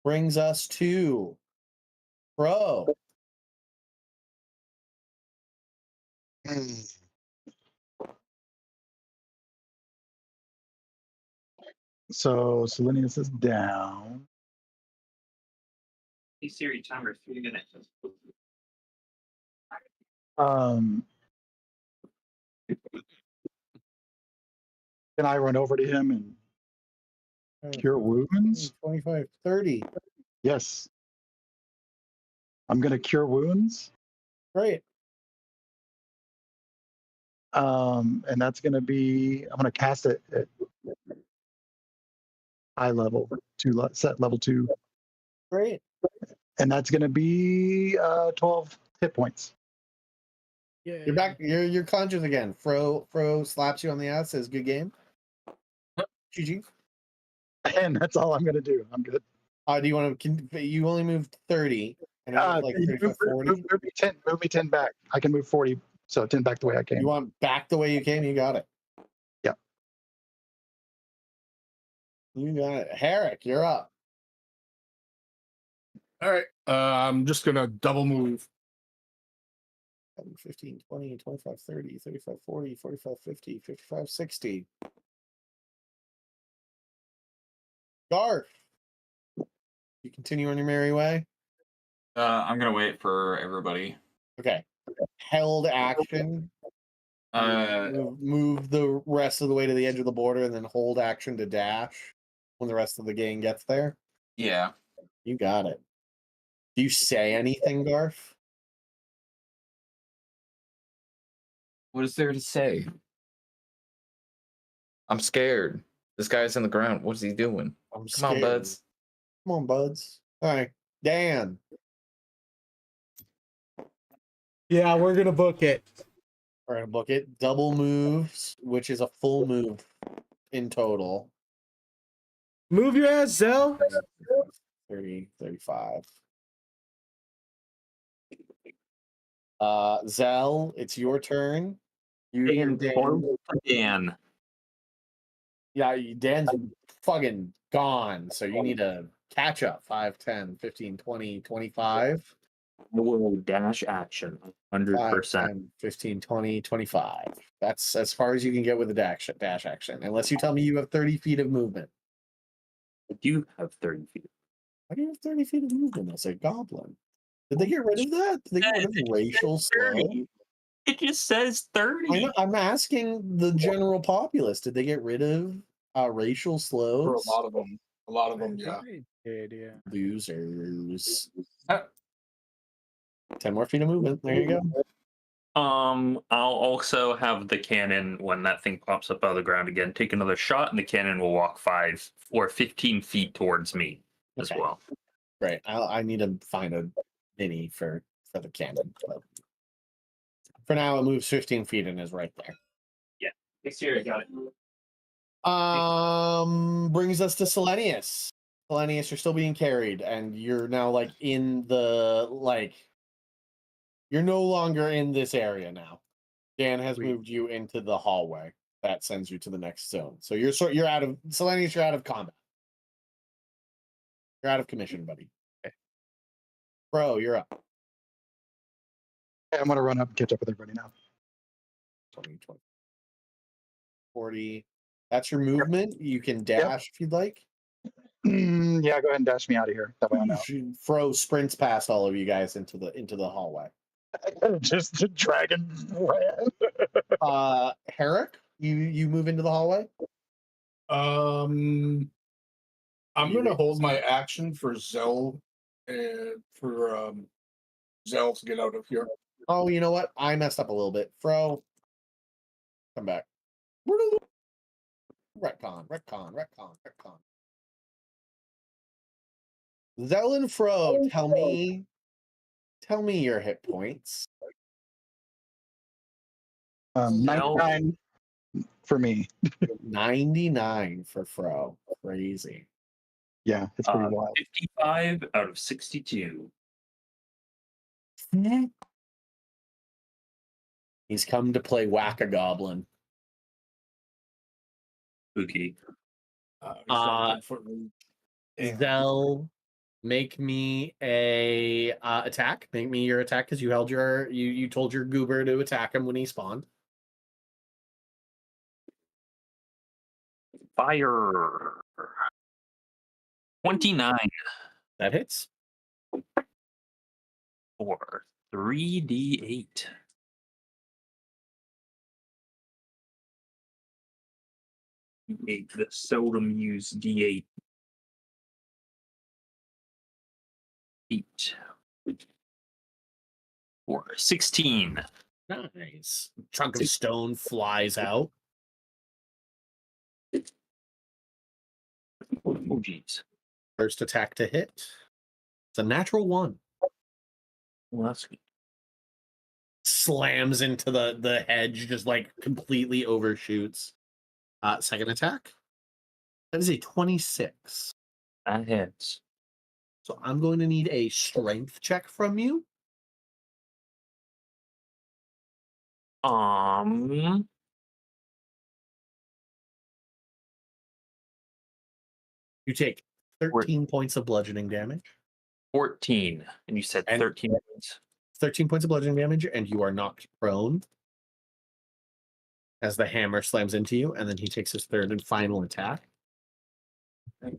Brings us to Pro. So Selenius is down. Siri timer 3 minutes. Um, can I run over to him and cure wounds? 25, 30. Yes. I'm gonna cure wounds. Great. And that's gonna be, I'm gonna cast it at high level, set level 2. Great. And that's gonna be 12 hit points. Yeah. You're back. You're conscious again. Fro slaps you on the ass. Says good game. GG. And that's all I'm gonna do. I'm good. Do you want to? You only moved 30. And like 35, 40. Move me 10 back. I can move 40, so 10 back the way I came. You want back the way you came? You got it. Yeah. You got it. Herrick, you're up. All right. I'm just gonna double move. 15, 20, 25, 30, 35, 40, 45, 50, 55, 60. Garth. You continue on your merry way? I'm gonna wait for everybody. Okay. Held action. Move the rest of the way to the edge of the border and then hold action to dash when the rest of the gang gets there. Yeah. You got it. Do you say anything, Garth? What is there to say? I'm scared. This guy's on the ground. What's he doing? I'm Come scared. on, buds. Come on, buds. All right. Dan. Yeah, we're gonna book it. All right, book it. Double moves, which is a full move in total. Move your ass, Zell. 30, 35. Zell, it's your turn. You hear Dan. Dan. Yeah, Dan's fucking gone. So you need to catch up. 5, 10, 15, 20, 25. I will dash action. 5, 100%. 10, 15, 20, 25. That's as far as you can get with a dash action. Unless you tell me you have 30 feet of movement. I do have 30 feet. Why do you have 30 feet of movement as a goblin? Did they get rid of that? Did they get rid of racial slow? 30. It just says 30. I'm asking the general populace. Did they get rid of racial slows? For a lot of them. A lot of them, yeah. Did, yeah. Losers. 10 more feet of movement. There you go. I'll also have the cannon, when that thing pops up out of the ground again, take another shot, and the cannon will walk 5 or 15 feet towards me as Okay. well. Great. I need to find a mini for the cannon. But for now, it moves 15 feet and is right there. Next year, I got it. Brings us to Selenius. Selenius, you're still being carried, and you're now like in the you're no longer in this area now. Dan has moved you into the hallway that sends you to the next zone. So you're out of Selenius, you're out of combat. You're out of commission, buddy. Okay. Bro, you're up. I'm gonna run up and catch up with everybody now. 20, 20, 40. That's your movement. You can dash if you'd like. Yeah, go ahead and dash me out of here. That way I'm out. Fro sprints past all of you guys into the hallway. Just the dragon ran. Herrick, you move into the hallway. I'm gonna hold my action for Zell and for Zell to get out of here. Oh, you know what? I messed up a little bit. Fro, come back. Retcon. Zell and Fro, tell me your hit points. 99 for me. 99 for Fro. Crazy. Yeah, it's pretty wild. 55 out of 62. He's come to play Whack-A-Goblin. Spooky. Zell, make me a attack. Make me your attack because you held you told your goober to attack him when he spawned. Fire. 29 That hits. for 3d8. D8, the seldom used D8. 8 for 16. Nice. Chunk of stone flies out. Oh, geez. First attack to hit. It's a natural 1. Well, that's good. Slams into the hedge, just like completely overshoots. Second attack. That is a 26. That hits. So I'm going to need a strength check from you. You take 13 points of bludgeoning damage. 14. And you said And- 13 points. 13 points of bludgeoning damage, and you are knocked prone as the hammer slams into you, and then he takes his third and final attack. Okay.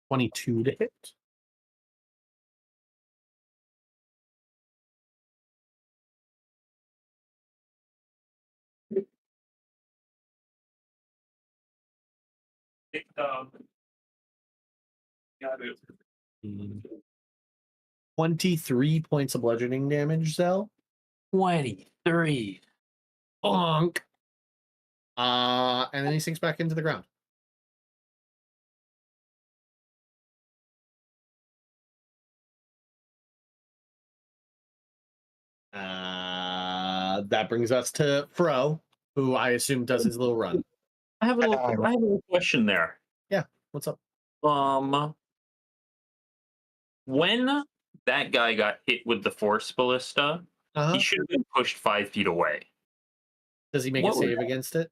22 to hit. Got it. 23 points of bludgeoning damage, Zell. 23. Bonk. And then he sinks back into the ground. That brings us to Fro, who I assume does his little run. I have a little question there. What's up? When that guy got hit with the force ballista. Uh-huh. He should have been pushed 5 feet away. Does he make What a was save against it?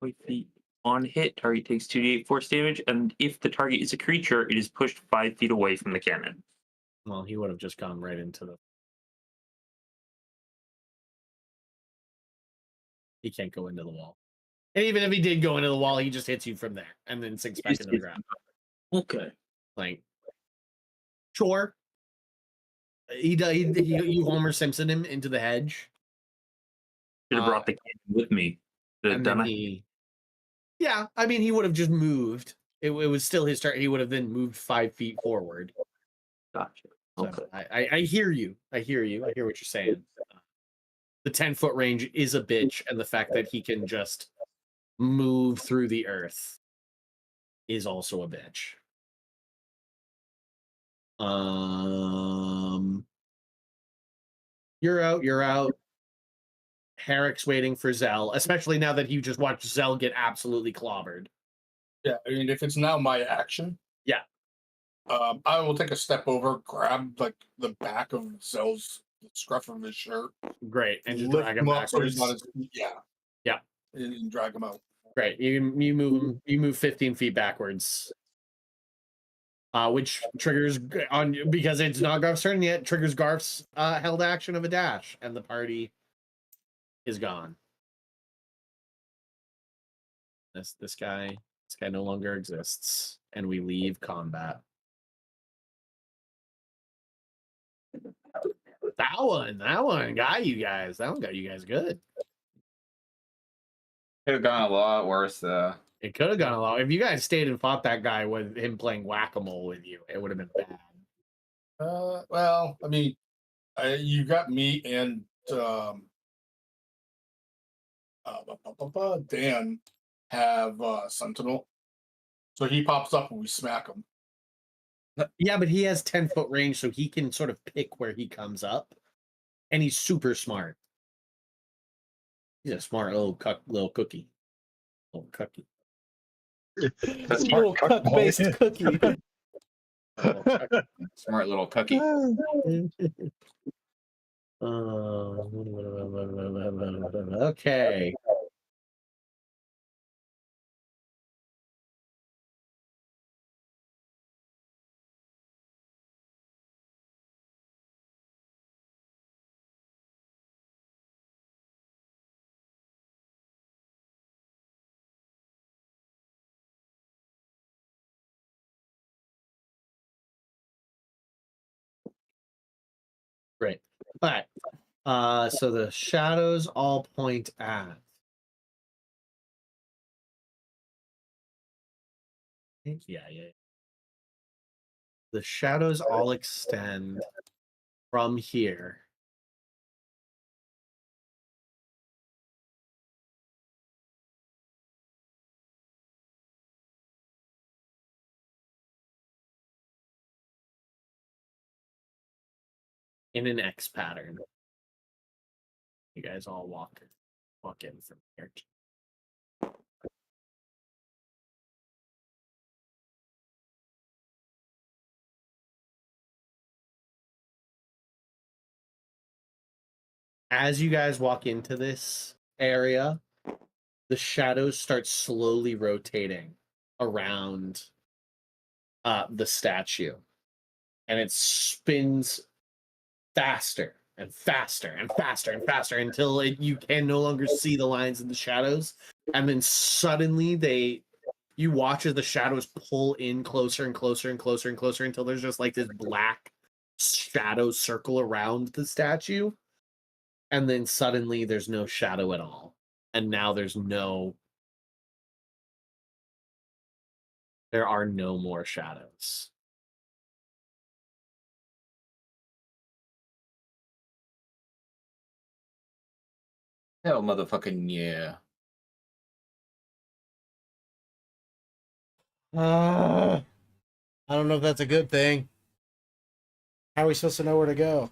5 feet on hit, target takes 2d8 force damage, and if the target is a creature, it is pushed 5 feet away from the cannon. Well, he would have just gone right into the. He can't go into the wall. And even if he did go into the wall, he just hits you from there and then sinks back into the ground. Okay. Like, sure. You Homer Simpson him into the hedge. Should have brought the cannon with me. Should have And done then it. yeah, I mean, he would have just moved. It was still his turn. He would have then moved 5 feet forward. Gotcha. So Okay. I hear you. I hear you. I hear what you're saying. The 10-foot range is a bitch, and the fact that he can just move through the earth is also a bitch. You're out. You're out. Herrick's waiting for Zell, especially now that you just watched Zell get absolutely clobbered. Yeah, I mean, if it's now my action, Yeah. I will take a step over, grab like the back of Zell's the scruff of his shirt, Great, and just lift drag him him up so backwards. he's on his feet. Yeah, Yeah. and drag him out. Great. You move him. You move 15 feet backwards. Which triggers on because it's not Garf's turn yet. Triggers Garf's held action of a dash, and the party is gone. This guy no longer exists, and we leave combat. That one got you guys. That one got you guys good. Could have gone a lot worse, though. It could have gone a lot. If you guys stayed and fought that guy with him playing whack-a-mole with you, it would have been bad. Well, I mean, you got me and Dan have Sentinel, so he pops up and we smack him. Yeah, but he has 10-foot range, so he can sort of pick where he comes up, and he's super smart. He's a smart little cookie. Little cookie. That's Little cuck-based cookie. Little cookie. Smart little cookie. Okay. Great. All right. So the shadows all point at. Yeah. The shadows all extend from here. In an X pattern. You guys all walk in from here. As you guys walk into this area, the shadows start slowly rotating around the statue, and it spins faster and faster and faster and faster until you can no longer see the lines in the shadows, and then suddenly you watch as the shadows pull in closer and closer and closer and closer until there's just like this black shadow circle around the statue, and then suddenly there's no shadow at all, and now there are no more shadows. Hell, motherfucking yeah. I don't know if that's a good thing. How are we supposed to know where to go?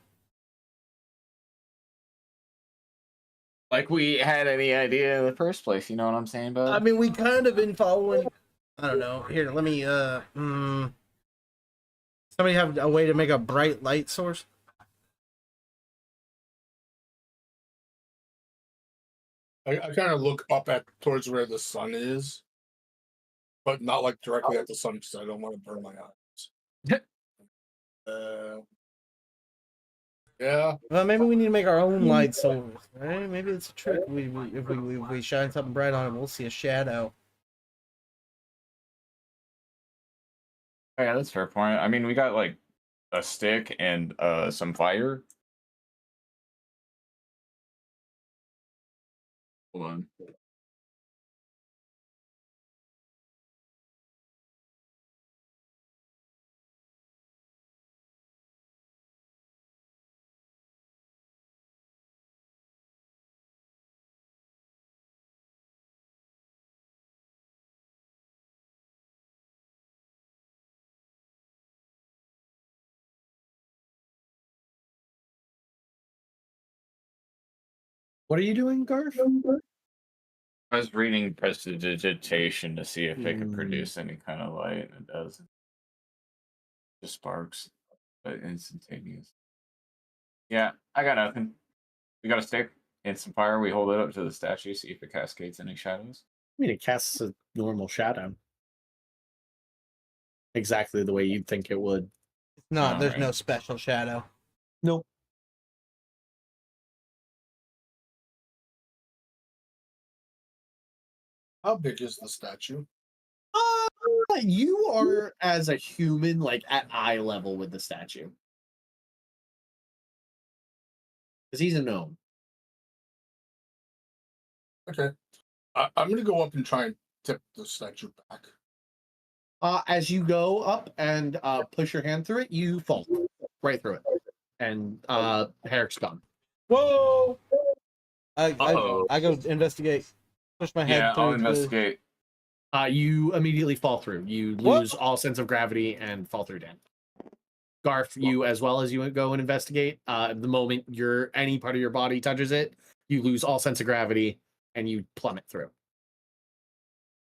Like we had any idea in the first place, you know what I'm saying, bud? I mean, we kind of been following. I don't know. Here, let me. Somebody have a way to make a bright light source? I kind of look up at towards where the sun is, but not like directly at the sun because I don't want to burn my eyes. Yeah. Well, maybe we need to make our own light source, right? Maybe it's a trick. If we shine something bright on it, we'll see a shadow. Oh, yeah, that's a fair point. I mean, we got like a stick and some fire. Hold on. What are you doing, Garf? I was reading prestidigitation to see if it could Hmm. produce any kind of light, and it doesn't. Just sparks, but instantaneous. Yeah, I got nothing. We got a stick and some fire. We hold it up to the statue, see if it cascades any shadows. I mean, it casts a normal shadow. Exactly the way you'd think it would. No, there's no Alright. special shadow. Nope. How big is the statue? You are, as a human, like at eye level with the statue. Because he's a gnome. Okay. I'm gonna go up and try and tip the statue back. As you go up and push your hand through it, you fall right through it. And Herrick's gone. Whoa! Uh-oh. I go investigate. Push my head Yeah, through I'll the- investigate. You immediately fall through. You What? lose all sense of gravity and fall through down. Garf, you as well as you go and investigate. The moment any part of your body touches it, you lose all sense of gravity and you plummet through.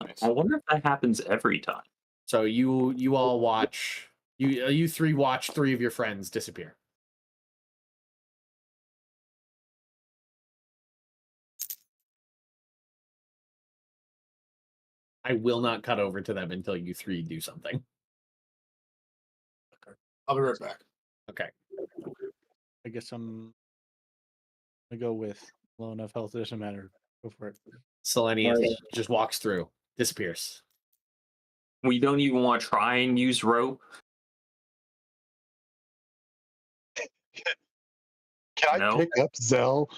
Nice. I wonder if that happens every time. So you all watch. You three watch three of your friends disappear. I will not cut over to them until you three do something. I'll be right back. Okay. I guess I'm gonna go with low enough health. It doesn't matter. Go for it. Selenius just walks through, disappears. We don't even want to try and use rope. Can I No. pick up Zell?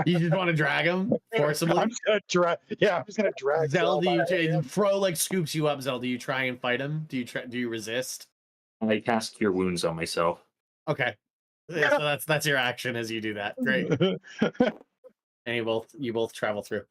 You just want to drag him forcibly? I'm just gonna drag. Yeah, I'm just gonna drag Zell, do by you hand. Fro like scoops you up? Zell, do you try and fight him? Do you resist? I cast Cure Wounds on myself. Okay, yeah, so that's your action as you do that. Great, and you both travel through.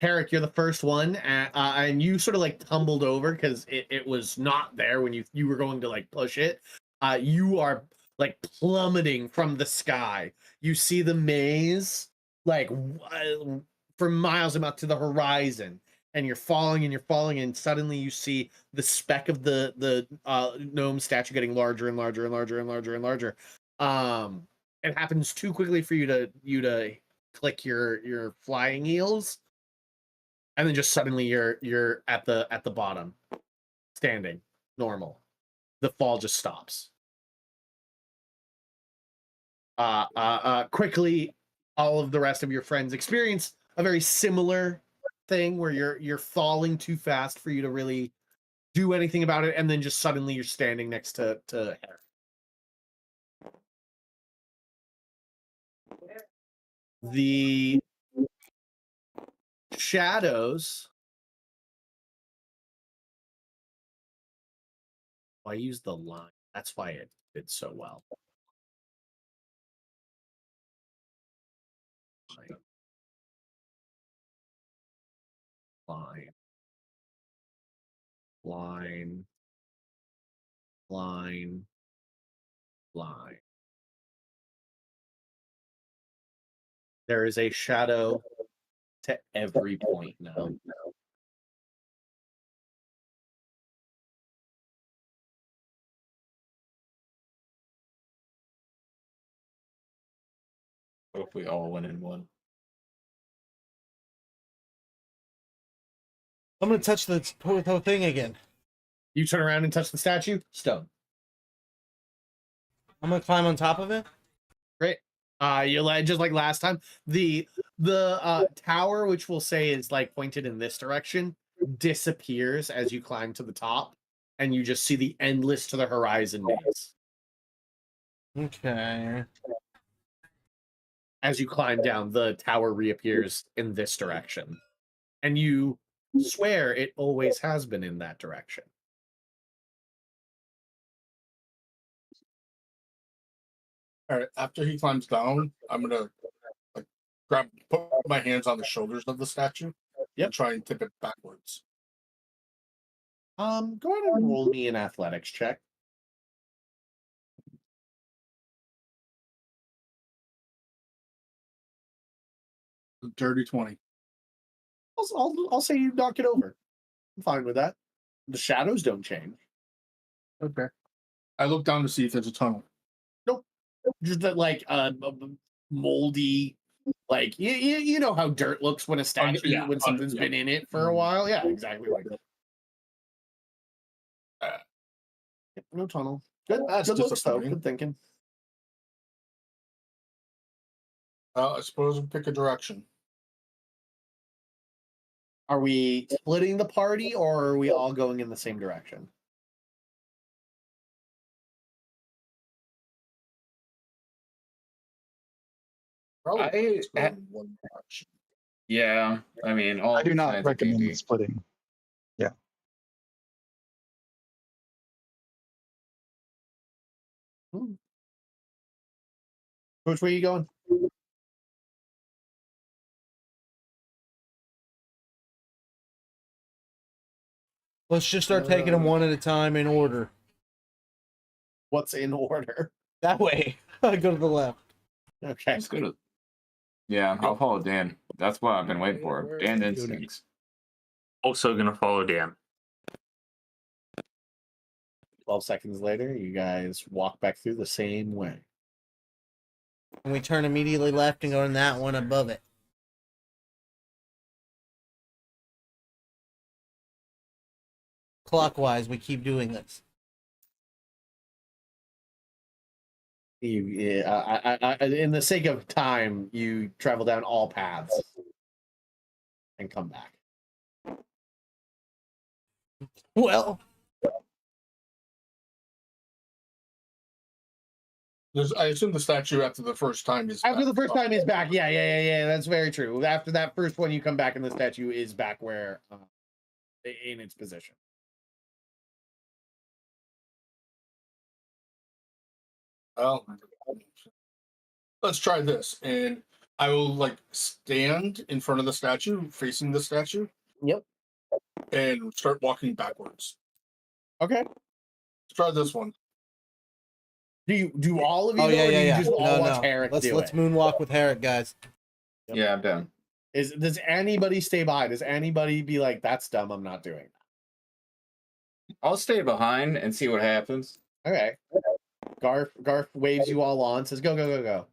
Herrick, you're the first one, and you sort of like tumbled over because it was not there when you were going to like push it. You are like plummeting from the sky. You see the maze like for miles about to the horizon, and you're falling and you're falling, and suddenly you see the speck of the gnome statue getting larger and larger and larger and larger and larger. It happens too quickly for you to click your flying heels. And then just suddenly you're at the bottom, standing normal. The fall just stops. Quickly, all of the rest of your friends experience a very similar thing where you're falling too fast for you to really do anything about it, and then just suddenly you're standing next to Harry. The shadows. I used the line. That's why it did so well. Line. Line. Line. Line. There is a shadow to every point now. Hope we all win in one. I'm gonna touch the whole thing again. You turn around and touch the statue. Stone. I'm gonna climb on top of it. Great. You just like last time. The tower, which we'll say is like pointed in this direction, disappears as you climb to the top, and you just see the endless to the horizon maze. Okay. As you climb down, the tower reappears in this direction, and you swear it always has been in that direction. All right. After he climbs down, I'm gonna like put my hands on the shoulders of the statue. Yep. And try and tip it backwards. Go ahead and roll me an athletics check. Dirty 20. I'll say you knock it over. I'm fine with that. The shadows don't change. Okay. I look down to see if there's a tunnel. Just that, like moldy, like you know how dirt looks when a statue yeah, when something's been in it for a while. Yeah, exactly like that. Yep, no tunnel. Good. That's Good looks though. disappointing. Good thinking. I suppose we pick a direction. Are we splitting the party, or are we all going in the same direction? Probably let's go I- in one direction. Yeah, I mean, all I do not sides of recommend D&D. splitting. Which way are you going? Let's just start taking them one at a time in order. What's in order? That way, I go to the left. Okay. Let's go to. Yeah, I'll follow Dan. That's what I've been waiting for. Dan instincts. Also gonna follow Dan. 12 seconds later, you guys walk back through the same way. And we turn immediately left and go in that one above it. Clockwise, we keep doing this. In the sake of time, you travel down all paths and come back. Well, I assume the statue after the first time is After back. the first time is back. Yeah. That's very true. After that first one, you come back and the statue is back where in its position. Well, let's try this, and I will like stand in front of the statue, facing the statue. Yep. And start walking backwards. Okay. Let's try this one. Do all of you? oh know, yeah, or do yeah, you yeah. just all No, watch no. Eric Let's do it? moonwalk with Herrick, guys. Yep. Yeah, I'm down. Does anybody stay by? Does anybody be like, "That's dumb. I'm not doing I'll stay behind and see what happens. that." Okay. Garth waves you all on. Says, "Go.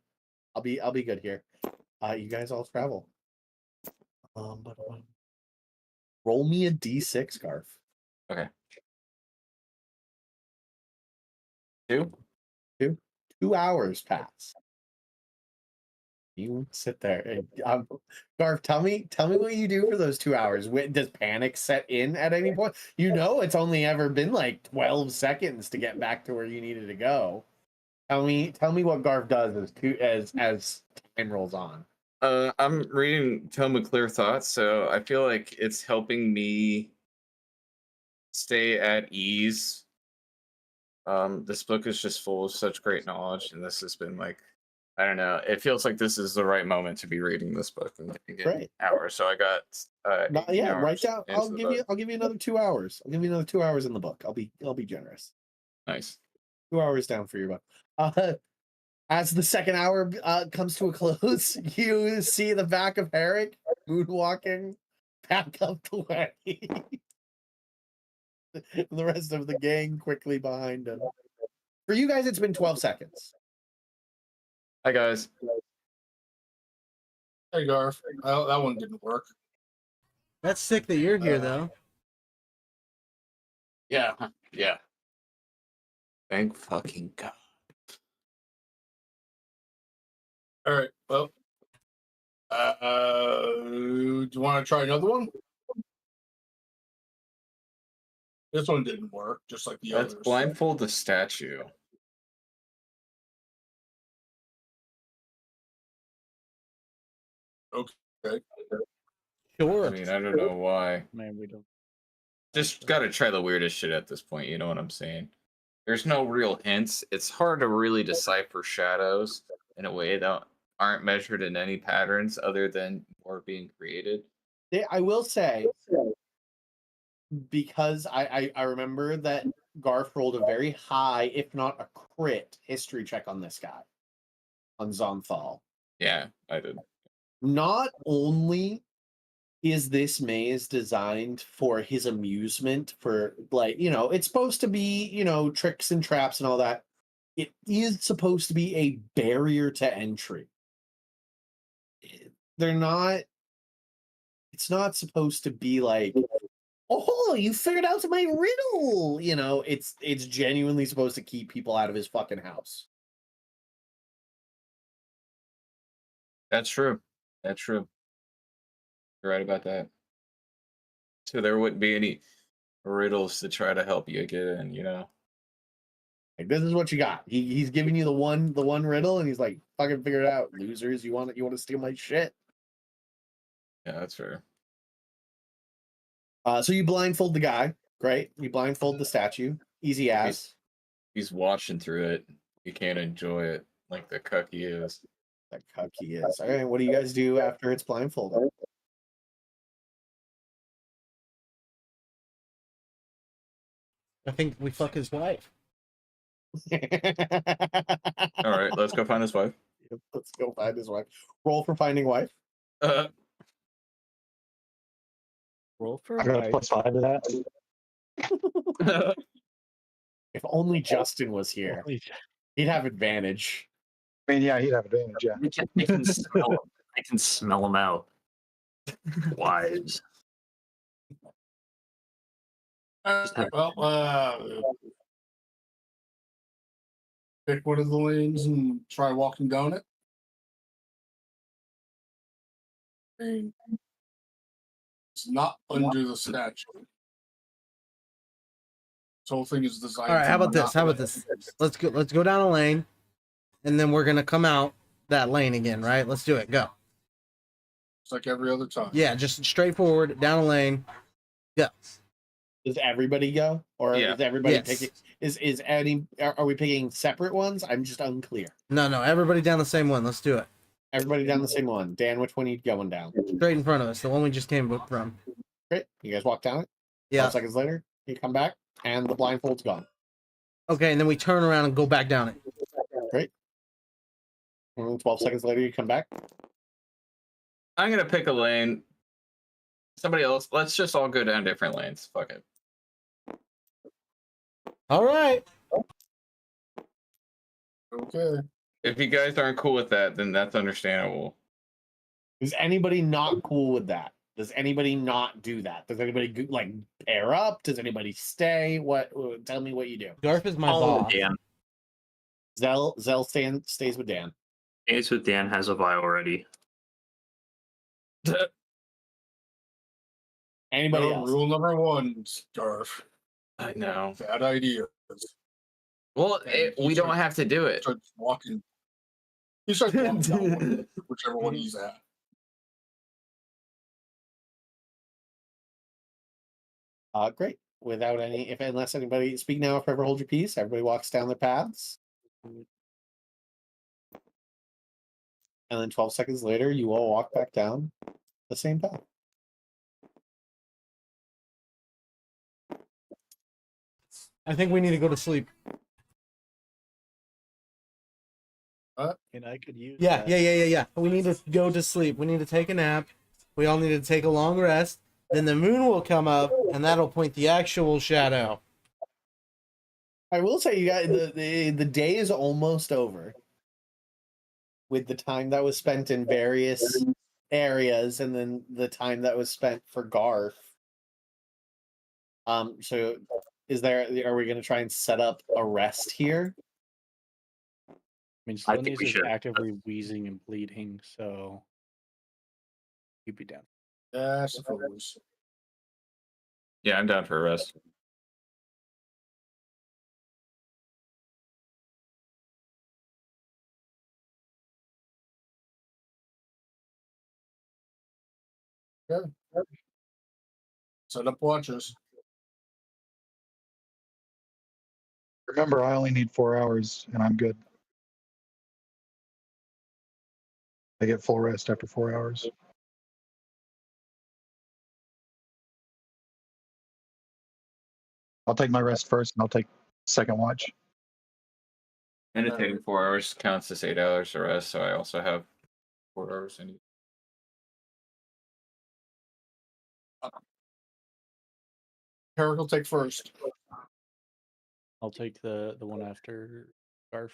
I'll be good here. You guys all travel. Roll me a d6, Garth. Okay. 2? 2 hours pass. You sit there. And, Garth, tell me what you do for those 2 hours. Does panic set in at any point? You know, it's only ever been like 12 seconds to get back to where you needed to go. Tell me what Garth does as time rolls on. I'm reading Tome of Clear Thoughts, so I feel like it's helping me stay at ease. This book is just full of such great knowledge, and this has been like, I don't know, it feels like this is the right moment to be reading this book and getting Great. hours. So I got 18 Yeah, write hours down. into the book. I'll give you another 2 hours. I'll give you another 2 hours in the book. I'll be generous. Nice. 2 hours down for your book. As the second hour comes to a close, you see the back of Herrick moonwalking back up the way. The rest of the gang quickly behind him. For you guys, it's been 12 seconds. Hi guys. Hey, Garf. That one didn't work. That's sick that you're here, though. Yeah. Yeah. Thank fucking God. All right. Well, do you want to try another one? This one didn't work, just like the Let's others. blindfold the statue. Okay. Sure. I mean, I don't know why. Man, we don't. Just gotta try the weirdest shit at this point, you know what I'm saying? There's no real hints. It's hard to really decipher shadows in a way that aren't measured in any patterns other than more being created. I will say, because I remember that Garf rolled a very high, if not a crit, history check on this guy, on Zonthal. Yeah, I did. Not only is this maze designed for his amusement, for like, it's supposed to be, tricks and traps and all that. It is supposed to be a barrier to entry. They're not, it's not supposed to be like, oh, you figured out my riddle. It's genuinely supposed to keep people out of his fucking house. That's true. That's true. You're right about that. So there wouldn't be any riddles to try to help you get in, you know? Like, this is what you got. He's giving you the one riddle, and he's like, fucking figure it out, losers. You want to steal my shit? Yeah, that's fair. So you blindfold the guy. Great. You blindfold the statue. Easy as. He's watching through it. He can't enjoy it like the cuck he is. That cuck he is. All right. What do you guys do after it's blindfolded? I think we fuck his wife. All right, let's go find his wife. Let's go find his wife. Roll for finding wife. Roll for I got a wife. +5 to that. If only Justin was here, he'd have advantage. I mean, yeah, he'd have advantage. Yeah. I can smell them. I can smell them out. Wives. Pick one of the lanes and try walking down it. It's not under the statue. This whole thing is designed. All right, to how about this? not How about let- this? Let's go down a lane, and then we're gonna come out that lane again, right? Let's do it. Go. It's like every other time. Yeah, just straightforward down a lane. Go. Does everybody go, or Yeah. is everybody Yes. picking? Is any? Are we picking separate ones? I'm just unclear. No, everybody down the same one. Let's do it. Everybody down the same one. Dan, which one are you going down? Straight in front of us, the one we just came from. Great. You guys walk down it. Yeah. 12 seconds later, you come back, and the blindfold's gone. Okay, and then we turn around and go back down it. Great. And 12 seconds later, you come back. I'm gonna pick a lane. Somebody else. Let's just all go down different lanes. Fuck it. All right. Okay. If you guys aren't cool with that, then that's understandable. Is anybody not cool with that? Does anybody not do that? Does anybody like pair up? Does anybody stay? What? Tell me what you do. Garf is my Follow boss. Dan. Zell stays with Dan. Ace with Dan has a vial already. Anybody No, else? rule number one, Scarf. I know. Bad idea. Well, we don't have to do it. Starts walking. He starts walking down one, whichever one he's at. Great. Without any, unless anybody speak now, forever hold your peace. Everybody walks down their paths. And then 12 seconds later, you all walk back down the same path. I think we need to go to sleep. And I could use Yeah, that. yeah. We need to go to sleep. We need to take a nap. We all need to take a long rest. Then the moon will come up, and that'll point the actual shadow. I will say, you guys, the day is almost over. With the time that was spent in various areas, and then the time that was spent for Garth. So are we going to try and set up a rest here? I mean, I think Slinnies we is should. actively wheezing and bleeding, so you'd be down. I suppose. Yeah, I'm down for a rest. Set up watches. Remember, I only need 4 hours and I'm good. I get full rest after 4 hours. I'll take my rest first and I'll take second watch. Meditating 4 hours counts as 8 hours of rest, so I also have 4 hours I need. Herrick will take first. I'll take the one after Garf,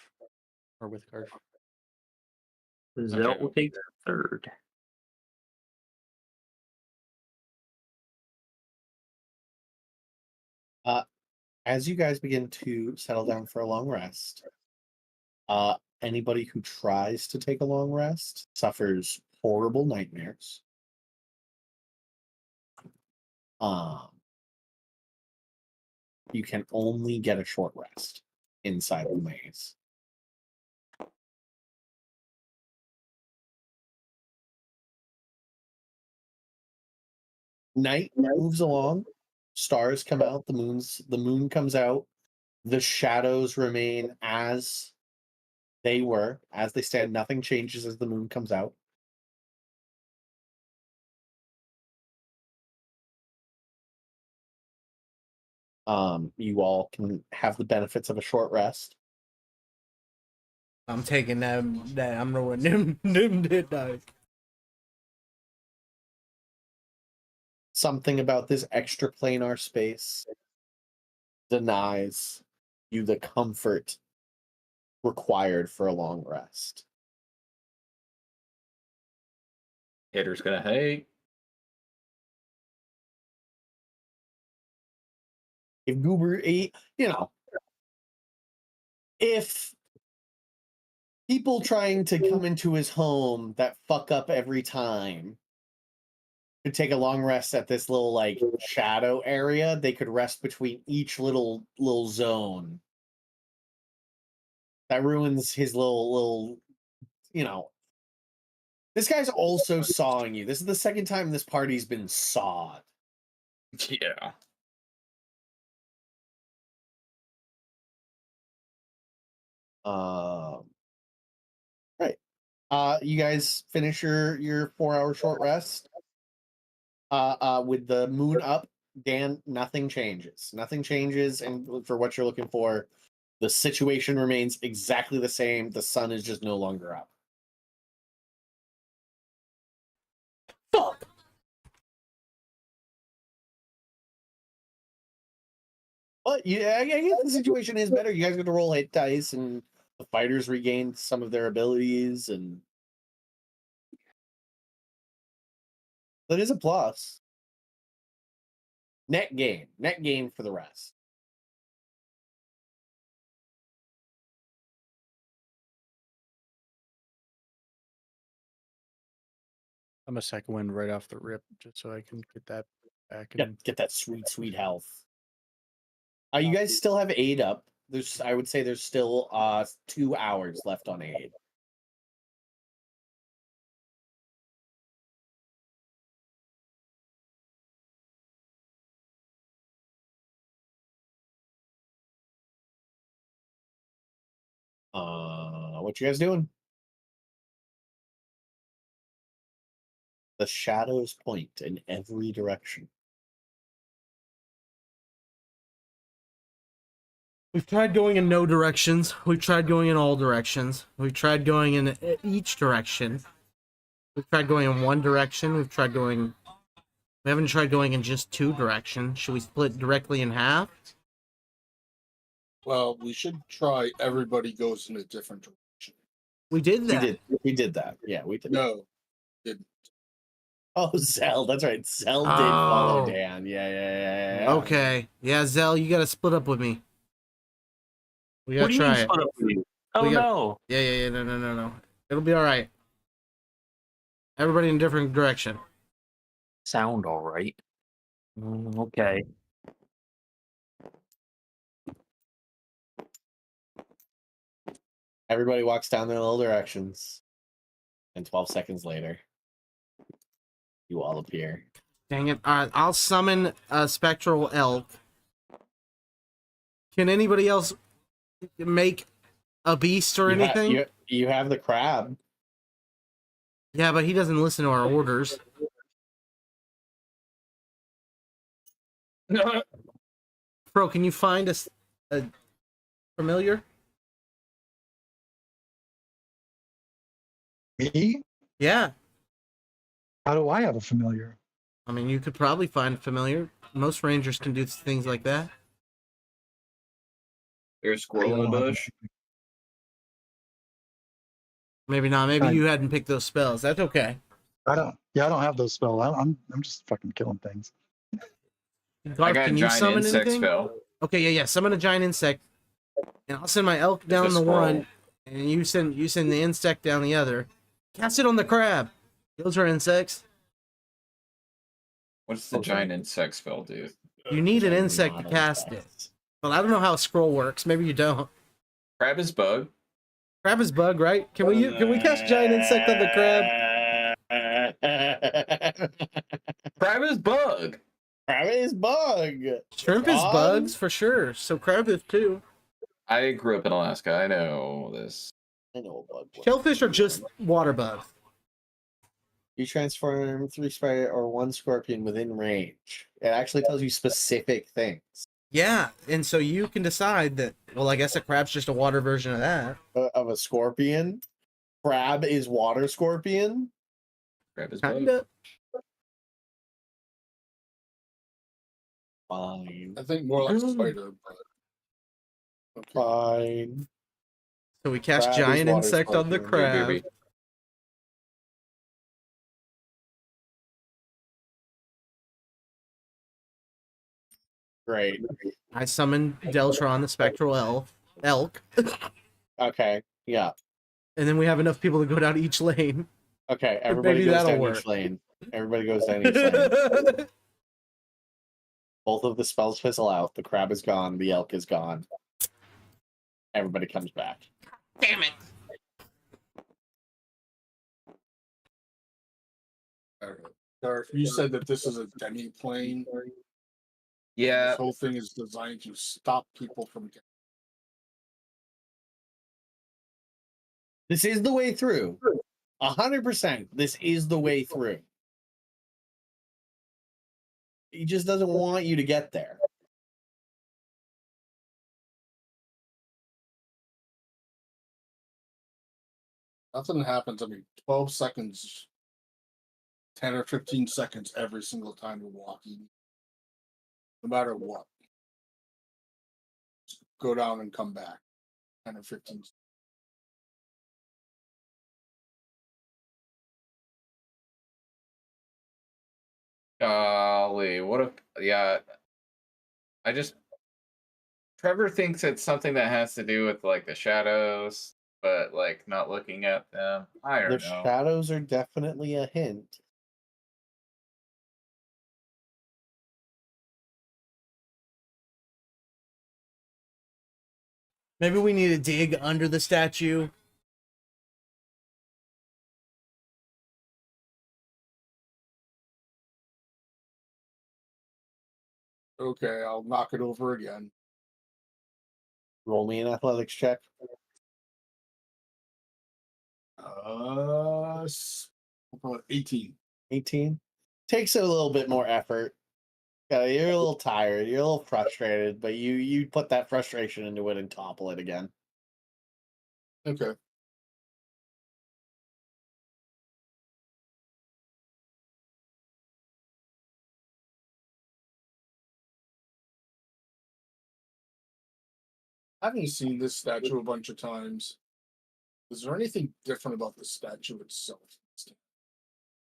or with Garf. Zelt will take third. As you guys begin to settle down for a long rest, anybody who tries to take a long rest suffers horrible nightmares. You can only get a short rest inside the maze. Night moves along, stars come out, the moon comes out, the shadows remain as they were, as they stand, nothing changes as the moon comes out. You all can have the benefits of a short rest. I'm taking that. I'm rolling them dead dice. Something about this extraplanar space denies you the comfort required for a long rest. Hater's gonna hate. If Goober, if people trying to come into his home that fuck up every time could take a long rest at this little like shadow area, they could rest between each little zone. That ruins his little This guy's also sawing you. This is the second time this party's been sawed. Yeah. Right. You guys finish your 4-hour short rest. With the moon up, Dan, nothing changes. Nothing changes, and for what you're looking for, the situation remains exactly the same. The sun is just no longer up. Fuck. But yeah, I guess the situation is better. You guys get to roll hit dice, and the fighters regain some of their abilities, and that is a plus. Net gain for the rest. I'm a second wind right off the rip, just so I can get that back. Yeah, get that sweet health. You guys still have aid up. I would say there's still 2 hours left on aid. What you guys doing? The shadows point in every direction. We've tried going in no directions. We've tried going in all directions. We've tried going in each direction. We've tried going in one direction. We've tried going. We haven't tried going in just two directions. Should we split directly in half? Well, we should try everybody goes in a different direction. We did We that. did. We did that. Yeah, we did. No. Oh, Zell. That's right. Zell did follow Oh. Dan. Yeah. Okay. Yeah, Zell, you gotta split up with me. We What gotta do you mean try it. split up with you? Oh We got- no. Yeah. No. It'll be all right. Everybody in a different direction. Sound all right. Okay. Everybody walks down their little directions. And 12 seconds later, you all appear. Dang it. All right, I'll summon a spectral elk. Can anybody else make a beast or anything? You have the crab. Yeah, but he doesn't listen to our orders. Bro, can you find us a familiar? Me? Yeah. How do I have a familiar? I mean, you could probably find a familiar. Most rangers can do things like that. There's a squirrel in the bush. Maybe not. Maybe I- you hadn't picked those spells. That's okay. I don't. Yeah, I don't have those spells. I'm just fucking killing things. Garth, I got a can you giant summon insect anything? spell. Okay, yeah. Summon a giant insect, and I'll send my elk down a the squirrel. one, and you send the insect down the other. Cast it on the crab. Those are insects. What's the giant insect spell do? You need an Not insect to cast it. insects. But I don't know how a scroll works. Maybe you don't. Crab is bug. Crab is bug, right? Can we cast giant insect on the crab? Crab is bug. Crab is bug. Shrimp is Bug? bugs for sure. So crab is too. I grew up in Alaska. I know this. I know a bug. Shellfish are just water bugs. You transform 3 spider or 1 scorpion within range. It actually tells you specific things Yeah, and so you can decide that. Well, I guess a crab's just a water version of that. of a scorpion. Crab is water scorpion. Crab is bug. Kinda. Fine. I think more like spider, but okay. Fine. So we cast Crab is giant water insect on the scorpion. crab. Maybe. Great. I summon Deltron, the spectral elk, Okay. Yeah. and then we have enough people to go down each lane. Okay. Everybody maybe goes that'll down work. each lane. Everybody goes down each lane. Both of the spells fizzle out. The crab is gone. The elk is gone. Everybody comes back. Damn it! Garth, you said that this is a demi-plane. Yeah. This whole thing is designed to stop people from getting. This is the way through. 100%. This is the way through. He just doesn't want you to get there. Nothing happens. I mean, 12 seconds, 10 or 15 seconds every single time you're walking. No matter what. Just go down and come back. 10 or 15 seconds. Golly, what if? Yeah, I just. Trevor thinks it's something that has to do with like the shadows, but like not looking at them. I The don't know. shadows are definitely a hint. Maybe we need to dig under the statue. Okay, I'll knock it over again. Roll me an athletics check. 18. 18. Takes a little bit more effort. Yeah, you're a little tired. You're a little frustrated, but you put that frustration into it and topple it again. Okay. Having seen this statue a bunch of times, is there anything different about the statue itself?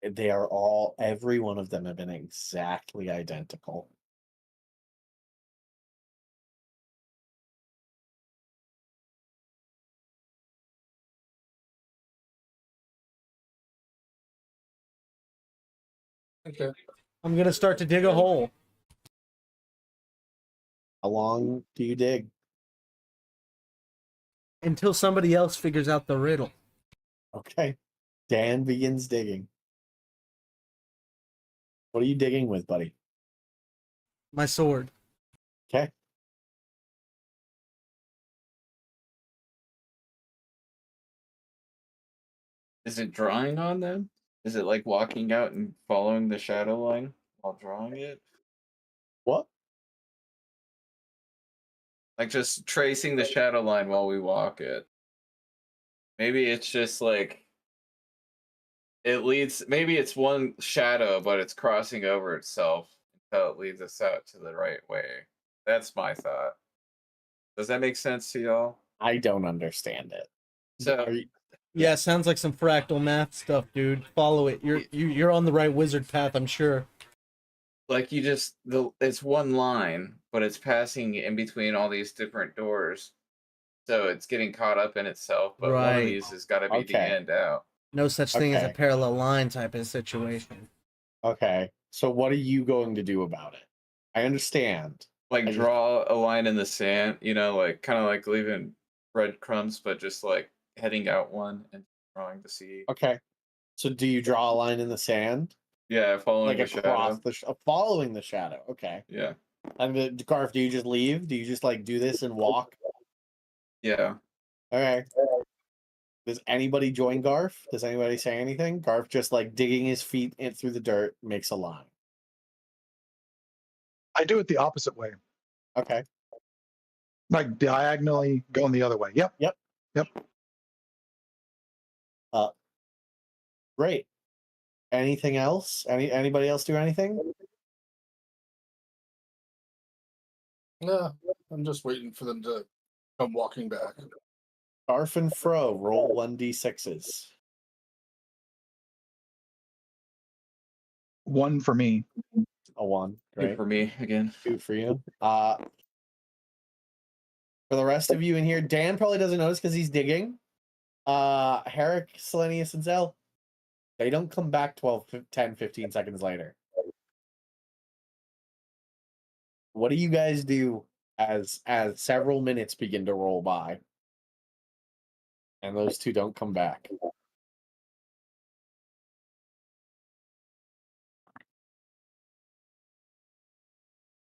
They are all, every one of them have been exactly identical. Okay. I'm gonna start to dig a hole. How long do you dig? Until somebody else figures out the riddle. Okay. Dan begins digging. What are you digging with, buddy? My sword. Okay. Is it drawing on them? Is it like walking out and following the shadow line while drawing it? What? Like just tracing the shadow line while we walk it. Maybe it's just like it leads, maybe it's one shadow, but it's crossing over itself until it leads us out to the right way. That's my thought. Does that make sense to y'all? I don't understand it. So Are you, Yeah, sounds like some fractal math stuff, dude. Follow it. You're on the right wizard path, I'm sure. like you just it's one line, but it's passing in between all these different doors. So it's getting caught up in itself, but one of Right. these has got to be the Okay. end out. No such thing as a Okay. parallel line type of situation. okay. So what are you going to do about it? I understand. Like I just- draw a line in the sand, you know, like kind of like leaving breadcrumbs, but just like heading out one and drawing the sea. Okay. So do you draw a line in the sand? Yeah, following Like the across shadow. following the shadow. Okay. Yeah, And Garf, do you just leave? Do you just like do this and walk? yeah. Okay. Does anybody join Garf? Does anybody say anything? Garf just like digging his feet in through the dirt makes a line. I do it the opposite way, Okay. like diagonally going the other way. Yep. Great. Anything else? Anybody else do anything? No, I'm just waiting for them to come walking back. Garf and Fro roll 1d6s. 1 for me. A 1. Two Great. for me again. 2 for you. For the rest of you in here, Dan probably doesn't notice because he's digging. Herrick, Selenius, and Zell, they don't come back 12, 10, 15 seconds later. What do you guys do as several minutes begin to roll by? And those two don't come back.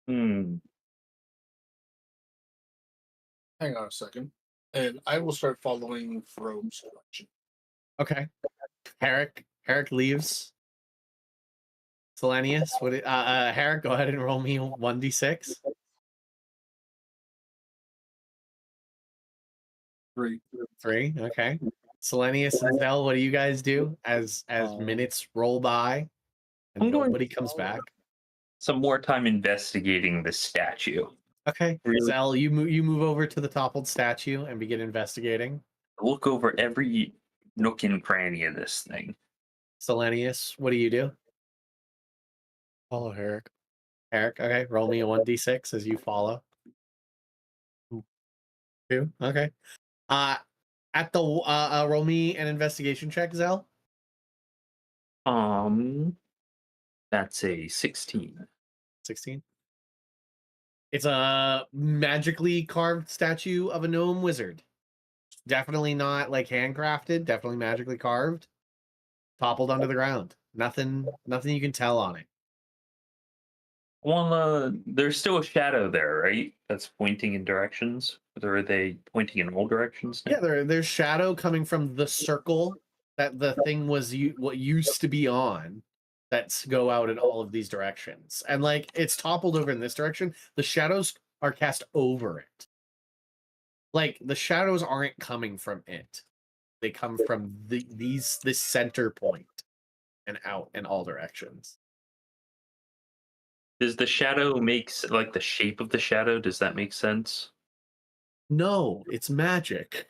Hmm. Hang on a second. And I will start following Frobe's direction. Okay. Herrick leaves. Selenius, Herrick, go ahead and roll me 1d6. 3. 3, okay. Selenius and Zell, what do you guys do as minutes roll by and I'm going nobody comes back? Some more time investigating the statue. Okay, Really? Zell, you move over to the toppled statue and begin investigating. Look over every nook and cranny of this thing. Selenius, what do you do? Follow Herrick. Eric, okay, roll me a 1d6 as you follow. 2, okay. At the roll me an investigation check, Zell. That's a 16. 16. It's a magically carved statue of a gnome wizard. Definitely not like handcrafted, definitely magically carved. Toppled onto the ground. Nothing you can tell on it. Well, there's still a shadow there, right? That's pointing in directions. Or are they pointing in all directions now? Yeah, there's shadow coming from the circle that the thing was what used to be on that go out in all of these directions. And like it's toppled over in this direction. The shadows are cast over it. Like the shadows aren't coming from it. They come from this center point and out in all directions. Does the shadow makes like the shape of the shadow? Does that make sense? No, it's magic.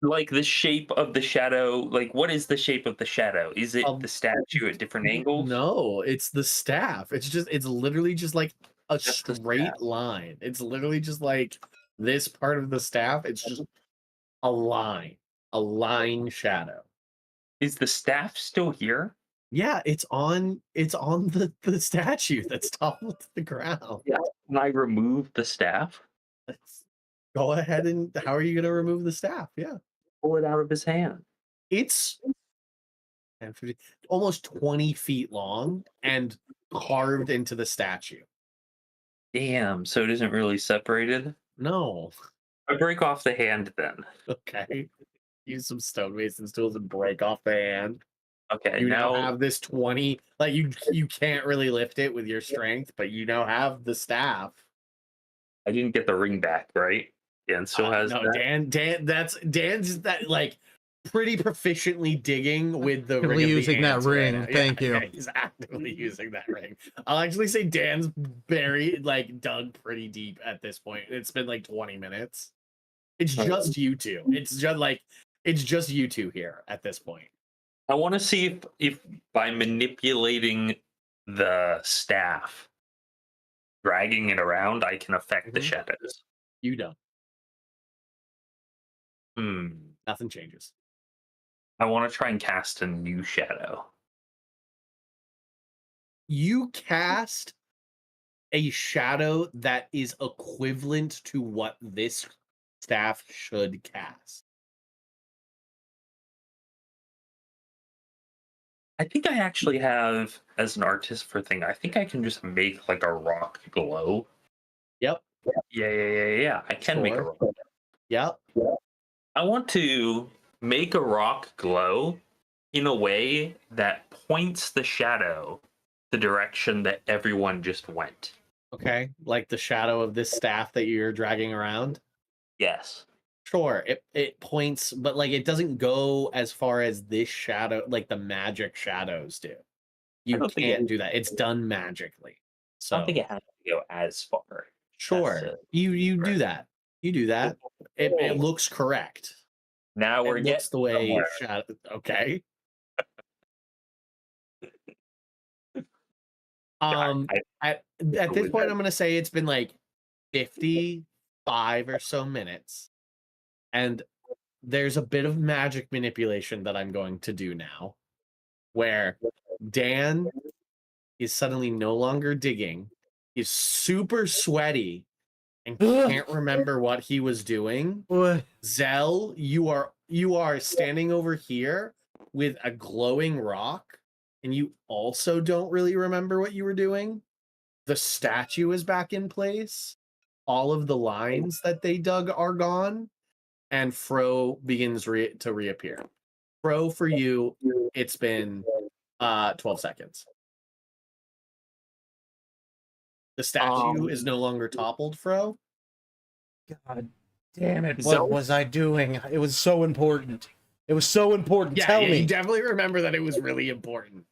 Like the shape of the shadow, like what is the shape of the shadow? Is it Um, the statue at different angles? No, it's the staff. It's literally just like a Just the straight staff. line. It's literally just like this part of the staff. It's just a line shadow. Is the staff still here? Yeah, it's on the statue that's toppled to the ground. Yeah. Can I remove the staff? Go ahead and how are you gonna remove the staff? Yeah. Pull it out of his hand. It's 10, 15, almost 20 feet long and carved into the statue. Damn, so it isn't really separated? No. I break off the hand then. Okay. Use some stonemason's tools and break off the hand. Okay, You now now have this 20, like you can't really lift it with your strength, but you now have the staff. I didn't get the ring back, right? Dan still has No, that. Dan's that like pretty proficiently digging with the Actively ring of the using that ants right ring, now. thank you. Yeah, he's actively using that ring. I'll actually say Dan's buried, like dug pretty deep at this point. It's been like 20 minutes. It's just you two. It's just you two here at this point. I want to see if by manipulating the staff, dragging it around, I can affect the Mhm. shadows. You don't. Hmm. Nothing changes. I want to try and cast a new shadow. You cast a shadow that is equivalent to what this staff should cast. I think I actually have, as an artist for thing, I think I can just make like a rock glow. Yep. Yeah. I can make a Sure. rock. Yep. I want to make a rock glow in a way that points the shadow the direction that everyone just went. Okay. Like the shadow of this staff that you're dragging around. Yes. Sure. It points, but like it doesn't go as far as this shadow, like the magic shadows do. You don't think can't it- do that. It's done magically. So I don't think it has to go as far. sure. That's it. You do Right. that. You do that. It looks correct. Now we're It getting looks the way somewhere. shadow. Okay. I- At this point, I'm gonna say it's been like 55 or so minutes, and there's a bit of magic manipulation that I'm going to do now, where Dan is suddenly no longer digging. He's super sweaty and can't remember what he was doing. What? Zell, you are standing over here with a glowing rock, and you also don't really remember what you were doing. The statue is back in place. All of the lines that they dug are gone, and Fro begins to reappear. Fro, for you, it's been 12 seconds. The statue is no longer toppled, Fro. God damn it! What Zell- was I doing? It was so important. It was so important. Tell You me. definitely remember that it was really important.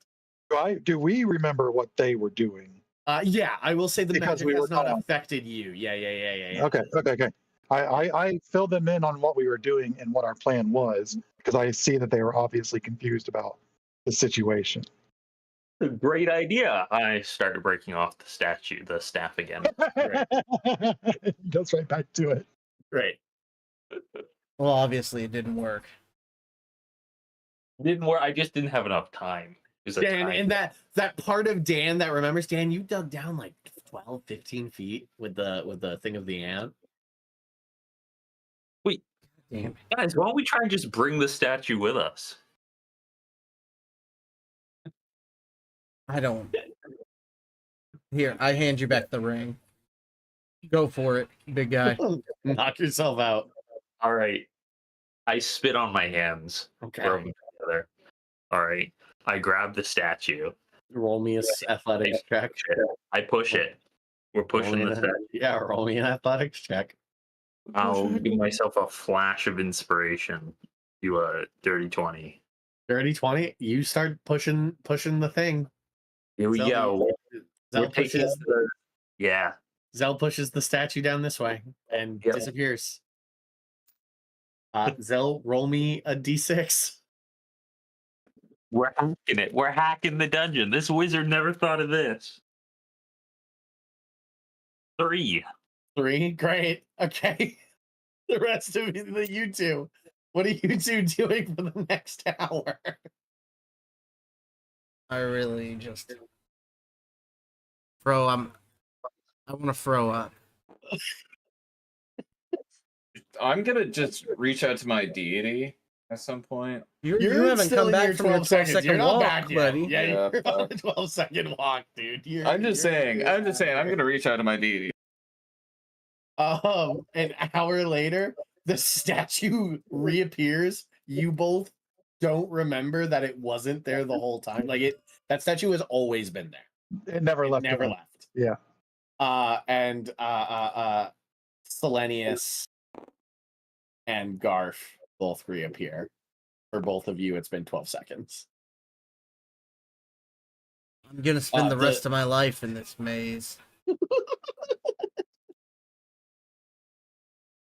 Do we remember what they were doing? Yeah, I will say the Because magic we has were not gone. affected you. Yeah. Okay. I filled them in on what we were doing and what our plan was because I see that they were obviously confused about the situation. A great idea. I started breaking off the staff again. Goes right back to it. Great. Well, obviously it didn't work. Didn't work. I just didn't have enough time. It was a Dan, time. and that part of Dan that remembers, Dan, you dug down like 12, 15 feet with the thing of the ant. Wait, Damn. guys, why don't we try and just bring the statue with us? I don't. Here, I hand you back the ring. Go for it, big guy. Knock yourself out. All right. I spit on my hands. Okay. Rub them together. All right. I grab the statue. Roll me a athletics check. I push it. We're pushing Roll me this. roll me an athletics check. I'll give myself a flash of inspiration. Do a dirty 20. 30-20. You start pushing the thing. Here we go. Zell pushes Yeah. Zell pushes the statue down this way and Yep. disappears. Zell, roll me a d6. We're hacking it. We're hacking the dungeon. This wizard never thought of this. 3. 3, great. Okay. The rest of you two. What are you two doing for the next hour? I really just I want to throw up. I'm gonna just reach out to my deity at some point. You You're haven't still come in back your from your 12 seconds. 12-second You're not walk, back yet. buddy. Yeah, Yeah, you're on fuck. a 12-second walk, dude. I'm just saying. I'm gonna reach out to my deity. An hour later, the statue reappears. You both don't remember that it wasn't there the whole time. That statue has always been there. It never left. Never the room. left. Yeah. And Selenius and Garf both reappear. For both of you, it's been 12 seconds. I'm gonna spend the the- rest of my life in this maze.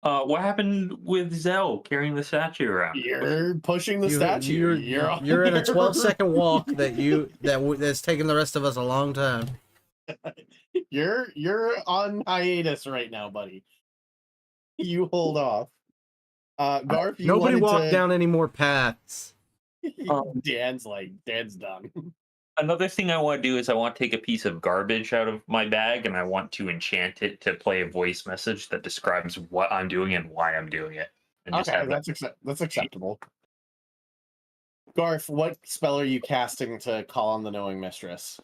What happened with Zell carrying the statue around? You're pushing the statue. You're in a 12-second walk that's taken the rest of us a long time. You're on hiatus right now, buddy. You hold off. Garf, you Nobody wanted walked to... down any more paths. Dan's done. Another thing I want to do is I want to take a piece of garbage out of my bag and I want to enchant it to play a voice message that describes what I'm doing and why I'm doing it. And just Okay, have that. that's acceptable. Garf, what spell are you casting to call on the knowing mistress?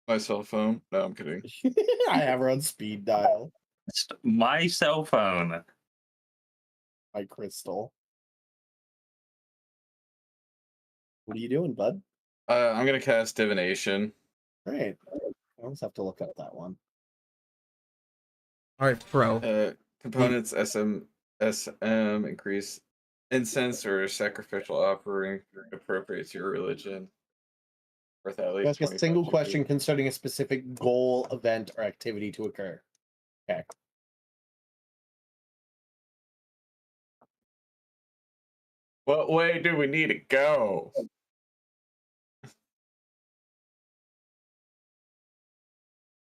My cell phone. No, I'm kidding. I have her on speed dial. My cell phone. My crystal. What are you doing, bud? I'm gonna cast divination. Great. I almost have to look up that one. All right, bro. Components SM increase incense or sacrificial offering appropriate to your religion. Worth at least Ask a 25 single GP. question concerning a specific goal, event, or activity to occur. Okay. What way do we need to go?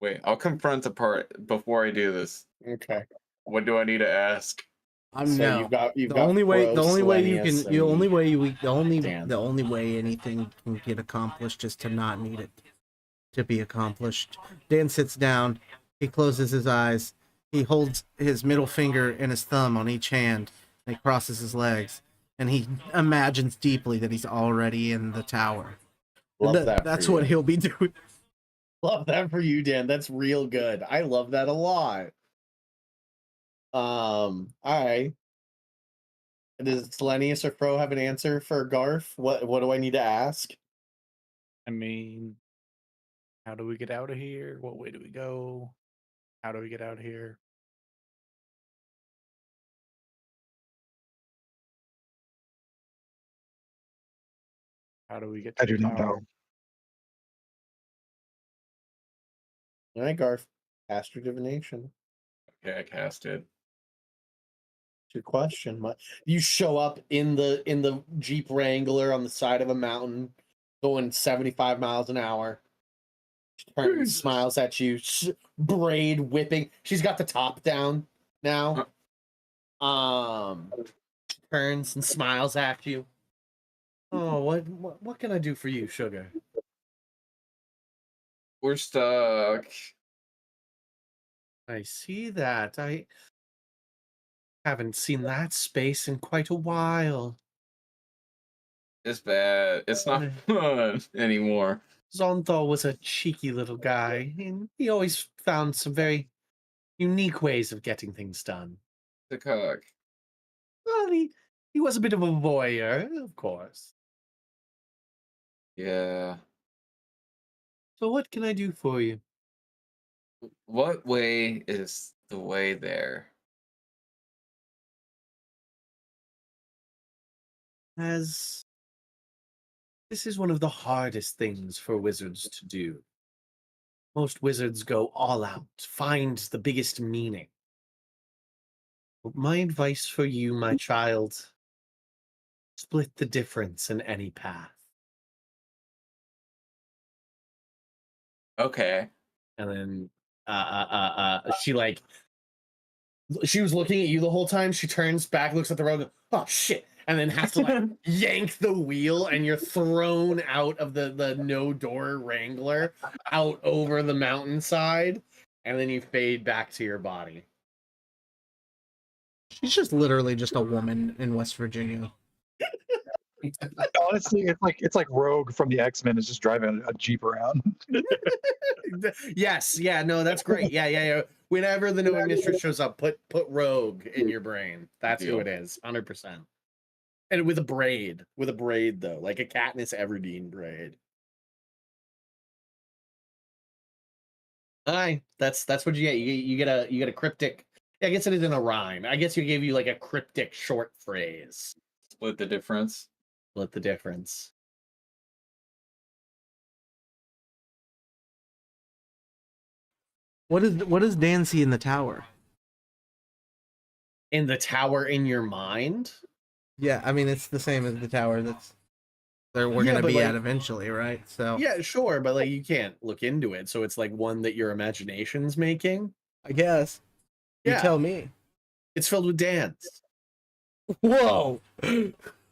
Wait, I'll confront the part before I do this. Okay. What do I need to ask? No. You've got The only way Dan. anything can get accomplished is to not need it to be accomplished. Dan sits down, he closes his eyes, he holds his middle finger and his thumb on each hand, and he crosses his legs, and he imagines deeply that he's already in the tower. Love that. That's for what you. he'll be doing. Love that for you, Dan. That's real good. I love that a lot. All right. Does Selenius or Fro have an answer for Garf? What do I need to ask? I mean, how do we get out of here? What way do we go? How do we get out of here? How do we get to I the do not tower? know. All right, Garf. Cast your divination. Okay, I cast it. Your question. You show up in the Jeep Wrangler on the side of a mountain, going 75 miles an hour. She turns, smiles at you, braid whipping. She's got the top down now. Turns and smiles at you. Oh, what can I do for you, sugar? We're stuck. I see that. I haven't seen that space in quite a while. It's bad. It's not fun anymore. Zonthal was a cheeky little guy, and he always found some very unique ways of getting things done. The cock. Well, he was a bit of a voyeur, of course. Yeah. So what can I do for you? What way is the way there? As this is one of the hardest things for wizards to do. Most wizards go all out, find the biggest meaning. But my advice for you, my child, split the difference in any path. Okay. And then she was looking at you the whole time. She turns back, looks at the road, oh shit, and then has to like yank the wheel, and you're thrown out of the no door Wrangler out over the mountainside, and then you fade back to your body. She's just literally just a woman in West Virginia. Honestly, it's like Rogue from the X-Men is just driving a Jeep around. Yes, yeah, no, that's great. Yeah. Whenever the knowing mistress shows up, put Rogue in your brain. That's who Deal. it is, 100%. And with a braid though, like a Katniss Everdeen braid. Aye, that's what you get. You get a cryptic. I guess it isn't a rhyme. I guess you gave you like a cryptic short phrase. Split the difference. Split the difference. What does Dan see in the tower? In the tower in your mind? Yeah, I mean it's the same as the tower that's there we're Yeah, gonna but, be like- at eventually, right? So Yeah, sure, but like you can't look into it, so it's like one that your imagination's making. I guess. You Yeah. tell me. It's filled with dance. Whoa.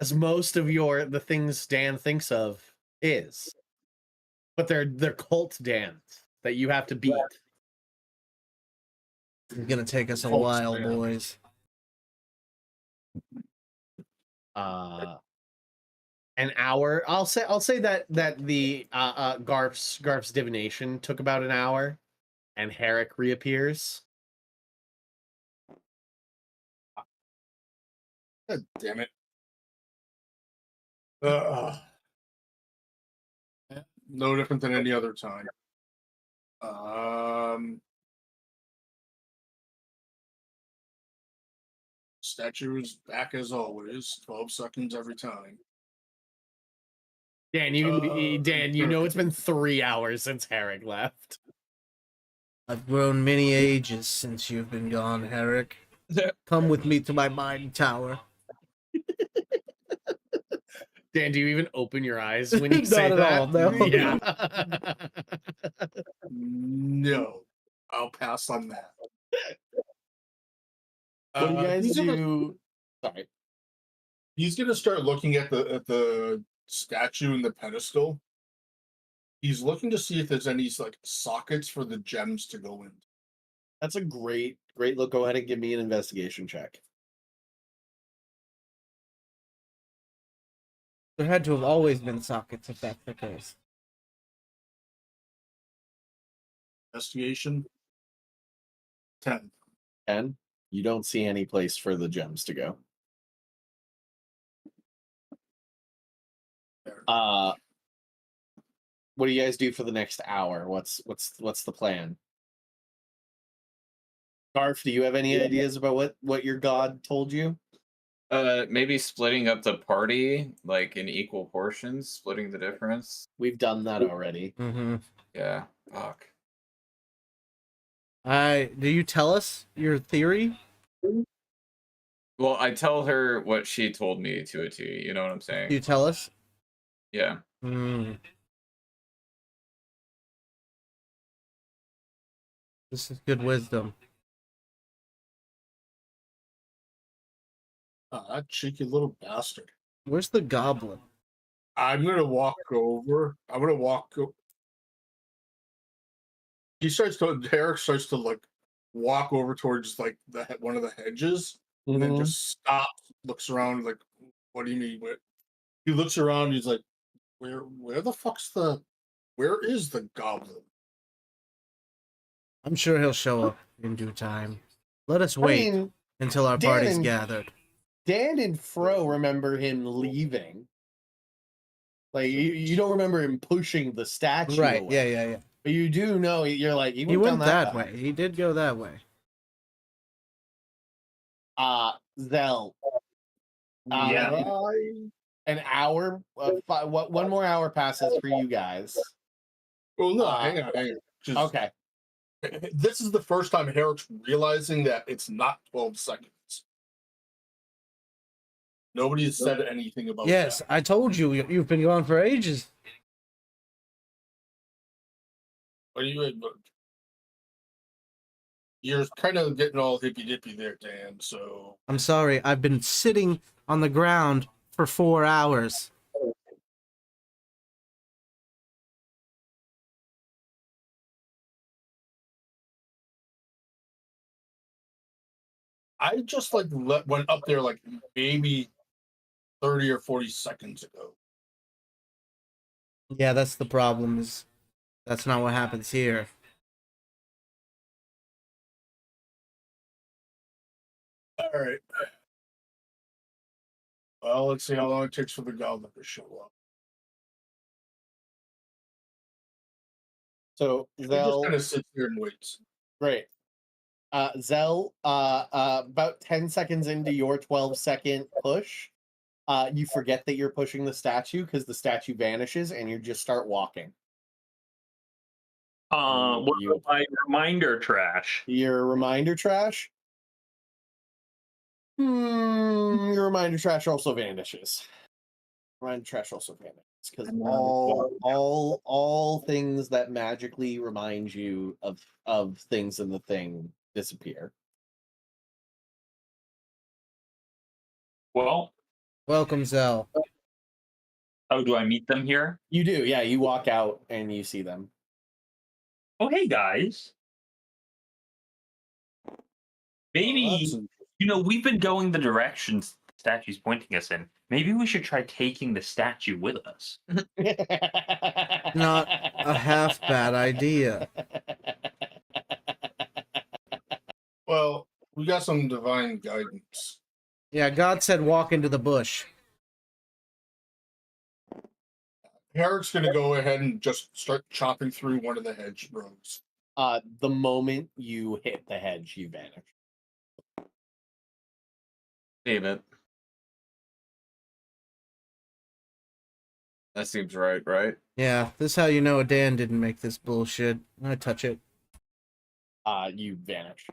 As most of the things Dan thinks of is. But they're cult dance that you have to beat. It's gonna take us a Folks, while, man. boys. An hour. I'll say that the Garf's divination took about an hour, and Herrick reappears. God damn it. Yeah, no different than any other time. Statue is back as always. 12 seconds every time. Dan, you know it's been 3 hours since Herrick left. I've grown many ages since you've been gone, Herrick. Come with me to my mind tower. Dan, do you even open your eyes when you Not say at that? all, no. Yeah. No, I'll pass on that. What do you guys he's gonna- do? Sorry. He's gonna start looking at the statue and the pedestal. He's looking to see if there's any like sockets for the gems to go in. That's a great look. Go ahead and give me an investigation check. There had to have always been sockets if that's the case. Investigation 10. 10. You don't see any place for the gems to go. There. What do you guys do for the next hour? What's the plan? Garf, do you have any ideas about what your god told you? Maybe splitting up the party like in equal portions, splitting the difference. We've done that already. Mm-hmm. Yeah. Fuck. Do you tell us your theory? Well, I tell her what she told me to a T. You know what I'm saying? Do you tell us? Yeah. Mm. This is good wisdom. That cheeky little bastard. Where's the goblin? I'm gonna walk over. Derek starts to like walk over towards like one of the hedges, and then just stops, looks around, like, what do you mean? He looks around, he's like, where is the goblin? I'm sure he'll show up in due time. Let us wait I mean, until our Dan party's and- gathered. Dan and Fro remember him leaving. Like you don't remember him pushing the statue Right. away. Yeah. But you do know you're like he He went, went down that path. way. He did go that way. Zell. Yeah. An hour. One more hour passes for you guys. Well, no, hang on. Just, Okay. This is the first time Herrick's realizing that it's not 12 seconds. Nobody has said anything about Yes, that. I told you. You've been gone for ages. What are you? You're kind of getting all hippy dippy there, Dan. So I'm sorry. I've been sitting on the ground for 4 hours. I just like went up there like maybe 30 or 40 seconds ago. Yeah, that's the problem. Is that's not what happens here. All right. Well, let's see how long it takes for the goblin to show up. So He just Zell, kind of sits here and waits. great. Zell, about 10 seconds into your 12-second push, you forget that you're pushing the statue because the statue vanishes and you just start walking. What about my reminder trash? Your reminder trash? Your reminder trash also vanishes. Reminder trash also vanishes because all things that magically remind you of things in the thing disappear. Well, Welcome, Zell. oh, do I meet them here? You do, yeah. You walk out and you see them. Oh, hey guys. Maybe, we've been going the directions the statue's pointing us in. Maybe we should try taking the statue with us. Not a half bad idea. Well, we got some divine guidance. Yeah, God said walk into the bush. Herrick's going to go ahead and just start chopping through one of the hedgerows. The moment you hit the hedge, you vanish. Damn it. That seems right? Yeah, this is how you know Dan didn't make this bullshit. I touch it. You vanish.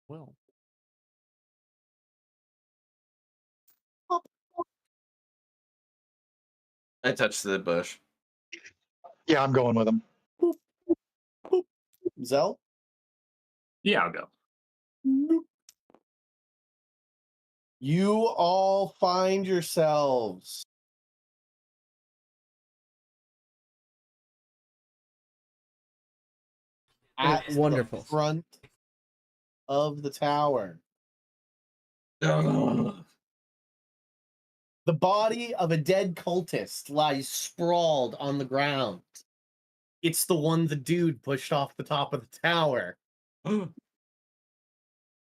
Well, I touched the bush. Yeah, I'm going with him. Zell? yeah, I'll go. You all find yourselves at Wonderful. the front of the tower. Ugh. The body of a dead cultist lies sprawled on the ground. It's the one the dude pushed off the top of the tower.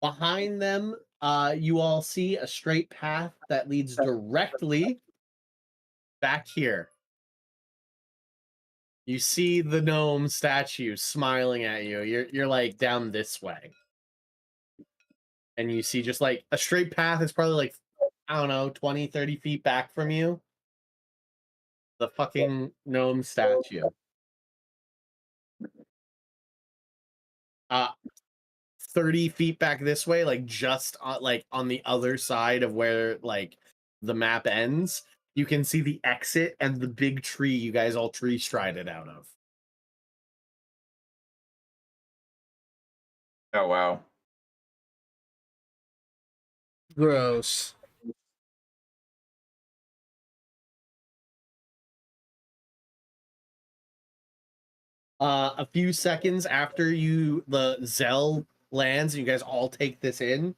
Behind them, you all see a straight path that leads directly back here. You see the gnome statue smiling at you. You're like down this way. And you see just like a straight path is probably like, I don't know, 20, 30 feet back from you. The fucking gnome statue. 30 feet back this way, like just on the other side of where like the map ends, you can see the exit and the big tree you guys all tree strided out of. Oh, wow. Gross. A few seconds after the Zell lands, you guys all take this in.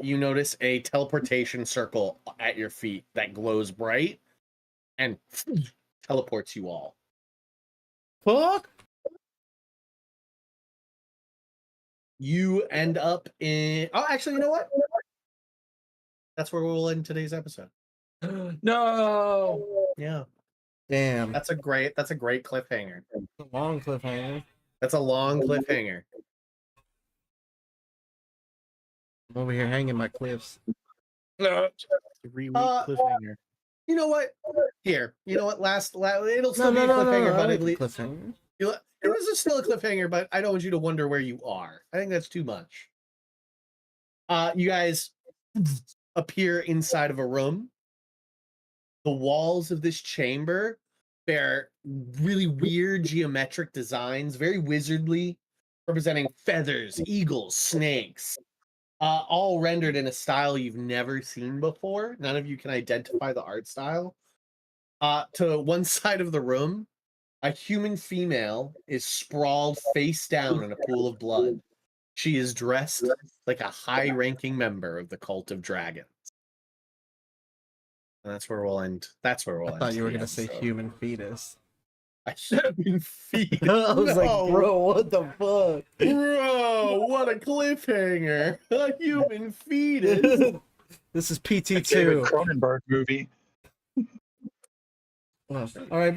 You notice a teleportation circle at your feet that glows bright and teleports you all. Fuck. You end up in. Oh, actually, you know what? That's where we'll end today's episode. No. Yeah, Damn. that's a great cliffhanger. a long cliffhanger. That's a long cliffhanger. I'm over here hanging my cliffs. No. 3-week Uh, cliffhanger. You know what? Here, you know what? It'll No, still no, be a no, no, cliffhanger, no, but I at like least the cliffhanger. it was still a cliffhanger. But I don't want you to wonder where you are. I think that's too much. You guys appear inside of a room. The walls of this chamber bear really weird geometric designs, very wizardly, representing feathers, eagles, snakes, all rendered in a style you've never seen before. None of you can identify the art style. To one side of the room, a human female is sprawled face down in a pool of blood. She is dressed like a high-ranking member of the cult of Dragin. And that's where we'll end. That's where we'll I end. thought you were the gonna say episode. human fetus. A human fetus. I was like, No. bro, what the fuck? Bro, what a cliffhanger! A human fetus. This is David PT2. Cronenberg movie. All right.